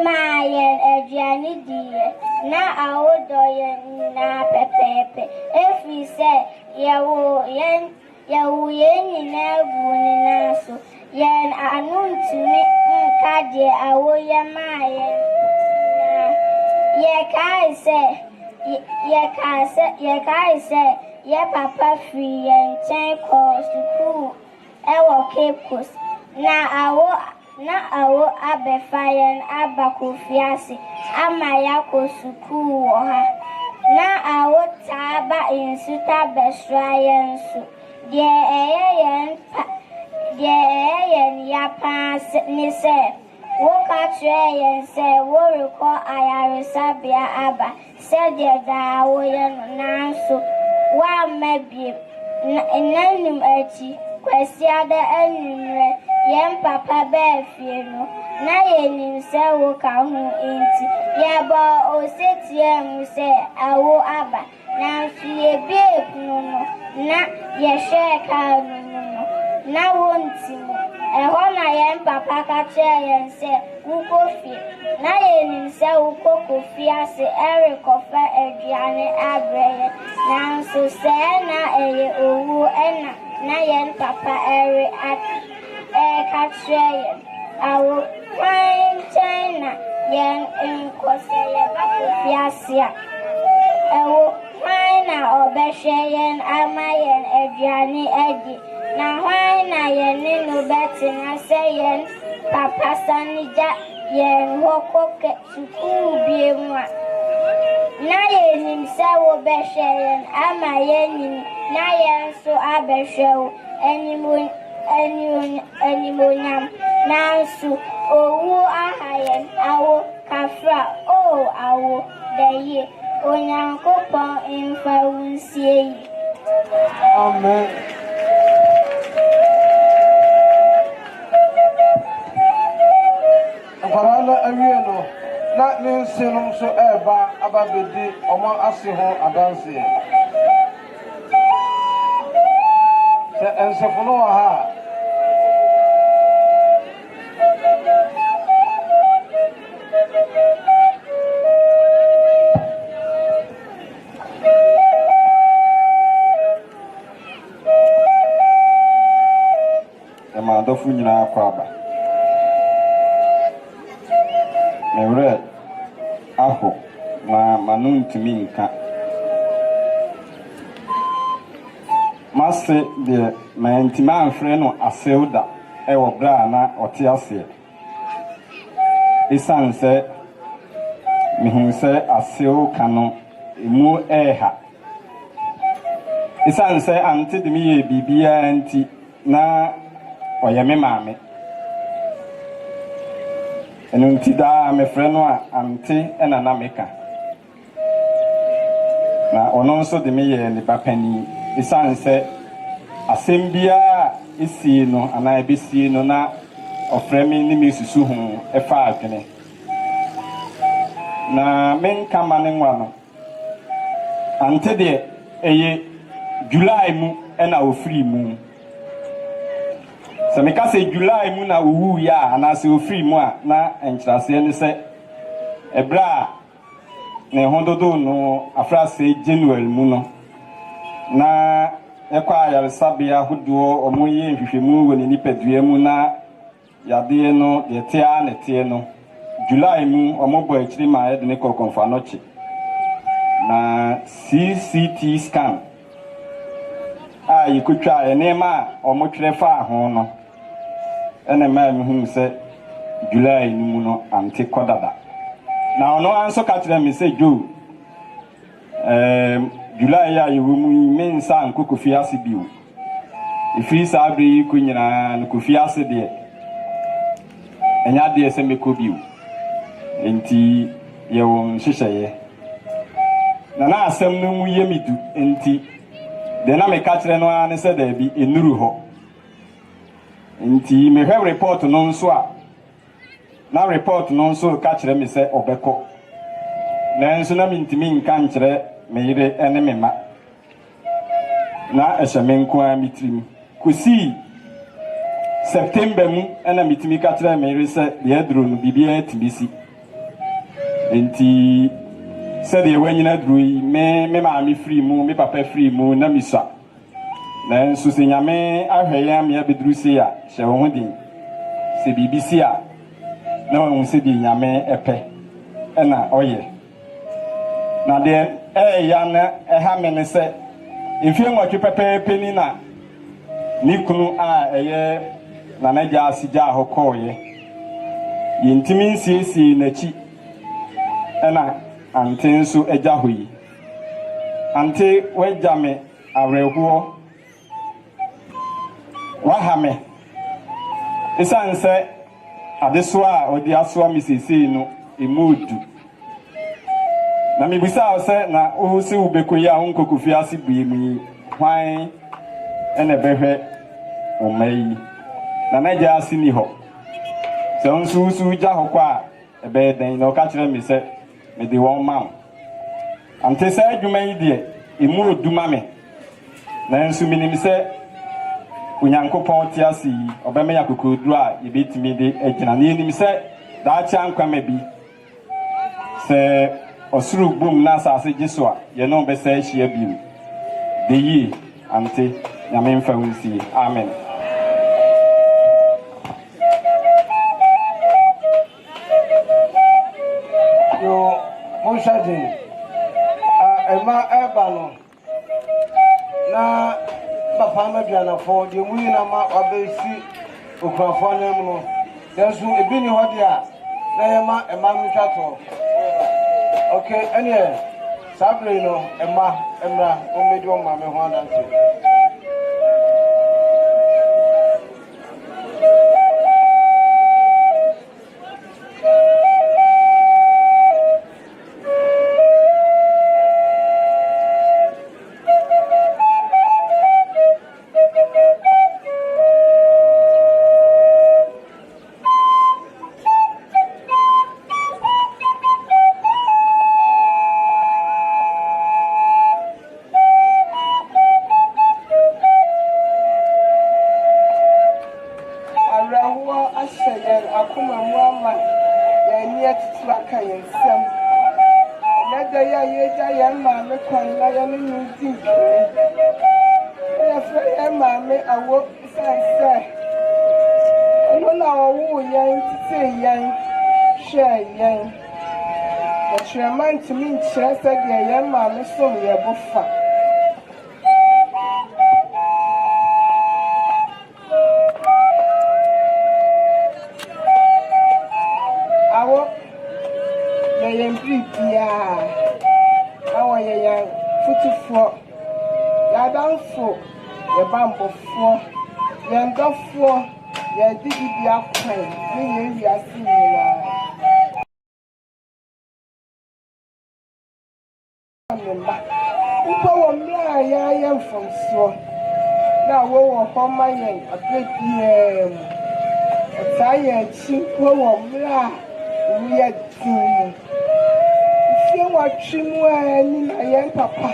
Speaker 19: Mayen Adriani Dia. na awodoye na pepepe efi se yewo yen na buni naso yen anuntumi nkade awoye maye na ye kai se ye papa free yen chen ko school ewo Cape Coast na awo abefayen aba Kofiase ama ya ko school wo ha na awo taba insuta besrayen su de eyen ya pas ni se wo ka yen se wo reko ayaresabia aba se de da wo yen na so wa mebie nanim achi kwasiada animre yen papa be fie no na yenim se wo ka ho enti ya ba o setie mu se awo aba na so ye be no na ye sheka no na wonti mo eho na yen papa ka yen se wo kofi na yenim se wo Kofiase erikofa aduane abreye na so se na eye owu ena na yen papa eri at yen awo China yen nkose ye ba Kofiase ewo China obeshe ama yen aduane edi na na yen no beti na se yen papa sanija yen hokoke sukuu biemwa na yenim se wo beshe yen ama yen na yen so abehwew animonyam na so owu ahayen awo kafra awo deye onyankopon infawunsie.
Speaker 17: Amen. Parala awieno na ne nsinum so eba ababedi omo ase ho adanse se ensefono ha ema dofu nyina akwaba Mewre aho na manuntumi nka mase de mantima anfre no aseuda ewo bra na ote ase isanse mihunse aseu kano emu eha isanse ante de miye bibia anti na oyeme maame enu nti da me frɛ no a ante ena na meka na ono nso de me yɛ ne bapani isanse asembia esi no ana ebesi no na ofrɛ me ni me susu ho efa adwene na menka mane nwa no ante de eye July mu ena ofiri mu se meka se July mu na owu ya ana se ofiri mu a na enkyerase ne se ebra ne hondodo no afra se January mu no na ekwa ayaresabia hodo omoye nhwehwemu woni nipadua mu na yade no yetia ne tie no July mu omobo akiri ma yede ne kokonfa noche na CCT scan yikotwa enema omotwere fa ho no ene ma mihun se July ni mu no ante kodada na ono anso ka kire me se jo July ya yewu mu mensa anko Kofiase biu ifiri sabri ku nyina Kofiase de enya de se meko biu enti yewo nhyehyeye na asem no mu yemidu enti de na me ka kire no an se da bi enuru ho nti me hwe report no nso a na report no nso ka kire me se obeko na nso na mintimi nka nkire me yire ene me ma na ehye nko a mitrim kusi September mu ena mitimi ka kire me yire se de aduro no bibia tibisi nti said the when you drew me mammy free moon, me papa free moon, na misa. Then Susan me, I am ya bedrusia, shall wedding. Say BBC, no one will say the yame epe, and oh yeah. Now then, yana, a hammer said, if you want to prepare penny na, Nikunu a ye, Nanaja Sija Hokoye. Yintimin si nachi, ena ante nso ejahoyi ante wejame arehuo wahame esanse adeso a odi aso misisi no emudu na mibisa ose na ohusi ubekoyi a onko Kofiase buemi hwan ene behwe omai na naja asini ho so nsusu ja ho kwa ebe den no ka kire mi se me de won mam ante se adwuma yi de emu oduma me na nsu minim se Unyankopɔn ti asi obeme yakokoduru a yebetimi de agina na enim se da cha nkwama bi se osuru bum na asase giso a ye no be se ahia bi de yi ante nyame mfa wunsi amen.
Speaker 3: Yo Monshadin Emma Ebano na papa Mediana for the winner ma obesi Ukrafone no there's a bini hodia na Emma Mutato. Okay, anyway, Sabre no Emra Omedio Mame Honda. To me, she said, "Yeah, Mamma, so we are both." I walk the young people, our young foot for your down for your bamboo for your dog for your diggy up time. We are seeing. I am from so now. What for my a great a tired cheap poem. We are doing. If you watch him when I am papa,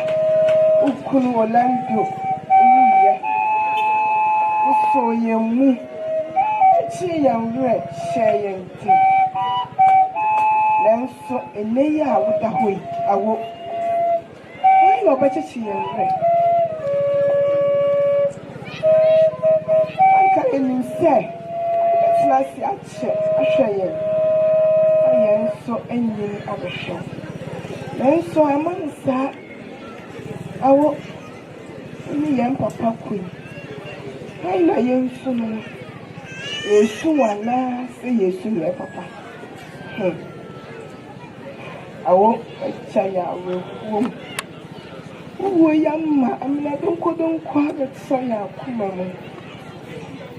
Speaker 3: who couldn't land you. So you move. See, young red, sharing tea. Then so a layer with a way. I will. No better see you. I can't say it's not a shame. I am so angry at the show. Then so I'm on the side. I will me and Papa Queen. I know you soon. You soon say you soon, Papa. I won't tell you. Oh, Yamma, I mean, I don't quite that soya.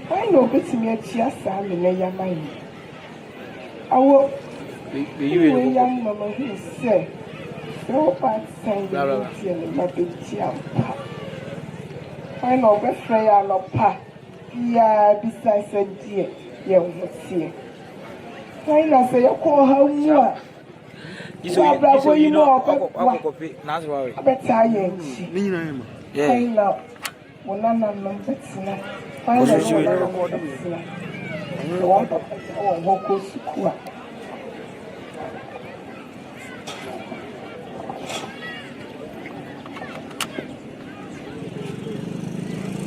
Speaker 3: I know better me at Chiasa and Yamai. I will be you, young mamma, who said, so bad saying, my big child. I know best Freya no pa. Yeah, besides a dear, young monsieur. I know say you call her more. So you know, I bet I am. I know. When I'm not better, I want to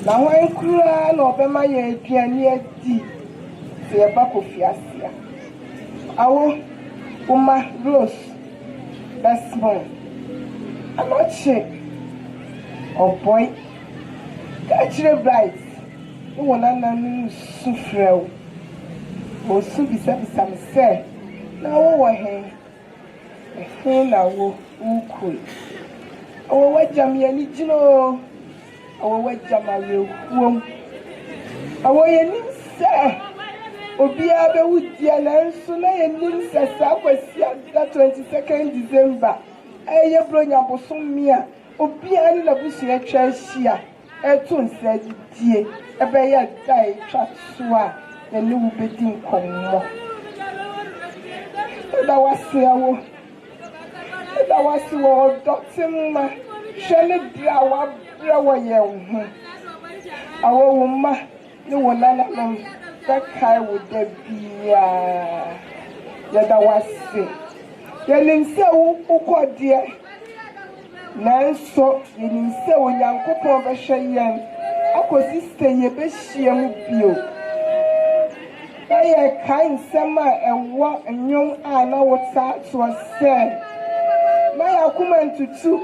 Speaker 10: Na wan kura na obema ye aduane adi. Se ye ba Kofiase. Awo Uma Rose Desmond. I'm not sure. Oh boy. Catch the Rites. No one another suffer. Mo su bisa me say. Na wo he. Na wo ukui. Awo wajam ye ni jino. Awo wajam awe huom. Awo ye ni say. Obi abe wudia na nso na ye nim sesa kwasi ada 22nd December. Eye bronya bosom a obi ani na busu atwa ahia. Eto nsa die. Ebe ya dai twa so a na ne wo bedi nkommo. Da wase awo. Da wase wo dotima. Hwele bra wa bra wo ye ho. Awo wo ma ne wo nana no. That guy would be that was it. Then so who dear. Now so in so young couple of a shayan. I could sister ye beshiam bio. I kind summer and walk and young Anna what that was said. My argument to two,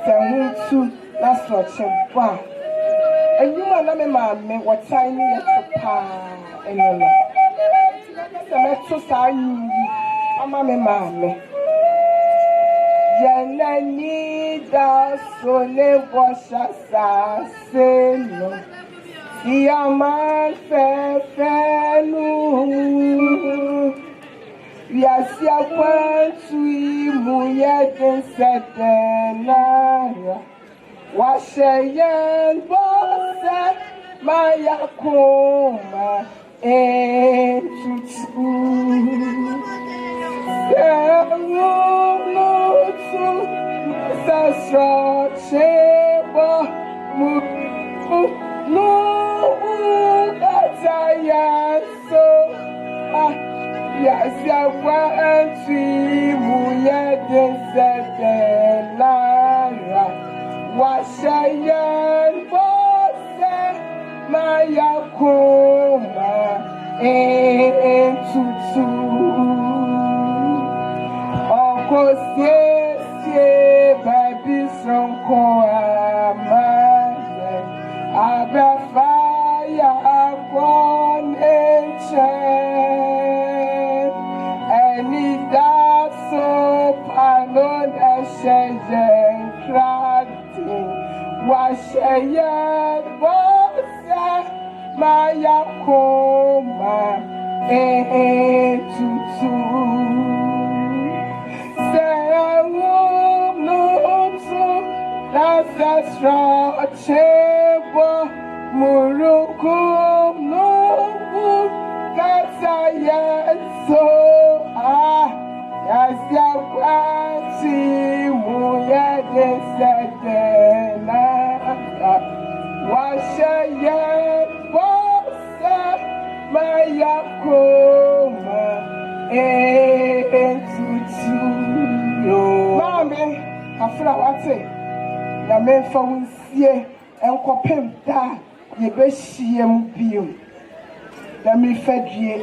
Speaker 10: the two, that's what you and you are not a man, what tiny as a pie. And no, that's a sign. I'm a man. Yanani da sole washa sa seno. Yaman fefenu. Yasia kwantui muyeden sedena. Washayan bosa maya kuma. Entutu Demunutu Sasra Cheba Nuhu Katayaso Yasiawa Entri Muyeden Sedelara Washayan Bose Maya Kuma Entutu Uncle Sie Baby Sonko Amaya Abafaya Akon Enchen Any Daso Panon Esheyen Kratin Washayen Bosa Maya Koma Entutu Serum Nutu Nasasra Chebo Murukum Nubu Katsayan So Yasya Kwati Muyade Sedena Washayan Bosa Maya Koma Entutu Maame Afra Wate Na Memfa Wunsie Enkopem Da Yebeshiem Biom Na Mifa Drie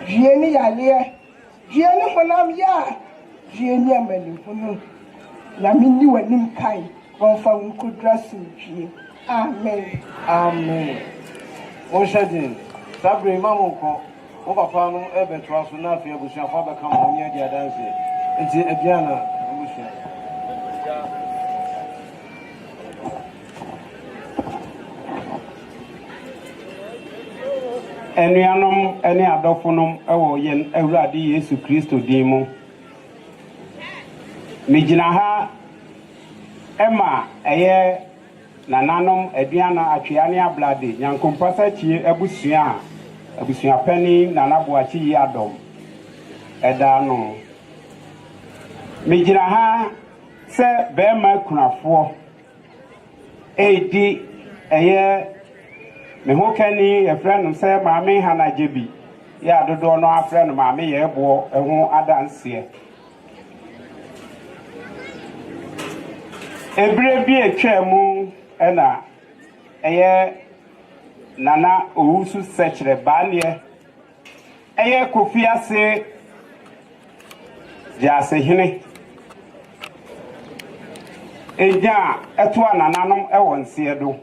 Speaker 10: ni Yale Drie ni Honam Ya Drie ni Amani Hunu Na Mini Wanim Kai Wonfa Wunkudra Sujie Amen.
Speaker 13: Amen. Oshadin. Sabre mamuko. O papa no ebe twa so na afia busu afa be kam oni adi adanse. Enti abiana busu. Enuanom ene adofonom ewo yen Awurade Yesu Kristo din mu. Migina ha ema eye nananom aduana atwea ne ablade nyankompasa chie abusua pani nanaboachi yi adom eda no mejira ha se bema kunafo edi eye me ho kani e friend se Maame HannaH Gyebi ya dodo no afre no Maame Yaa Bour eho adanse ebre bi etwa mu ena
Speaker 17: nana owusu sɛkyerɛ baneɛ ɛyɛ Kofiase Gyasehene egya ɛto anananom ɛwɔ nseɛ do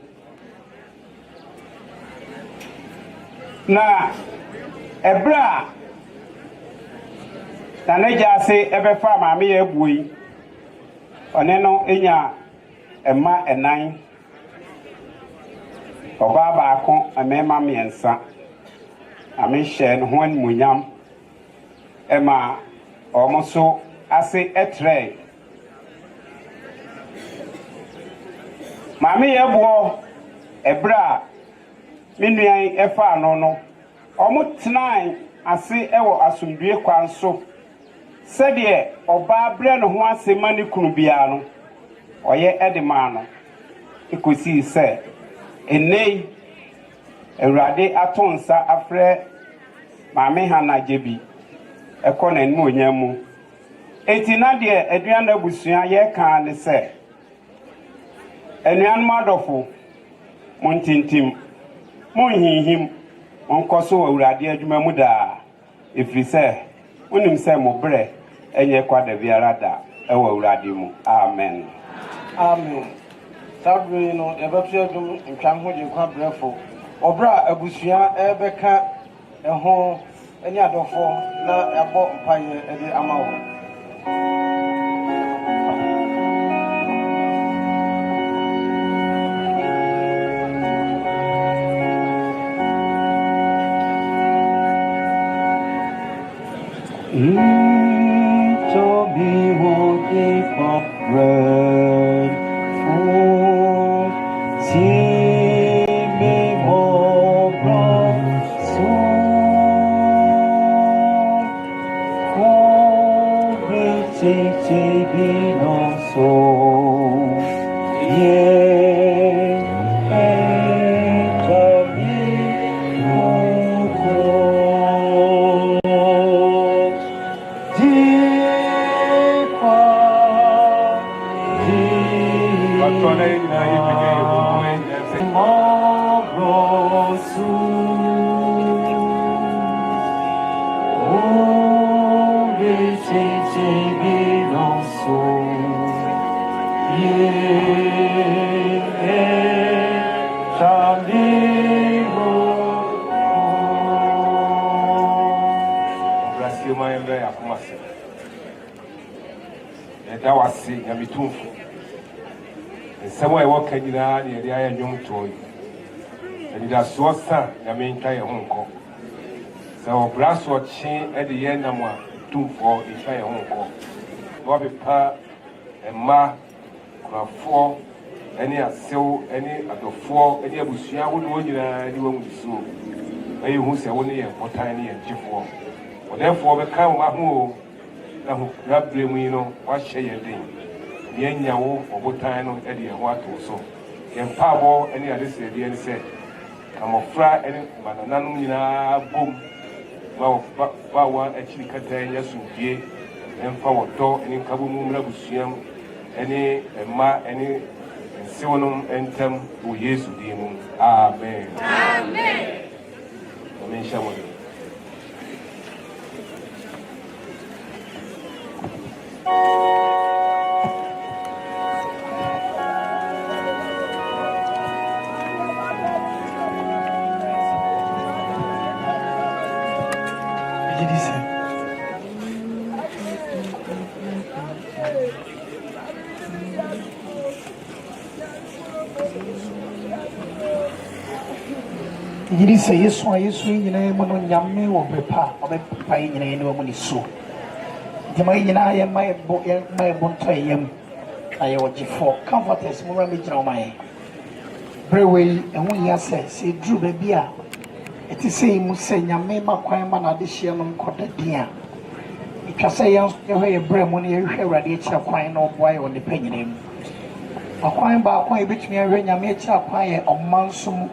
Speaker 17: na ɛbra nana Gyase ɛbɛfa Maame Yaa Bour yi ɔne no enya ɛma ɛnan ɔbaa baako ɛmɛɛma mmiɛnsa ame hyɛ no ho animuonyam ɛma ɔmo so ase ɛtrɛ Maame Yaa Bour ɛbra me nuan ɛfa ano no ɔmo tenan ase ɛwɔ asomdue kwan so sɛdeɛ ɔbaa brɛ no ho ase ma ne kunu biara no ɔyɛ ɛde maa no ekosi sɛ enei Awurade ato nsa afrɛ Maame HannaH Gyebi ɛkɔ n'anim onyam mu eti na deɛ aduan abusua yɛ kan ne sɛ anuanom adɔfo mo ntintim mo nhihim mo nkɔ so Awurade adwuma mu daa efiri sɛ wonim sɛ mo brɛ ɛnyɛ kwada biara da ɛwɔ Awurade mu amen
Speaker 9: amen sabri no yɛbɛto adum ntwan ho gye kwa brɛfo ɔbra abusua ɛbɛka ɛho ɛne adɔfo na yɛabɔ mpaeɛ ɛde ama wo
Speaker 7: Each of me will give up bread for see me more broad so for great be no so yeah each of me will go
Speaker 15: that was sick, and me too. And somewhere I walk in the area and young toy. And it has so sad, I mean, try a Hong Kong. So, brass or chain at the end of my 2 for a try a Hong Kong. Bobby Pa and Ma, 4, any a so, any at the 4, any abusia would want you anyone with so. I who say only a tiny and G4. Therefore, the count my home. Na ho rabre mu no wa hye ye den ye nyawo obotano e de ho ato so ye mpabo ene ade se de ene se kamofra ene manananum nyina bom wa wa achiri kata ya sundie emfa wodo ene kabo mu mra busuam ene emma ene nsiwonum entem wo Yesu di mu amen amen amen shamo
Speaker 3: Yiri sɛ yesu a yesu nyinaa mu no nyame wɔ bepa ɔbɛpa yi nyinaa ne wɔ mu ne so ntɛma yi nyinaa yɛ ma yɛbɔ ntɔ yɛm na yɛwɔ gyefo comforters mu mmra mɛgyina wo ma yɛ berɛ wei ɛho yia sɛ ɛduru baabi a ɛte sɛ yi mu sɛ nyame ma kwan ma n'ade hyia no nkɔda din a ɛtwa sɛ yɛhwɛ yɛ berɛ mu no yɛhwehwɛ Awurade akyira kwan na ɔboa yɛ wɔ nnipa nyinaa mu akwan baako a yɛbɛtumi ahwɛ nyame akyira kwan yɛ ɔma nso mu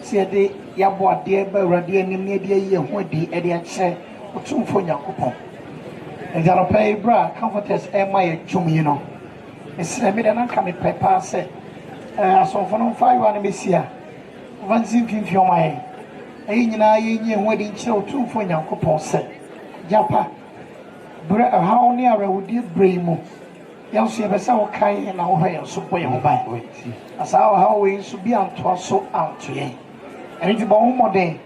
Speaker 3: sɛ yɛde yɛabɔ adeɛ ba Awurade anim na yɛde ayi ɛho adi ɛde akyerɛ Otumfo Nyankopɔn ntianɔpɛ yi berɛ a comforters ɛma yɛ dwom yi no mesrɛ me dɛ na nka mepɛ paa sɛ asɔmfo no mfa ayowa no mɛsi a Vansin Pinfion, my Ain wedding chill too for Yanko said. Japa, how near I would dear Bremo. Yancy of a sour kai and our hair so way by. As our highway should be on to so out to ye. And it's about more day.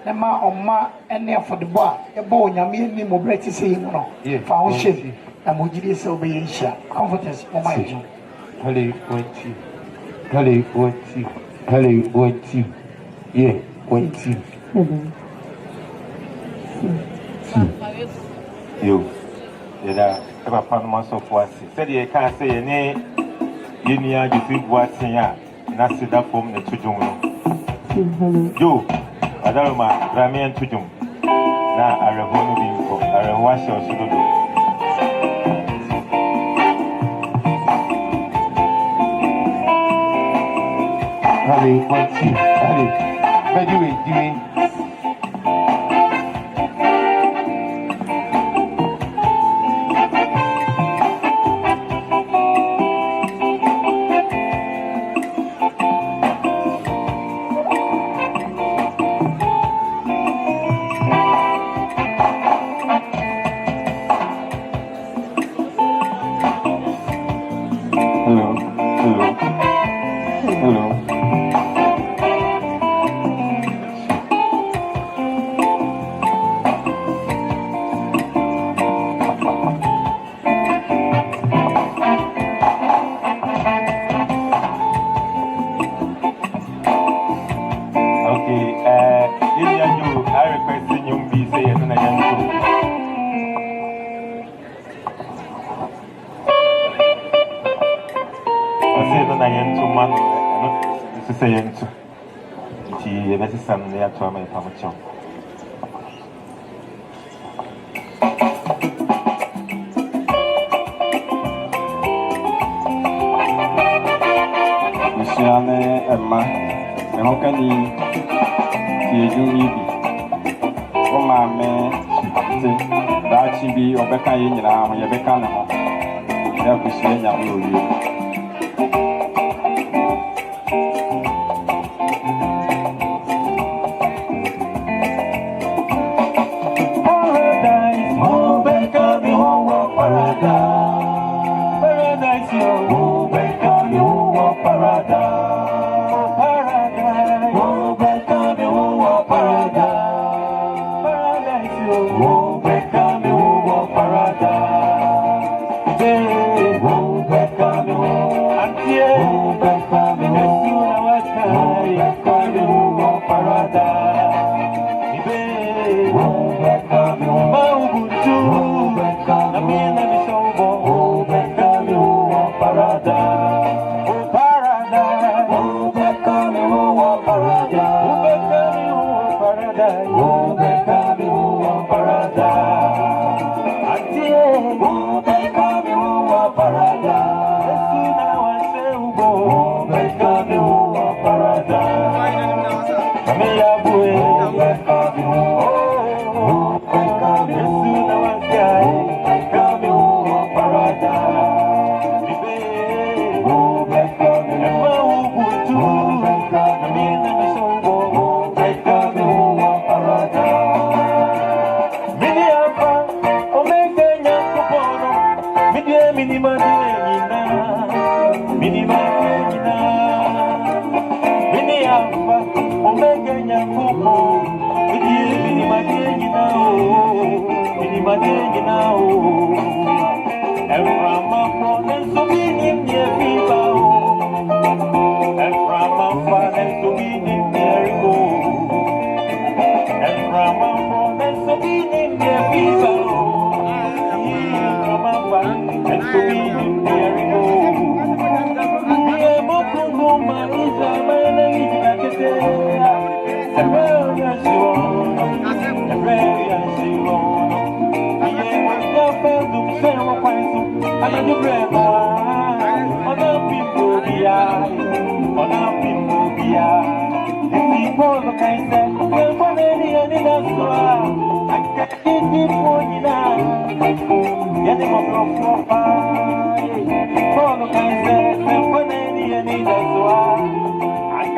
Speaker 3: The ma on ma and there for the bar, a boy, Yami and Nemo Bretty saying, no, found ship, and would you so be in shop. Comforters for my job.
Speaker 14: Hello, what you? Hello, what you? Hello, what you? Yeah, what you?
Speaker 6: You, yeah, ever found myself once. Said you can't say any, you near you think what's in ya, and I sit up from the Tujum. You, I don't know, Rami and Tujum. Now I revolve in for, I will wash your sugar.
Speaker 14: Allez, voici, allez, fais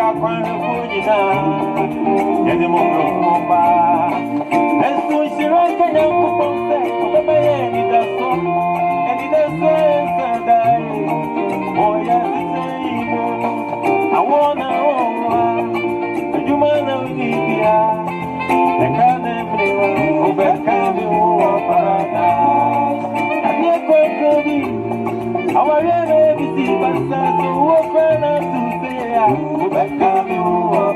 Speaker 7: Aquan Fujina, Yadimoro Moba, and so she ran to the Baby, that's all, and it does die. Boy, I wanna you man of India, the Canary, overcome you, paradise. And yet, our baby, but that's open to say, overcome you,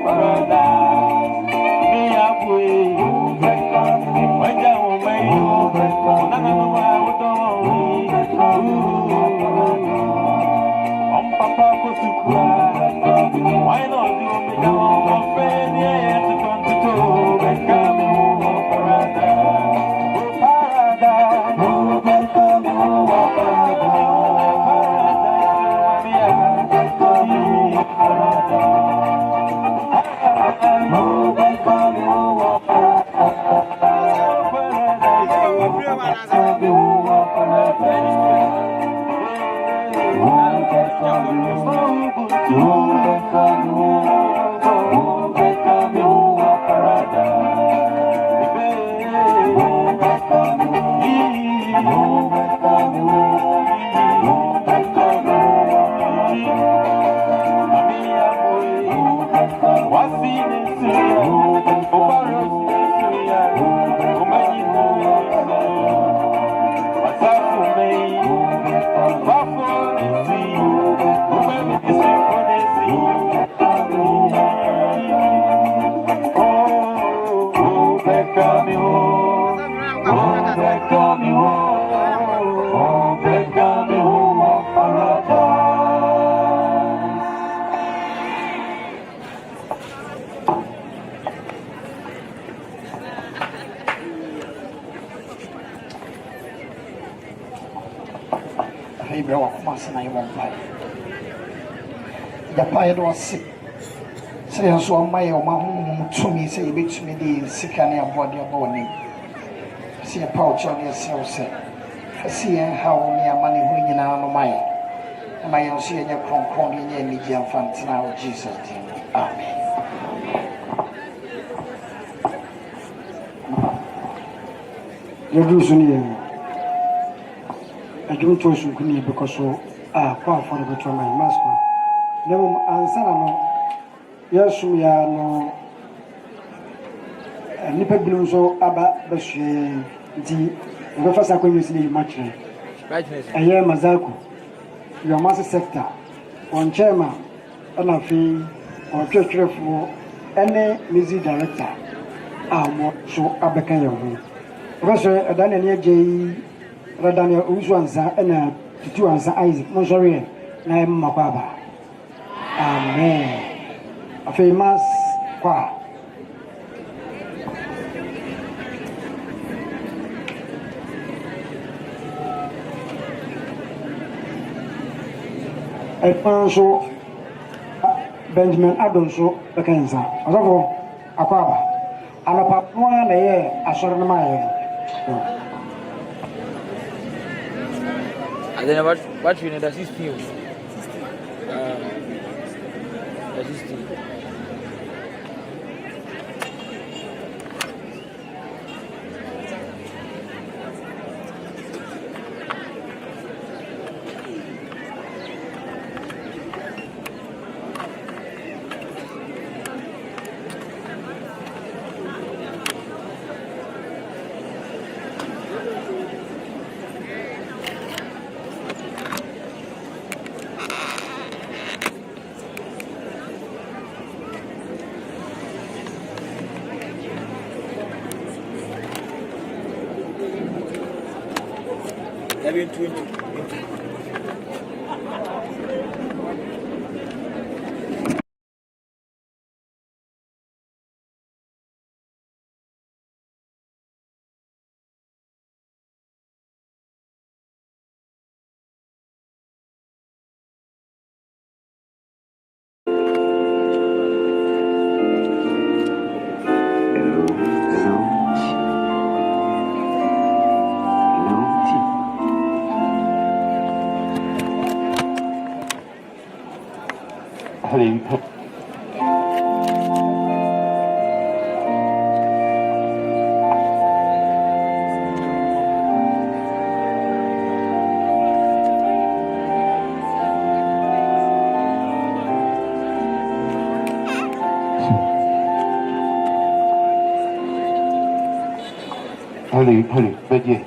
Speaker 7: paradise. Me up with you, when you may you, Papa was to cry. Why not do me down of friend? Yeah, to come to do and come in paradise.
Speaker 3: Japan was sick. Say, so my home to me, say, bitch me the sick and your body of bone. See a pouch on yourself, say. See how near money when you know my. And I see your concon in your medium fans now, Jesus. Amen. You do soon. I don't trust you because so quite for the better my master. Never answer no. Yes, we are no. Nipa bilun so aba bashe di. The first I use the match. I hear Mazako. Your master sector. On chairman. And a fee. On church for any music director. So abakan your Professor Adana J. Radania Uswanza and Tutu Ansa Isaac, Monsorian, Naim Mapaba. Amen. A famous qua. A Panso Benjamin Adonso, the Kenza. Azavo, Aquaba. And a Papua, a year, a Soranamaya.
Speaker 20: And then what you need assist you. Assist you.
Speaker 14: Allez, Bédier.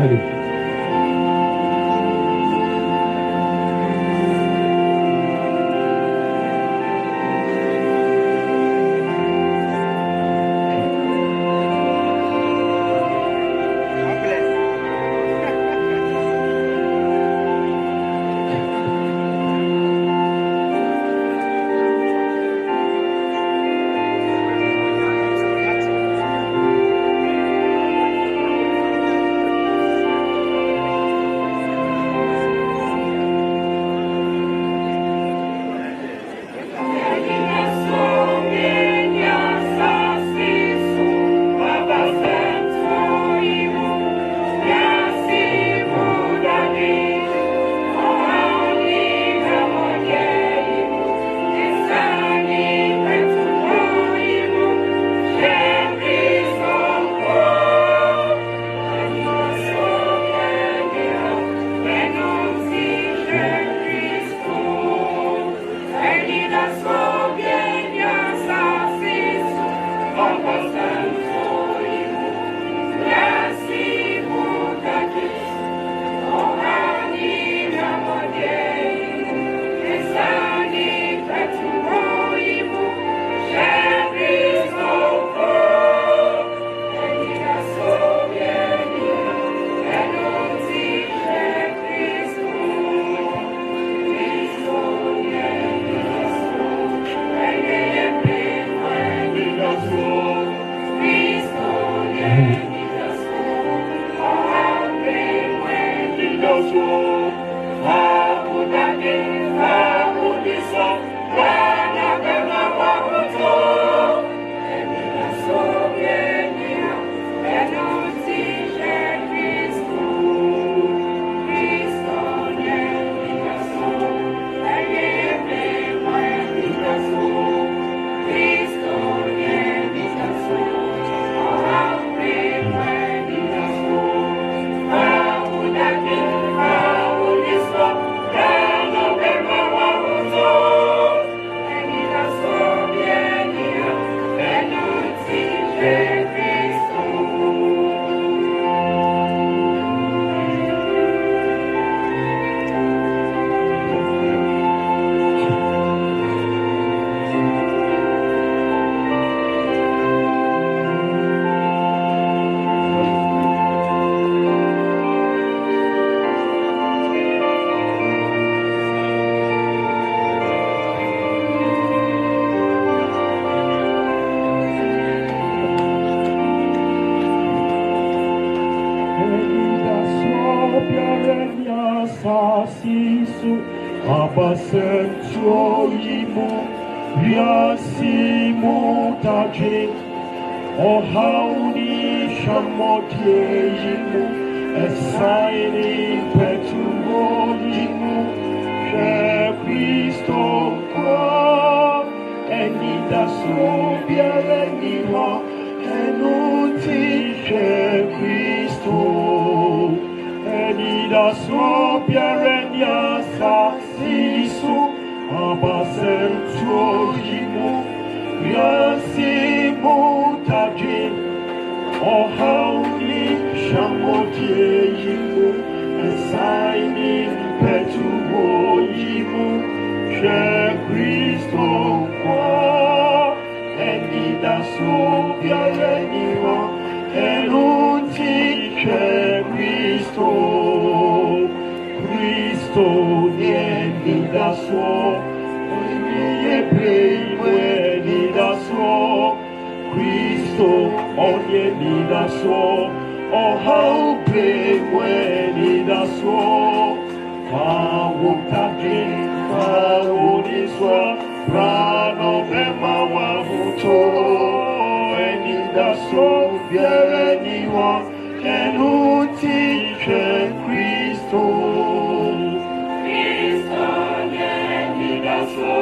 Speaker 14: Allez.
Speaker 7: Cristo so. Onye pray when so. Cristo onye nida so. Oh how pray when so. Mawutake mawuniswa prano bema wahuto. Enida so bieniwa enuti Cristo. Cristo nida so.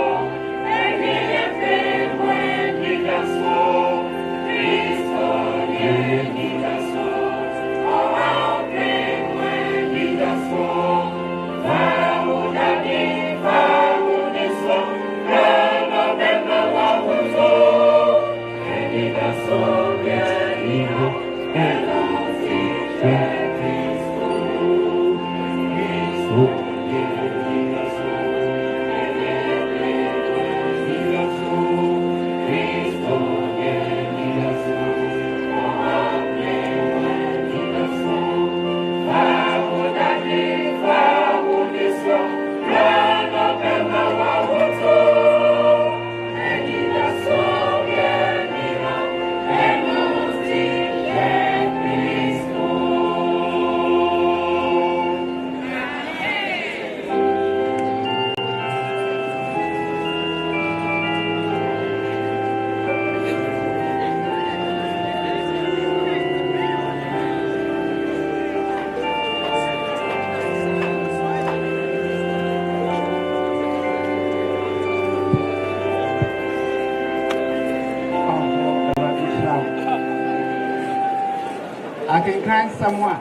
Speaker 21: I can grant someone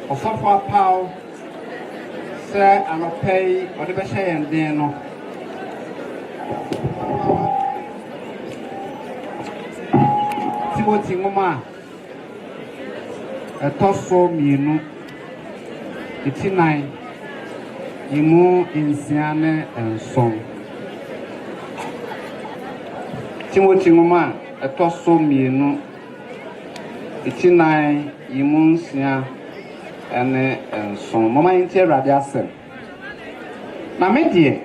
Speaker 21: or so far power, sir, and I'll pay whatever she and then. Timothy Moma, a tosso minu, it's 9, Imu in Siane and song. Timothy Moma, a tosso minu. It's 9 Imunsia and some Mama in Terra Dasel. Mamma dear,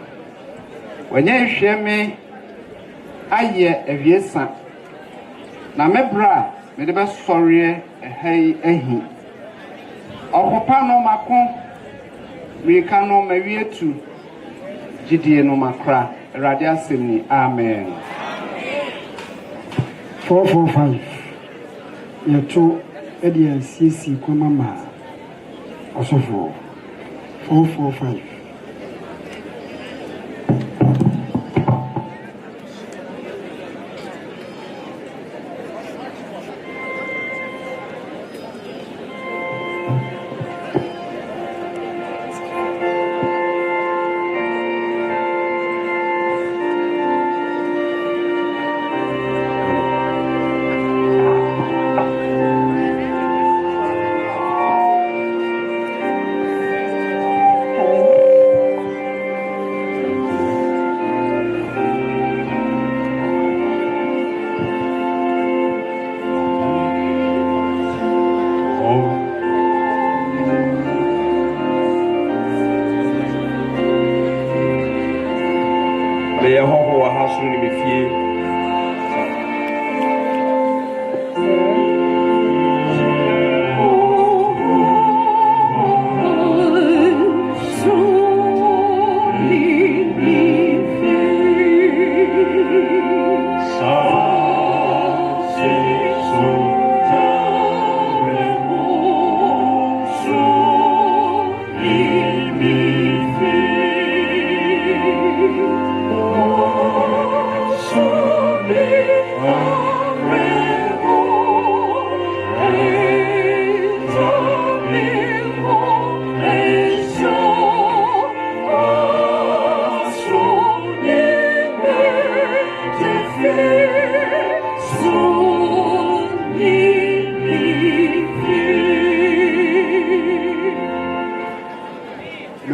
Speaker 21: when you share me, I hear a viesa. Na me bra, me the best sorry a hey a he. Or papa no macon, we cannot marry to Gyebi no macra, Radiasini, Amen.
Speaker 3: 445. Yato Edia CC Kwamama also for 445.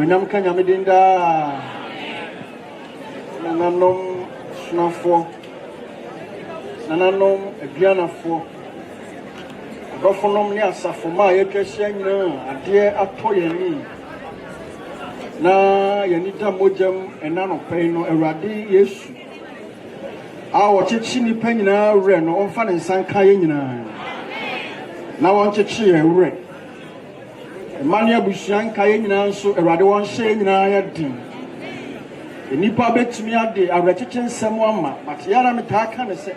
Speaker 13: Nonyam kanya medinda nananom snafo nananom aduanafo abafonom ne asafo ma yetwahia nyina ade ato yani na yanita mojam enano pay no Erade Yesu. Our chichini penina ren on fan and san kayina. Now on chichi ren. Mania Bushan kayina so Erade one shane na yadin. The nipa bet me at the Arachichen Samuama, but Yana Mitakan said,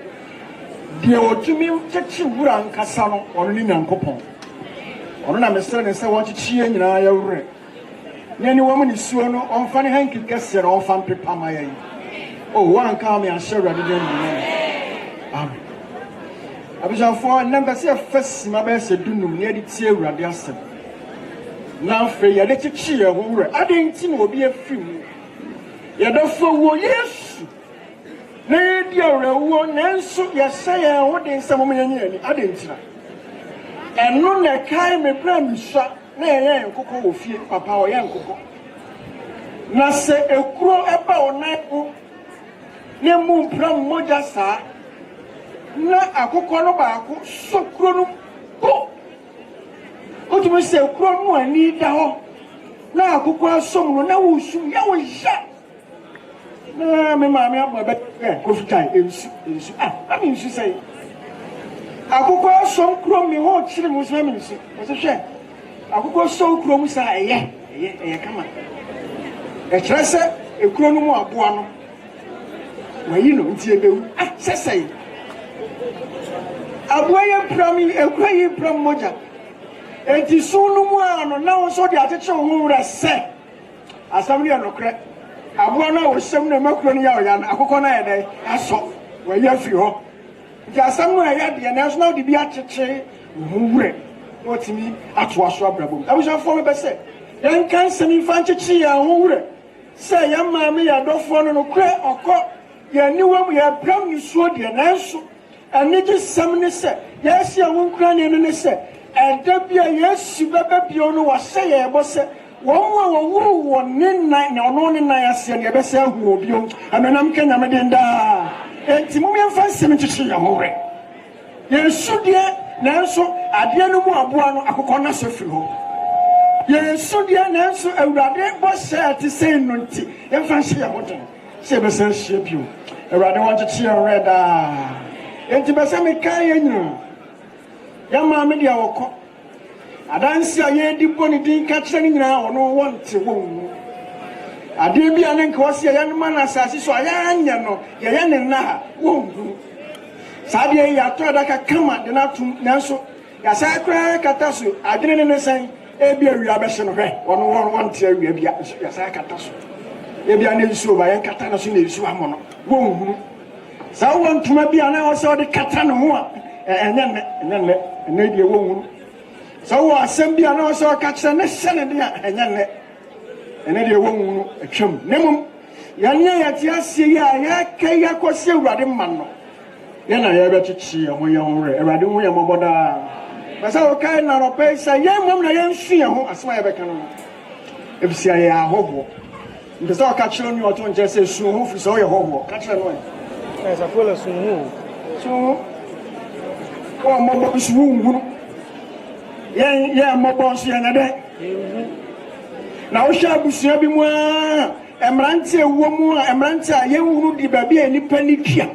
Speaker 13: dear Otumi Chachi Wuran Casano or Ninan Copon. Or na Mr. and say what chi in I ren. Any woman is soon on funny hanky guess your own fan prepare my. Oh, one come and share rather than Amen. I was on for a number of first my best to do near the tear radiation. Now, for your little cheer, I didn't think will be a few. You don't for yes. Nay, dear, one answer, yes, say, what in some million, I didn't. And no, that kind may plan shot, nay, and cocoa, fear, papa, or young cocoa. Now, say a crow about night. Ne mu pram moja sa na akokɔ no baako so kuro no bo otumi se kuro no ani da hɔ na akokɔ asom no na wusu ya wo hya na me maame abɔ bɛ kofitai ensu ami nsu sɛ akokɔ asom kuro mi ho kyerɛ mu sɛ mi nsu ɔsɛ hwɛ akokɔ so kuro mu sa ɛyɛ kama ɛkyerɛ sɛ ekuro no mu aboa no wayi no ntie bewu sesei aboye prami ekwayi pram moja enti sunu mu ano na wo so de ateche wo wura se asamni anokre aboa na wo hyem na makro no ya oya na akokɔ na yede aso wayi afiri ho nti asamu ya de na so na de bi ateche wo wura otimi ato aso abrabom abusha fo me be se yan kan semi fanchechi ya wo wura se ya maame ya dofo no kre okɔ ya niwam ya bram ni so de nanso anigi sam ne se ya si awon krane no ne se eda bia yesu baba bio no wa se ya ebo se wo wuru wo ne nan na ono ne nan ase ne be se ahu obio amenam kenya me den da enti mum yemfa nsem chichi ya hore yesu de nanso ade no mu aboa no akokɔ na so firi ho yesu de nanso awurade bo se ati se no nti yemfa hye ya hoden se be se hye bio awurade want to cheer red enti be se me kan yenyu ya ma me dia wokɔ adansi aye di boni din ka kyerɛ ni nyina ono wonte wonwu ade bia ne nka wɔse ya ne mana asase so aya anya no ya ne na wonwu saade ya to adaka kama de na tum nanso ya sa kra kata so adene ne sen e bia wi abɛhye no hwɛ ono wonte awi bia ya sa kata so e bia ne nsuo ba ya kata na so ne nsuo amono wonwu sa wontuma bia na wɔse ɔde kata no ho a ɛnyɛ die wonwu so wo asem bia na wɔse ɔka kyerɛ ne hyɛ ne de a ɛnyɛ die wonwu atwam nemum yɛne yɛte asie yi a yɛka yɛkɔse awurade ma no yɛna yɛbɛkyekye yɛn ho yɛn awurade ho yɛn mmɔbɔ daa bɛsɛ wokae na nɔpɛ sɛ yɛn mmom na yɛnsu yɛn ho asɛm a yɛbɛka no no ɛfisi a yɛyɛ ahɔhoɔ nti sɛ ɔka kyerɛ no ɔto nkyerɛ sɛ su ho firi sɛ woyɛ hɔhoɔ ka kyerɛ no ɛ safola su ho mmɔbɔ nso wonhunu yɛn mmɔbɔ nso yɛn dɛ na wohwɛ abusua bi mu a mmerante ɛwɔ mu a mmerante a yɛnhunu di baabi a nnipa ne tua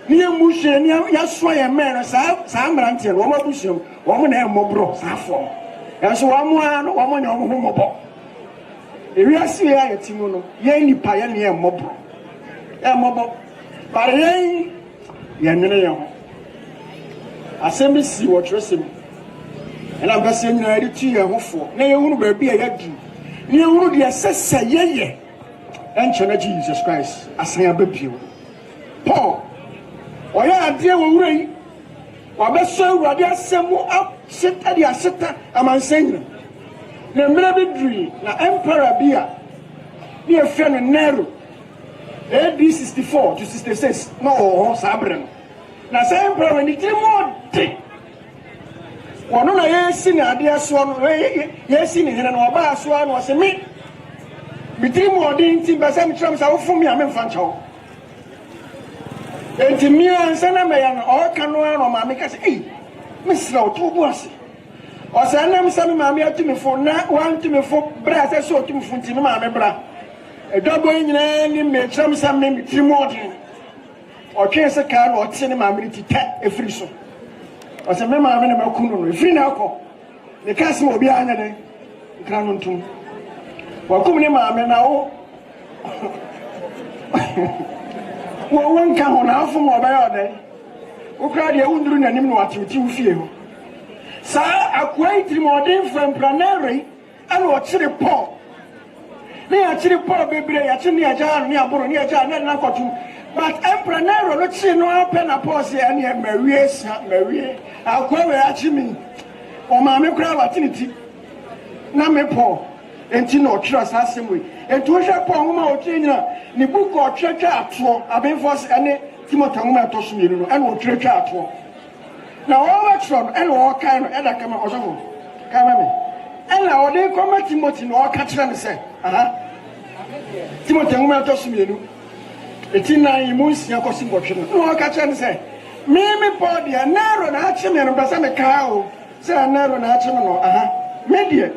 Speaker 13: ne yɛmmu hwɛ ne yɛasoa yɛn mmɛn no saa mmerante no wɔn abusua mu wɔn na ɛmmɔborɔ saa fɔm ɛnso wɔn a no wɔn nyɛ wɔn ho mmɔbɔ ewiase yɛ a yɛte mu no yɛn nipa yɛn ne ɛmmɔbɔ bare yɛn yɛnwene yɛn ho asɛm bi si wɔ twerɛsɛm ɛna mpɛ sɛ nyinaa yɛde tu yɛn ho foɔ na yɛhunu baabi a yɛadu ne yɛhunu deɛ ɛsɛ sɛ yɛyɛ ɛnkyɛ no Jesus Christ asan aba bio Paul ɔyɛ adeɛ wɔ wura yi wabɛsɔ awurade asɛm mu ahyeta de ahyeta amansa nyina na mmerɛ bi duri na emperor bi a ne yɛfrɛ no Nero AD 64 to 66 na ɔwɔ hɔ saa berɛ no na sɛ emperor ne tiri mu ɔde wɔno na yɛsi ne adeɛ soɔ no yɛsi ne hene no ɔbaa soɔ no ɔsɛ me bitiri mu ɔde nti bɛ sɛ mekyerɛ m sɛ wofo me a memfa nkyɛ wo enti mmea nsa na mɛyɛ no ɔɔka no ara na ɔmaame ka sɛ ei mesrɛ wo to wo bo ase
Speaker 3: Osanam Sam Mammy to me for not one to me for brass, I saw to me from Timama Bra. A double in any made some maybe 3 more. Or chase a car or cinema to tap a free so. As a member of a Kuno, free now. The castle will be under the Crown tomb. What come in Mamma now? Well, one come on half more by our day. Who cried your own doing an immuat with you feel. Sir, a quite more different planary and what city Paul. They are chili Paul, baby, a chimney, a jar, near Boronia, jar, and but Emperor Nero, let's see no pen a pause and yet Maria, I'll call her at me. Or Maame Crab Atinity. Name Paul, and Tino trust us some way. And to a poem or Tina, the book or church at all, I've been forced any Timothy Tosmino and will church at all. Now, all that's from and all kind of other come out. Come at me. And now they come at Timothy or catch and say, Timothy Tosmino. The Tina Imus Yakosim Watching. No, catch and say, Mimi Paul, the narrow and hatching and Basame cow. Say a narrow and hatching or media.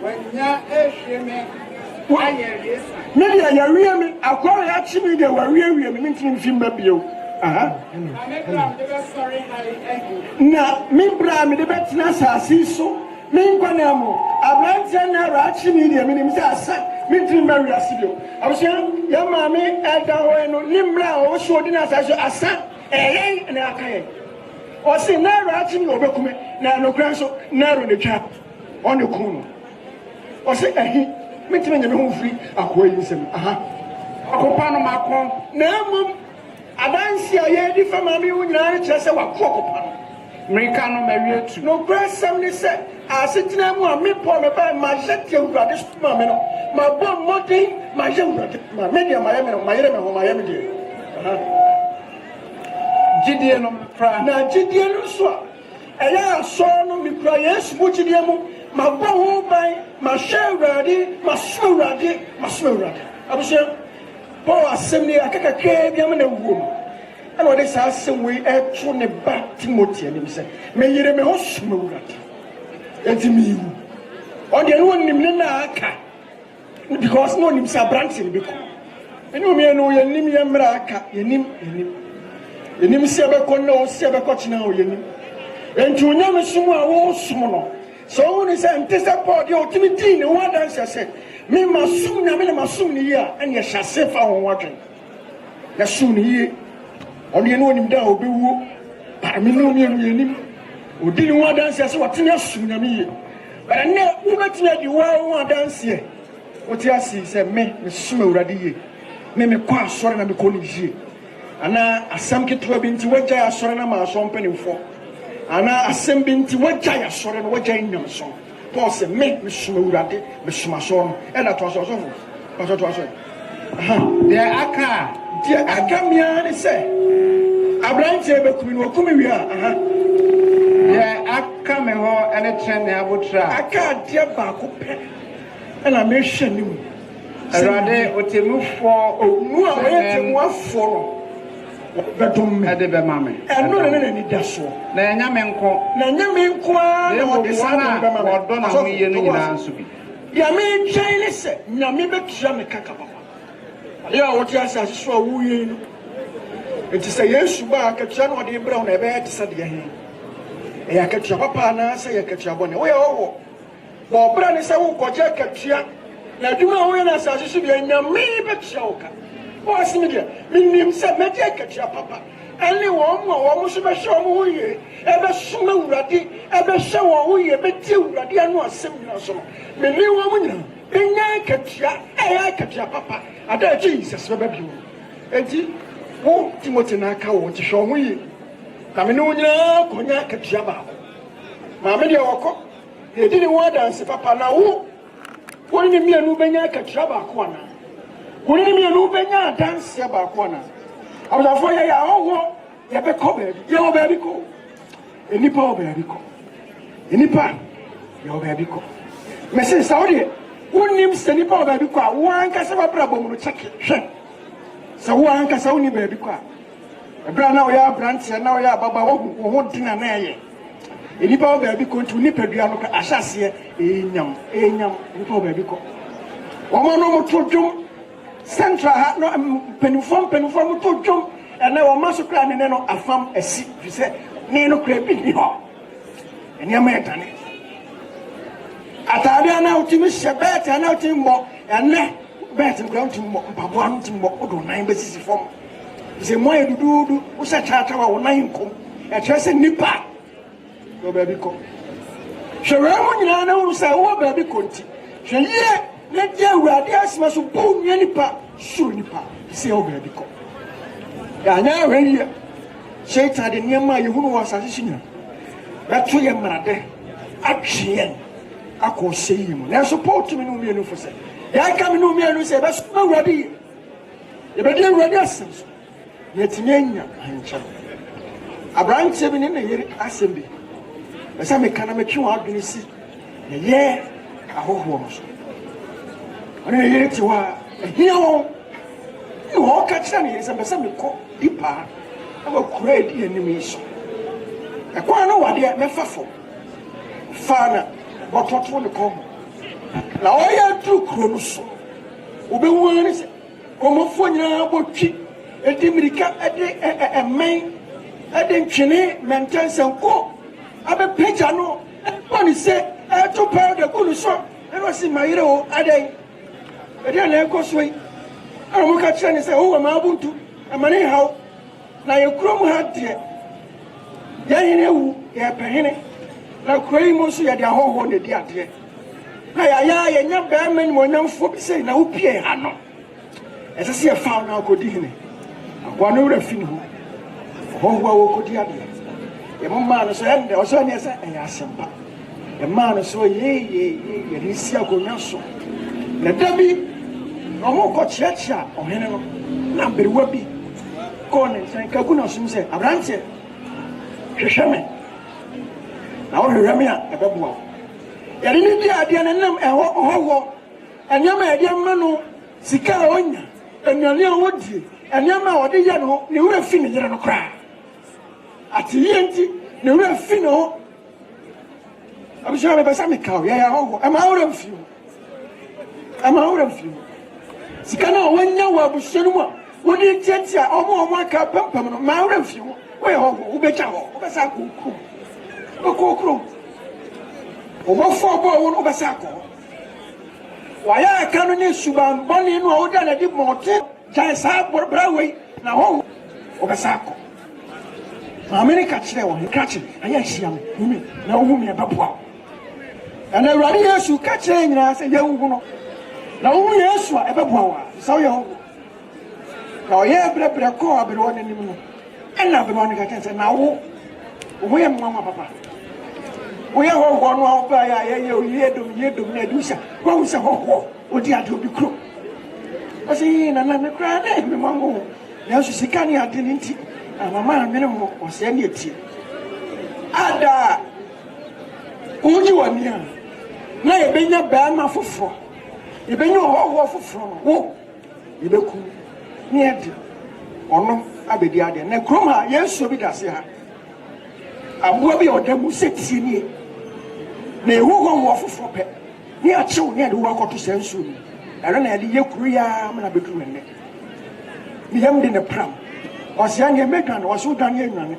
Speaker 3: When media, you real me. I call it actually the warrior, meaning film baby. Now, me bra me the bet nasa so. Me Guanamo, a blind general actually media, meaning Sasa, meeting Mary Asidio. I was young, young mammy, and Nimbra, or showing us as a son, and a or say narrow actually overcome now no grandson, narrow the cap on the corner. Or say a meeting the home free, acquaintance. Acopano Macron, no, I don't see a year different mammy when I just a cocopan. Americano married no grandson said, I sit in a me poor about my jet, you got this mamma, my bon motti, my young my media, Miami. Gideon now Gideon so I saw no me cry, yes, Muchidiamo, my bon by my share ready, my shoe ready, my shoe ready. I was saying, Paul assembly, I can't carry him in a room. And what is some way actually a back Timothy and him say, may you remember smooth at me. On the one name because no names are branching because. And you may know your name, Yamraka, your name. The name Sabacono, Sabacochino, your name. And to name a small smaller. So when he said, Tessaport, your Timothy, no one answer said, me must soon, I mean, must soon here, and you shall say for watching. That's soon here. On the one him down, will be woo. I mean, no, you didn't want to dance as what you soon. But I never met you want to dance here. What you see said, me, smell ready. Me, quite sorry, I'm calling you. And now, a some kid to have been to what I saw and I'm a song penny for. And now, a some been to what I saw and what I know song. Paul said, make me smell ready, me song, and that was also. What it was. There I can't. Dear, I come here and say, I blind table come here. Yeah, I come here and a train I would try. I can't dear back up. And I mention you. I rather what you move for, one for. But don't make the mammy. And no, any dash. Nanyamenko, no, the son of Donna, you answer me. Yamin Chinese, Yamibek Jamaica. Yeah, what you say, so we it is a yes, back at Channel de Brown, a bed, said Yahin. I catch your papa and say, I catch your bonnet. We all. Bob Brown is a walk or jacket. Now, you know, when I say, I should be in your me, but choker. What's the media? Meaning, said, my jacket, your papa. Only one more, almost a show who ye ever smell ready, ever show who ye bet you ready and was similar. So, me new woman, in I catch your papa. I tell Jesus, baby. And oh, Timothy Naka, what to show me. Camino, Cognac, Jabba. Maame Yaa Bour, he didn't want to answer Papa now. When you mean a Nubenya Jabba Kwana. When you mean a Nubenya dance Yaba Kwana. I was afraid I all Yabeko baby, your baby go. Any poor baby go. Any pan, your baby go. Mrs. Saudi. One name Sandy Power baby qua, one Cassava problem to check it. So one Cassauni baby qua. Ebra na oya branch na oya baba wo ho dina na ye. Enipa o baabi ko ntu nipadua no ka ahyase enyam nipa o baabi ko. Omo no moto dwom central ha no penufom moto dwom ena wo maso kra ne no afam asi fi se ne no kra bi ni ho. Eni ama etane. Atade na utimi shebet na utimi mo ene bet nkra utimi mo mpabo anu utimi mo odo nan besisi fom. Ze mo edudu wo sha chacha wa wo nan kom. E twese nipa go baabi ko. Hwere mo nyina na wo sa wo baabi ko nti. Hwe ye na dia awurade asema so bo nya nipa so nipa se wo baabi ko. Ya nya hwe ye. Shaitan de niam ye hunu wa sa hihina. Beto ye mrade atwe akọ seyi mu na support me no mienu fo se ya ka me no mienu se be so awurade ye be de awurade asem so ye tinyanya ancha abrante bi ne na yeri asem bi be sa me kana me twe wa adwene si ye ahoho no so ona yeri ti wa ehia wo ka kira ne se be sa me ko dipa aba kura di anim so e kwa no wade me fafo fana bototo ne kom na oya tru kro no so obewuani se omofo nyina botwi edimirika ede emen ede ntwene mentansanko abe peja no oni se to pa de kunu so e no si mayire o adai ede na ekoso yi amu ka kire ne se o ma abuntu amane hawo na ye krom ha de ya hene wu ya pehene na koi mo so ya de ahoho ne di ade na ya nya ba man mo nyamfo bi sei na wo pie ha no esese ya fa na akodi hene akwa no wura fi no ho wo kodi ade ye mo ma no so ende o so ne se ya asempa ye ma no so ye risi akonya so na dabi o mo ko chiachia o hene no na berewa bi ko ne san ka kuna sum se abrante hwehweme na wo hwehweme a ebeboa yare ni di ade na nam eho enyama ade ma no sika onya enyane a wodie enyama a wode ye no ne wura fi ne yere no kra ati yenti ne wura fi no abisha me basa me kawo ya ho ama wura fi sika na wonya wa bushenu mu wodi tiatia omo aka pampam no ma wura fi wo ye ho wo becha ho wo besa kokro obo fo bo wo no besa ko wa ya aka no ne suban boni no wo da na di mote jan sa brawe na ho wo besa ko America kire wo ka kire aya hia me na wo me baboa ana awurade Yesu ka kire nyina se ye wu no na wo Yesu a ebeboa wa so ye ho na ye brebre ko abere won nim no ena abere won ka tense na wo ye mama papa wo ye ho no ba ya ye yedum na dusa wo se ho odi ade obi kro o se na me kra na me mango na so sikani ade nti mama amene mo o se ne eti ada uji wani a na ye benya ba ma foforo ye benya ho foforo wo ye beku ni ade ono abedi ade na krom ha Yesu bi dase ha aboa bi odamu setie ni na ewu ho foforo pe ni a chew ni ade wo akoto sensu ni ere na ade ye kuru ya na beduru enne ni yam de ne pram osia ne mekan oso dan ye nwane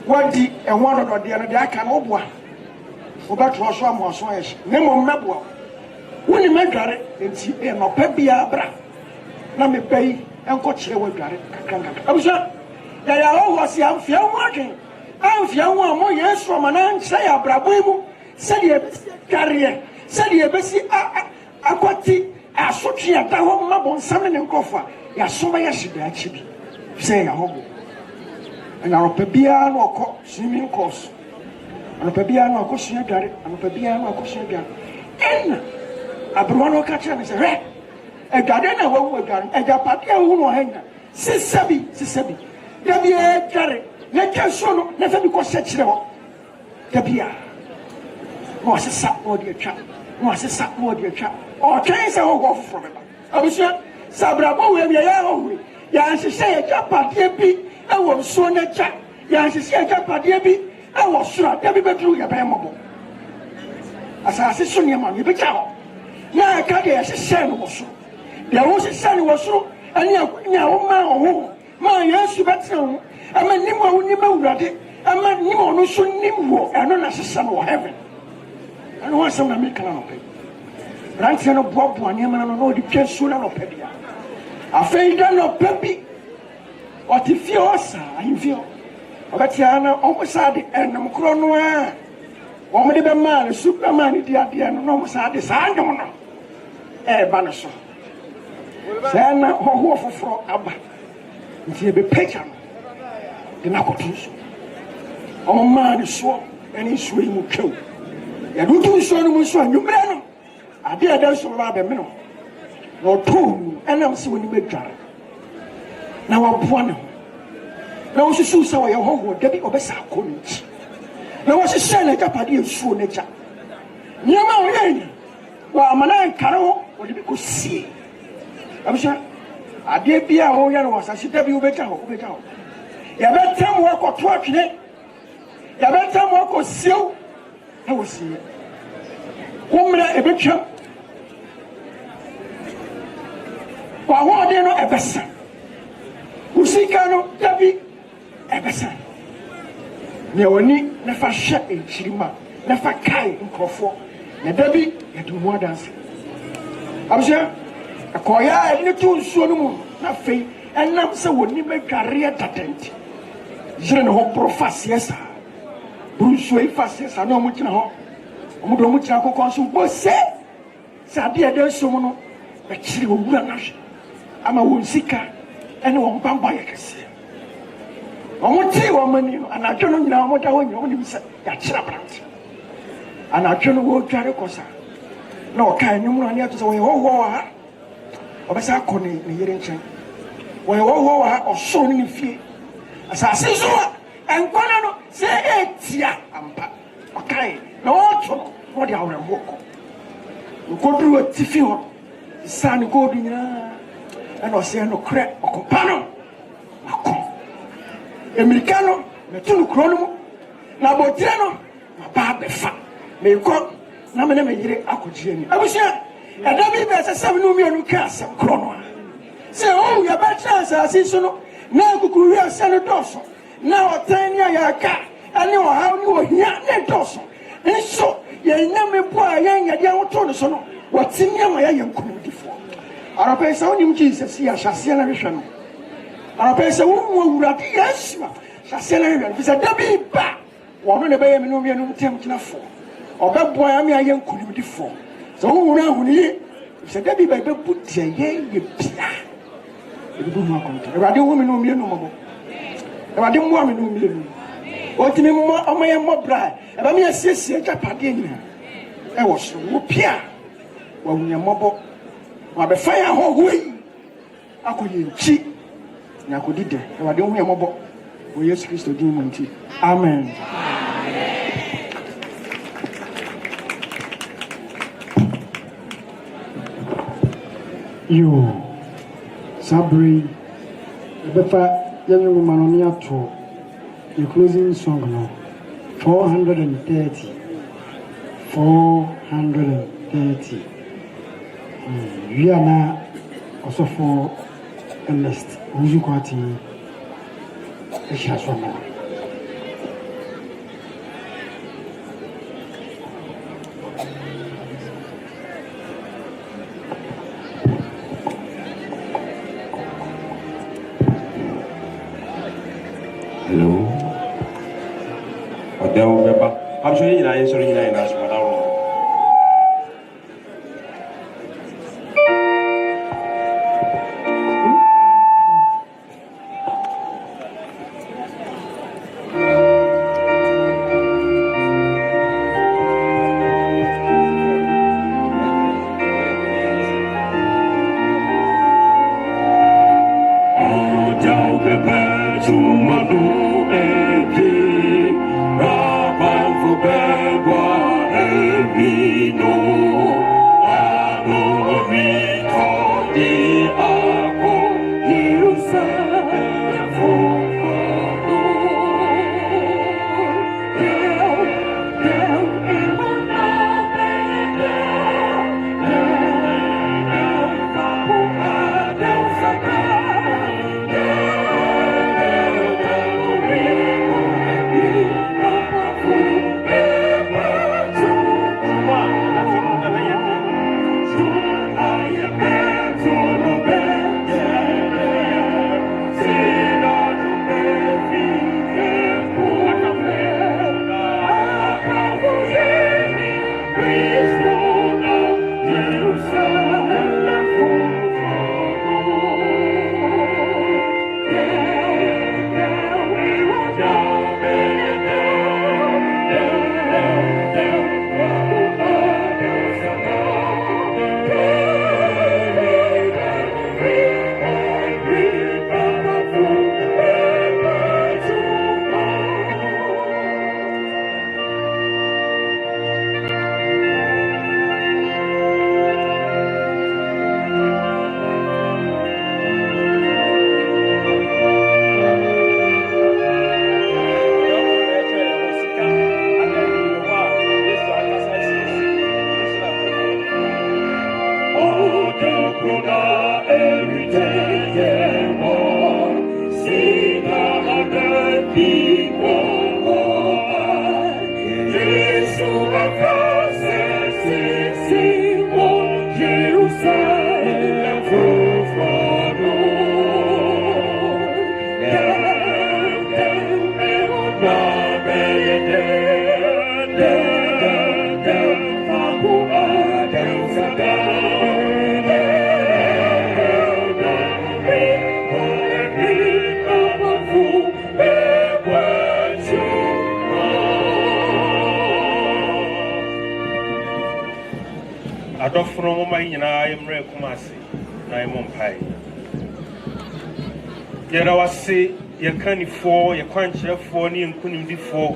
Speaker 3: wadi enwo dodo de no de aka na oboa obatro so amoso yesh ne mo meboa woni medware enti e no pa bia bra na me pai enko kire wadware kakanga abusa ya ho si amfia wadwen amfia wo amo Yesu amana nche ya brabo mu se de dware se de besi akwati asotwe ada ho mabon sam ne nkofa ya soma ya shida achibi se ya hobo ana ropa bia no ko swimming course ana pa bia no ko sua dware ana pa bia no ko sua dware en abro no ka cha me se re e dware na wo dware e ja pa bia hu no hanya sisabi da bia dware na ka so no na fa bi ko se kire ho da bia no asesa o de twa o twan se ho go foforo ba abusia sabrabo we ya ho yɛahyehyɛ yɛgyapadeɛ bi ɛwɔ nsuo n'agya yɛahyehyɛ yɛgyapadeɛ bi ɛwɔ soro a da bi bɛduru yɛbɛyɛ mmɔbɔ asase so nneɛma no yɛbɛgya hɔ na ɛka deɛ yɛhyehyɛ no wɔ soro deɛ wohyehyɛ no wɔ soro ɛne akonya a womaa ɔho maa Yesu bɛtena ho ɛma nim a wonim Awurade ɛma nim a ɔno nso nim wɔ ɛno na hyehyɛ no wɔ heaven ɛno ho asɛm na meka na nɔpɛ branteɛ no boaboa nneɛma no na ɔde twa nsuo na nɔpɛ bia afei da nɔpɛ bi ɔte fie hɔ saa ahemfie hɔ ɔbɛtea na ɔmo saa de ɛnam korɔ no a wɔn de bɛmaa no su bɛmaa no di adeɛ no na ɔmo saa de saa ndom no ɛɛba no so saa na hɔhoɔ foforɔ aba nti yɛbɛpagya no de no akɔto nsuo ɔmo maa no soɔ ɛne nsuo yi mu twɛw yɛde wotu nsuo no mu nso a nwummerɛ no adeɛ a ɛda nsuo bɛba abɛme no na ɔtɔɔ mu ɛnam sɛ wɔnim adware na waboa ne ho na wɔsusuw sɛ wɔyɛ hɔhoɔ da bi ɔbɛsa akɔ no nkyi na wɔhyehyɛ no agyapadeɛ nsuo no agya nneɛma a ɔyɛ yi wɔ amana nkare hɔ wɔde bi kɔsie abusua adeɛ bi a wɔyɛ no wɔ asase da bi wobɛgya hɔ yɛbɛtam wɔ akɔto atwene yɛbɛtam wɔ akɔsiew na wɔsie wo mmerɛ ɛbɛtwam w'ahoɔden no ɛbɛsa wo sika no da bi ɛbɛsa nea w'ani na fa hwɛ nkyirima na fa kae nkurɔfoɔ na da bi yɛde mu adanse abusua ɛkɔyɛ a ɛde ne to nsuo no mu na afei ɛnam sɛ wɔnim adwareɛ dada nti yere ne hɔ boro fa seɛ saa boro nsuo yi fa seɛ saa na ɔmo gyina hɔ ɔmo de ɔmo gyina akokɔ nso bɔ sɛ adeɛ ɛda nsuo mu no bɛkyere owura no ahwɛ ama wɔn sika ɛne wɔn bambɔ ayɛ kɛseɛ ɔmo tee wɔn ani no anadwo no nyinaa ɔmo da hɔ nyinaa ɔmo nim sɛ yɛakyerɛ aberante anadwo no wɔredware kɔ saa na ɔka anim no ane ato sɛ wɔyɛ hɔhoɔ wɔ ha ɔbɛsɛ akɔ ne yere nkyɛn wɔyɛ hɔhoɔ wɔ ha ɔsoro ne ne fie asase so a nkɔla no sɛ ɛtia ampa ɔkae na wɔɔto no na ɔde awerɛhoɔ kɔ nkɔduru atifi hɔ saa ne kɔɔdu nyinaa ɛna ɔsɛ nokorɛ ɔkɔpa no akɔ emirika no metu no kuro no mu na abɔtire no maba abɛfa meekɔ na mene me yere akɔgye ani abusua ɛda bi bɛsɛ sɛ mene mmienu ka asɛm korɔ no a sɛ ɔhu yɛbɛkyerɛ asase so no na akukuru wiase no dɔɔso na ɔtan ne ayɛaka ɛne ɔhaw ne ɔhia ne dɔɔso nso yɛnyame po a yɛnyɛdeɛ ahotoo no so no wɔte nneɛma yɛyɛ nkonimdifoɔ arapɛ sɛ wonim Jesus yɛ ahyɛseɛ no hwehwɛ no arapɛ sɛ womu awurade Yesu a ahyɛseɛ no hwehwɛ no fi sɛ da bi ba wɔno ne bɛyɛ me ne omienu ntam gyinafoɔ ɔbɛboa ya me ayɛ nkonimdifoɔ sɛ wowu no ahu no ye sɛ da bi ba ɛbɛbu deɛ yɛyɛ bia ɛbɛbu mu akɔnta awurade wo me ne omienu mmɔbɔ awurade mmoa me ne omienu ɔtumi mmɔ ɔma yɛ mmɔ bra ɛbɛma yɛsiesie agyapadeɛ nyinaa ɛwɔ soro wo pia wawu yɛ mmɔbɔ wabɛfa yɛ ahɔhoɔ yi akɔ yɛ nkyi na akɔdi dɛ awurade wo yɛ mmɔbɔ wɔ Yesu Kristo din mu nti amen. Yo, Sabri, Befa, young Manonia to the closing song now. 430. 430. We are now also for Ernest. Who's you quoting? The Shaswana.
Speaker 6: I'm sure you know, sorry, you know,
Speaker 8: Bye.
Speaker 15: adɔfono mo mai nyinaa yɛmmerɛ Kumase na yɛmmɔ mpae. Yɛda wase yɛkanifoɔ yɛkwankyerɛfoɔ ne yɛnkonimdifoɔ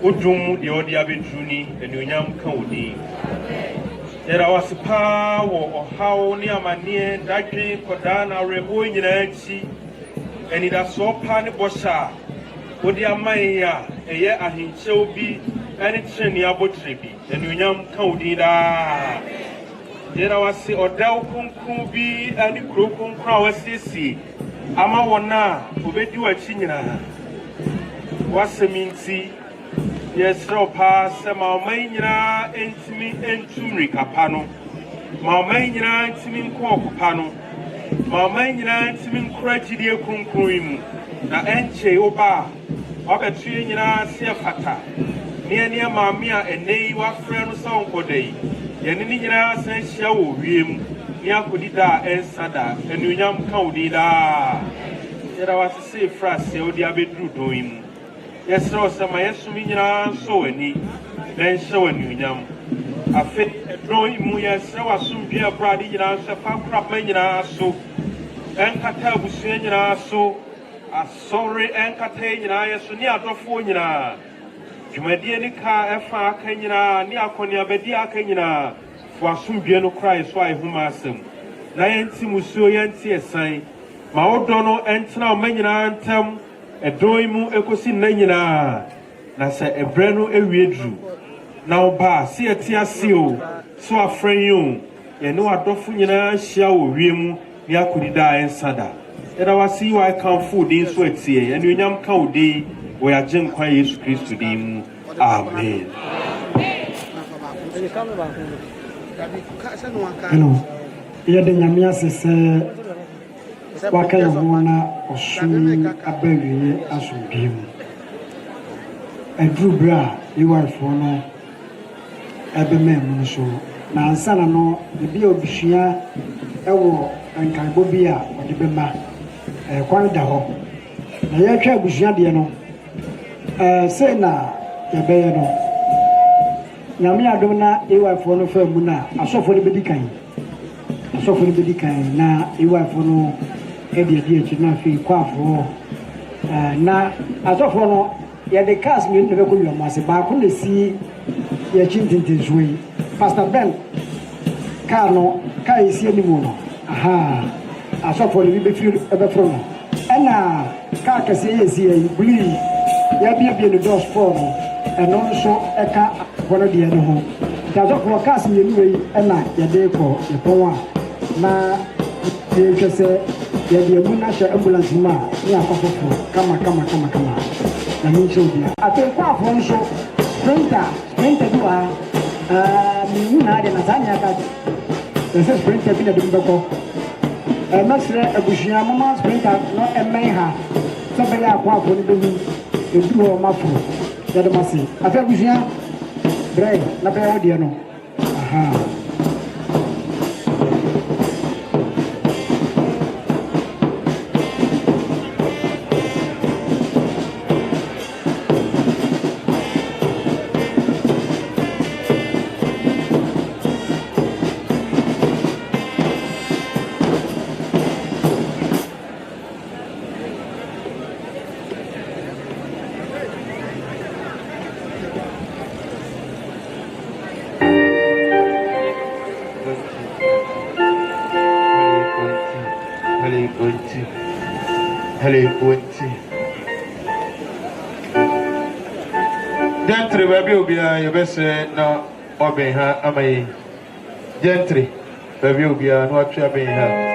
Speaker 15: wodwom deɛ ɔde abɛduru ni anuonyam ka wo din. Yɛda wase paa wɔ ɔhaw ne amanneɛ dadwe kɔdaa na awerɛhoɔ nyinaa akyi anidasoɔ paa ne bɔhyɛ a wode ama yɛn a ɛyɛ ahenkyɛw bi ne trenee abɔkyerɛ bi anuonyam ka wo din daa. Yɛda wase ɔdaw kronkron bi ne kuro kronkron a wasiesie ama wɔn a obɛdi w'akyi nyinaa. Wasɛm nti yɛsrɛ wo paa sɛ ma ɔman nyinaa ntumi ntu mmirika pa no, ma ɔman nyinaa ntumi nkɔ ɔko pa no, ma ɔman nyinaa ntumi nkora gyidie kronkron yi mu na ɛnkyɛ wo ba a wabɛto yɛn nyinaa sɛ fata ne maame a ɛnɛ yi wafrɛ no sɛ ɔnkɔda yi yɛne ne nyinaa san hyia wɔ wiem ne akɔdi da a ɛnsa da anuonyam ka wo din daa. Yɛda wase sɛ ɛfiri aseɛ wode abɛduru dɔn yi mu. Yɛsrɛ wo sɛ ma yɛsom nyinaa nsɔ w'ani na nhyɛ w'anuonyam. Afei ɛdɔn yi mu yɛsrɛ w'asomdwe a ɛbrɛ ade nyinaa nso ɛfa korama nyinaa so ɛnkata abusua nyinaa so asɔre ɛnkata yɛ nyinaa yɛ so ne adɔfoɔ nyinaa dwumadie ne ka ɛfa aka nyinaa ne akɔneabɛdi aka nyinaa fo asomdwe no kora yɛ so a ɛhoma asɛm na yɛnti musuo yɛnti ɛsan ma wodɔ no ɛntena ɔma nyinaa ntam ɛdɔn yi mu ekosi nna nyinaa na sɛ ɛbrɛ no ewie duru na ɔba a si ɛte ase o so afrɛ yi o yɛne wadɔfo nyinaa hyia wɔ wiem ne akɔdi da a ɛnsa da. Yɛda wase yi wa ɛkamfo din so atie anuonyam ka wo din wɔ yɛagye nkwa Yesu Kristo din mu. Amen.
Speaker 3: Hello. Yɛde nyame ase sɛ waka yɛ ho na ɔsom aba wie asomdwe mu. Aduru berɛ a yɛwarefoɔ no ɛbɛma mu no so na ansa na no ebi a obusua ɛwɔ nkaebɔ bi a wɔde bɛma kwan da hɔ na yɛtwa abusua deɛ no sei na yɛbɛyɛ no nyame adom na yɛwarefoɔ no fa mu no a asɔfoɔ no bɛdi kan na yɛwarefoɔ no ɛde adi akyi na afei kɔafoɔ na asɔfoɔ no yɛde cars mmienu na bɛkɔ wiam ase baako na si yɛakyi ntentensoɔ yi Pastor Ben kaa yɛsi anim no asɔfoɔ no bi bɛfiri no ɛna kaa kɛseɛ yɛsi yi bulii yɛabiebie no dɔs 4 no ɛno nso ɛka asɔfoɔ no deɛ no ho nti asɔfoɔ cars mmienu wei ɛna yɛde kɔ yɛpɔn a na yɛhwɛ sɛ yɛde amu no ahyɛ ambulance mu a ne akɔ foforɔ kama na menkyerɛ wo bia afei kɔafoɔ nso sprinter bi wɔ ha mehu naa deɛ na saa ne aka ɛ sɛ sprinter bi na de mbɛkɔ mɛserɛ abusua moma sprinter no ɛmmɛn ha sɛ bɛyɛ akɔafoɔ no bɛhu ɛduru hɔ maforo yɛde m ase afei abusua brɛ na bɛyɛ wo deɛ no
Speaker 4: Gentry, baby, will be your best now, or being her, am I? Gentry, baby, will be a what you are being her.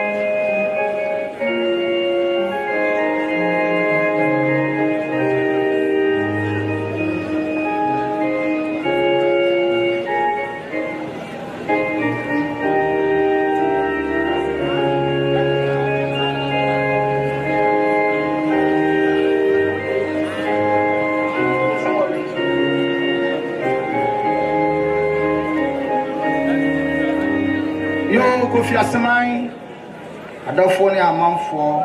Speaker 13: Kofiase man adɔfoɔ ne amanfoɔ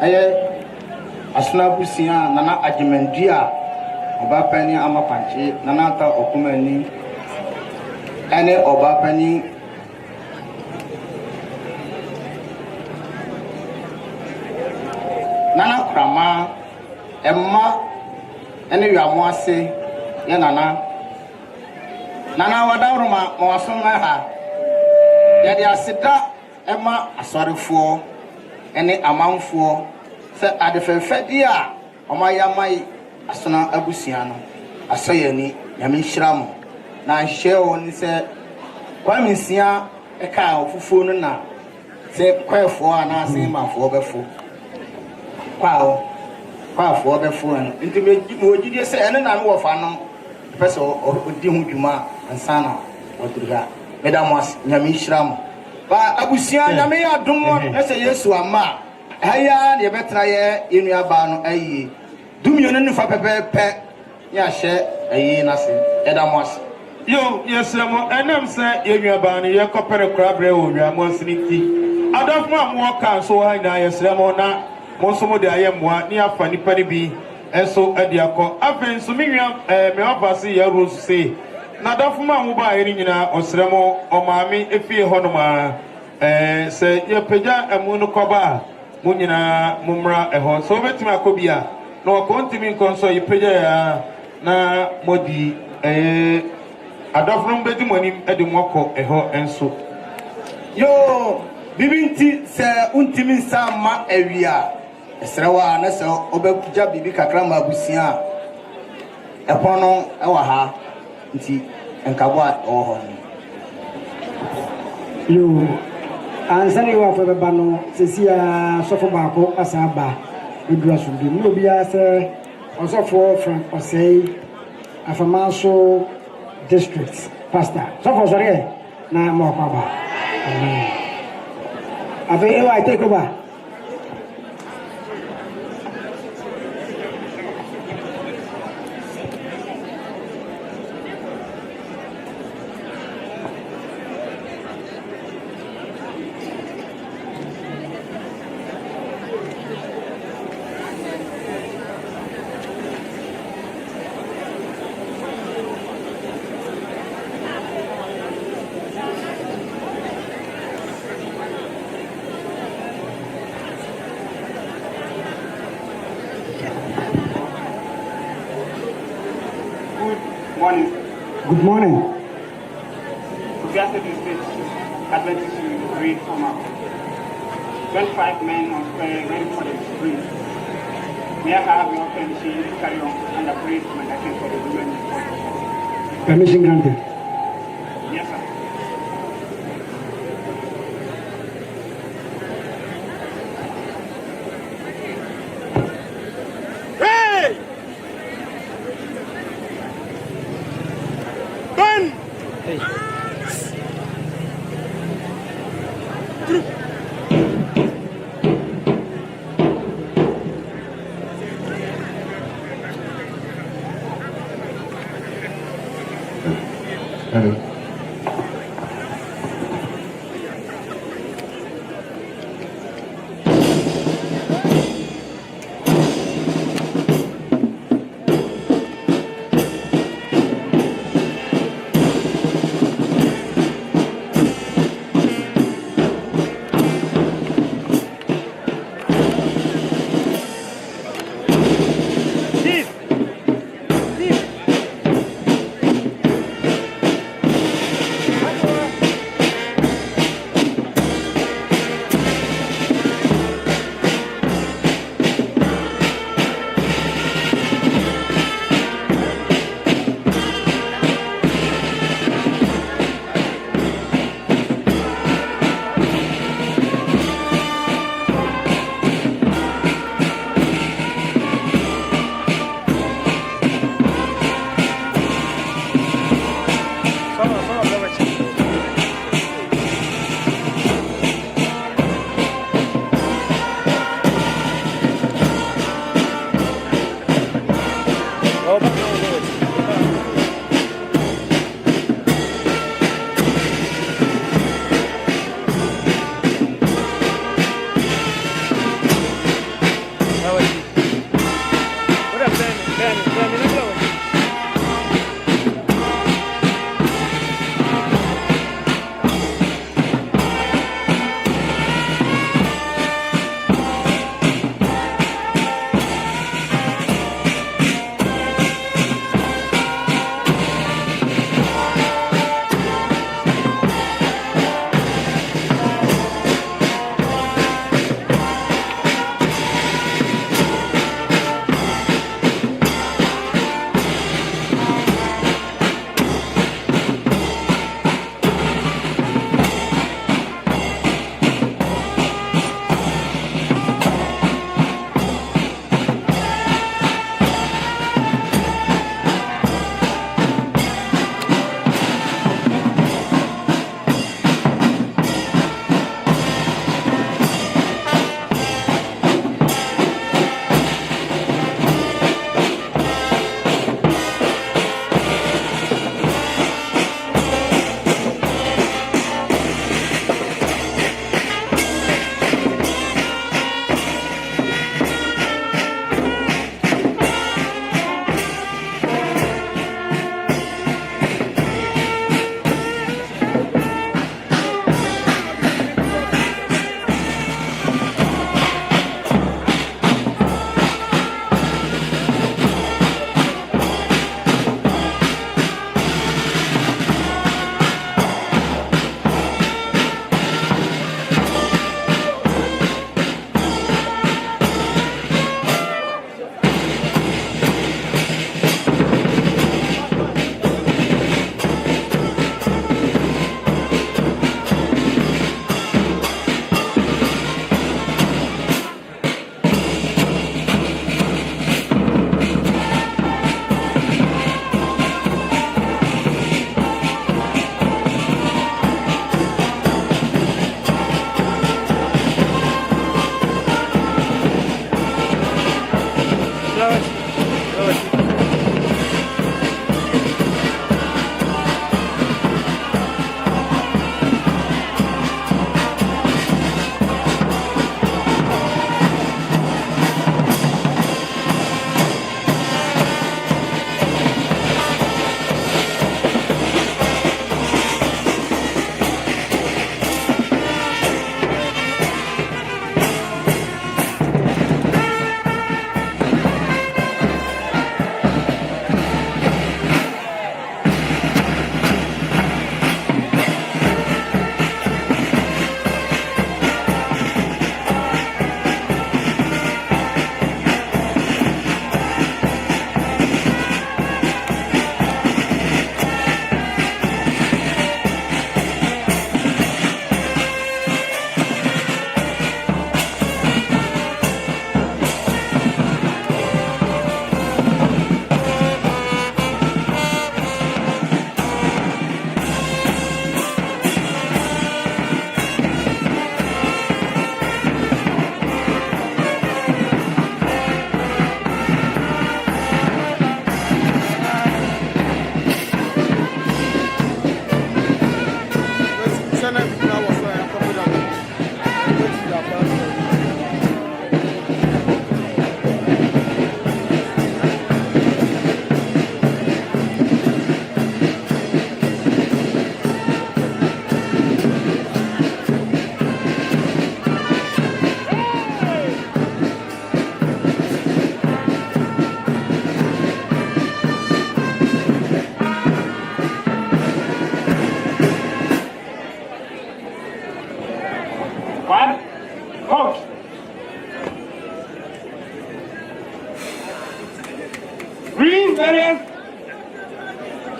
Speaker 13: ɛyɛ asona busia nana agyemendi a ɔbapani amapankye nana ata ɔkomani
Speaker 9: ɛne ɔbaa panyin Nana Krama Emma ɛne wiamo ase yɛ nana wadaroma ma wasom na ha yɛde aseda ɛma asɔrefoɔ ɛne amanfoɔ sɛ adefɛfɛdi a ɔmayamai asona abusua no asɔ yɛni nyame nhyira mo na nhyɛ wɔ ni sɛ kwame nsia ɛka ofufuo no na sɛ kwaefoɔ a na ase mafoɔ bɛfo kwaefoɔ bɛfo no nti me gyidie sɛ ɛne na me wɔfa no pɛ sɛ ɔdi ho dwuma ansa na ɔduru ha meda mo nyame nhyira mo ba abusua nyame yɛ adom ɛsɛ yesu ama ɛha ne yɛbɛtena yɛ nnuaba no ayie dumienu ne fa pɛpɛɛpɛ ne ahyɛ ayie no ase yɛda mo ase
Speaker 4: yo yɛsrɛ mo ɛnam sɛ yɛnnuaba no yɛkɔpɛre koraberɛ wɔ nnuamo ase no nti adɔfo a mowɔ ka so ha nyinaa yɛsrɛ mo na mo nso mo de ayɛ mmoa ne afa nnipa no bi ɛnso de akɔ afei nso me wafa se yɛro so se na adɔfo a mobaa yɛ no nyinaa ɔsrɛ mo ɔmaame ɛfie hɔnom a sɛ yɛpagya amu no kɔba a mo nyinaa mommra ɛhɔ sɛ wobɛtumi akɔ bi a na wɔkɔ ntumi nkɔ nso yɛpagya yɛ a na mɔdi adɔfo no mbɛdi mo anim de mo akɔ ɛhɔ nso
Speaker 9: yo bibi nti sɛ wontimi nsa ma awi a ɛsrɛ wɔ a na sɛ wobɛgya biribi kakra ma abusua a ɛpɔn no ɛwɔ ha nti nkabɔ a ɛwɔ hɔ no
Speaker 3: yo ansa ne wɔafɔ bɛba no sɛsi a sɔfo baako asa aba ɛduru asomdwe mu na obiara sɛ ɔsɔfoɔ frank ɔsɛe Afamanso district pastor sɔfo sɔre na ma ɔkɔ aba afei ɛwɔ I take over. Good morning.
Speaker 2: Kofiase district Adventist Unit come out. 25 men on ready for the sprint. May I have your permission to carry on and pray for my for the women?
Speaker 3: Permission granted.
Speaker 2: Yes, sir.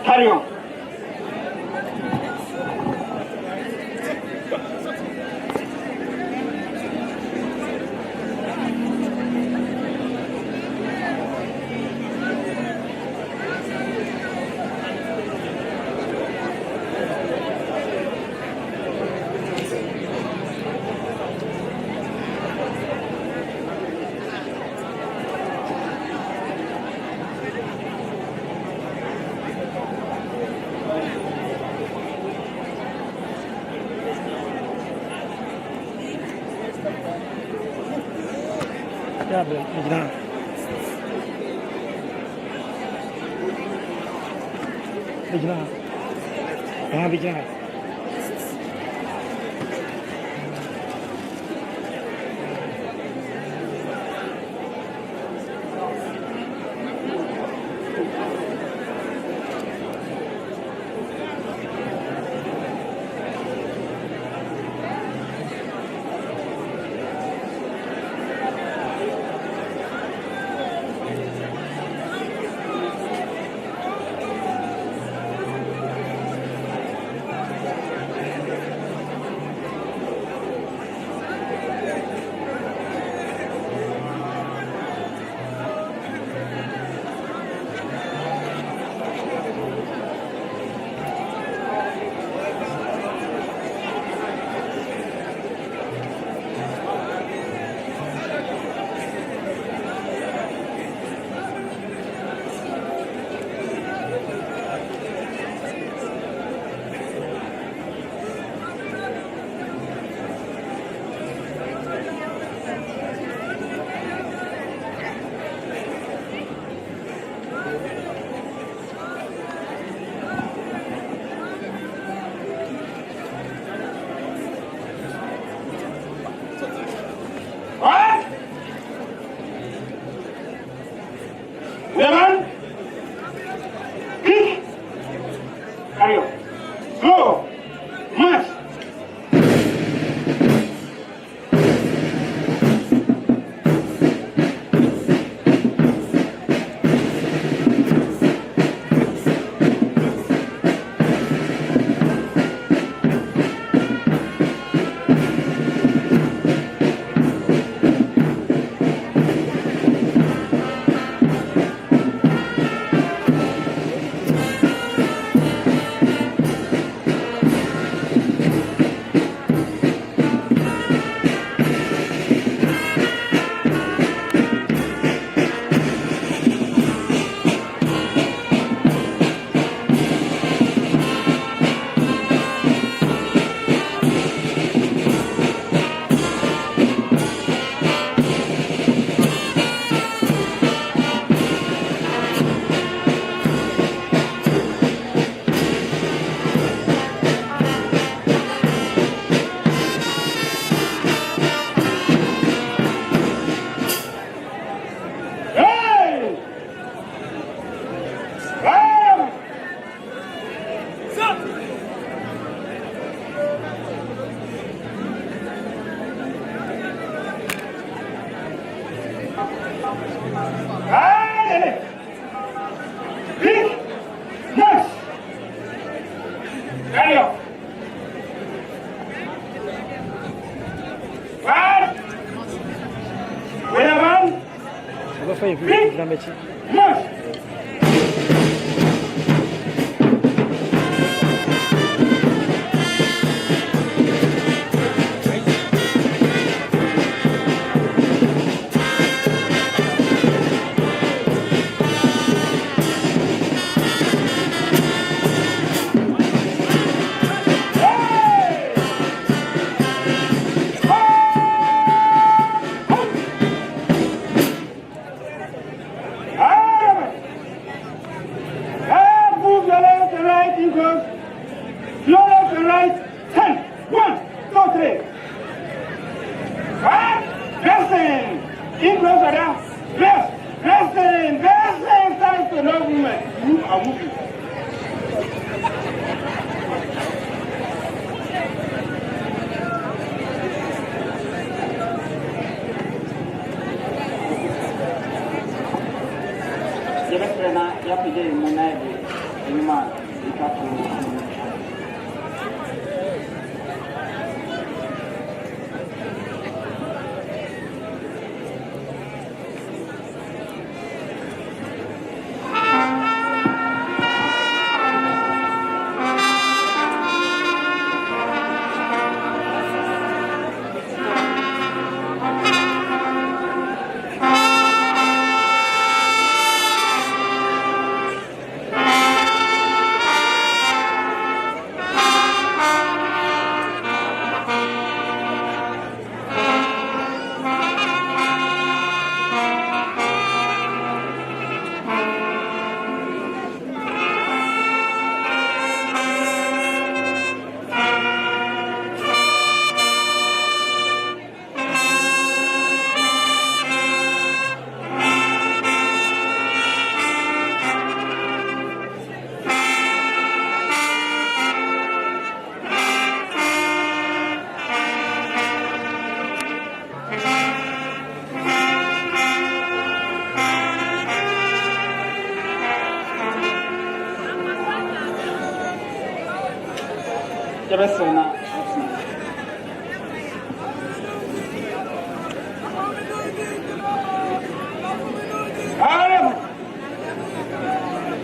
Speaker 2: Carry on. March!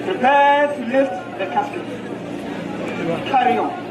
Speaker 2: Prepare to lift the casket. Carry on.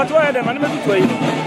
Speaker 12: What's why them? I'm not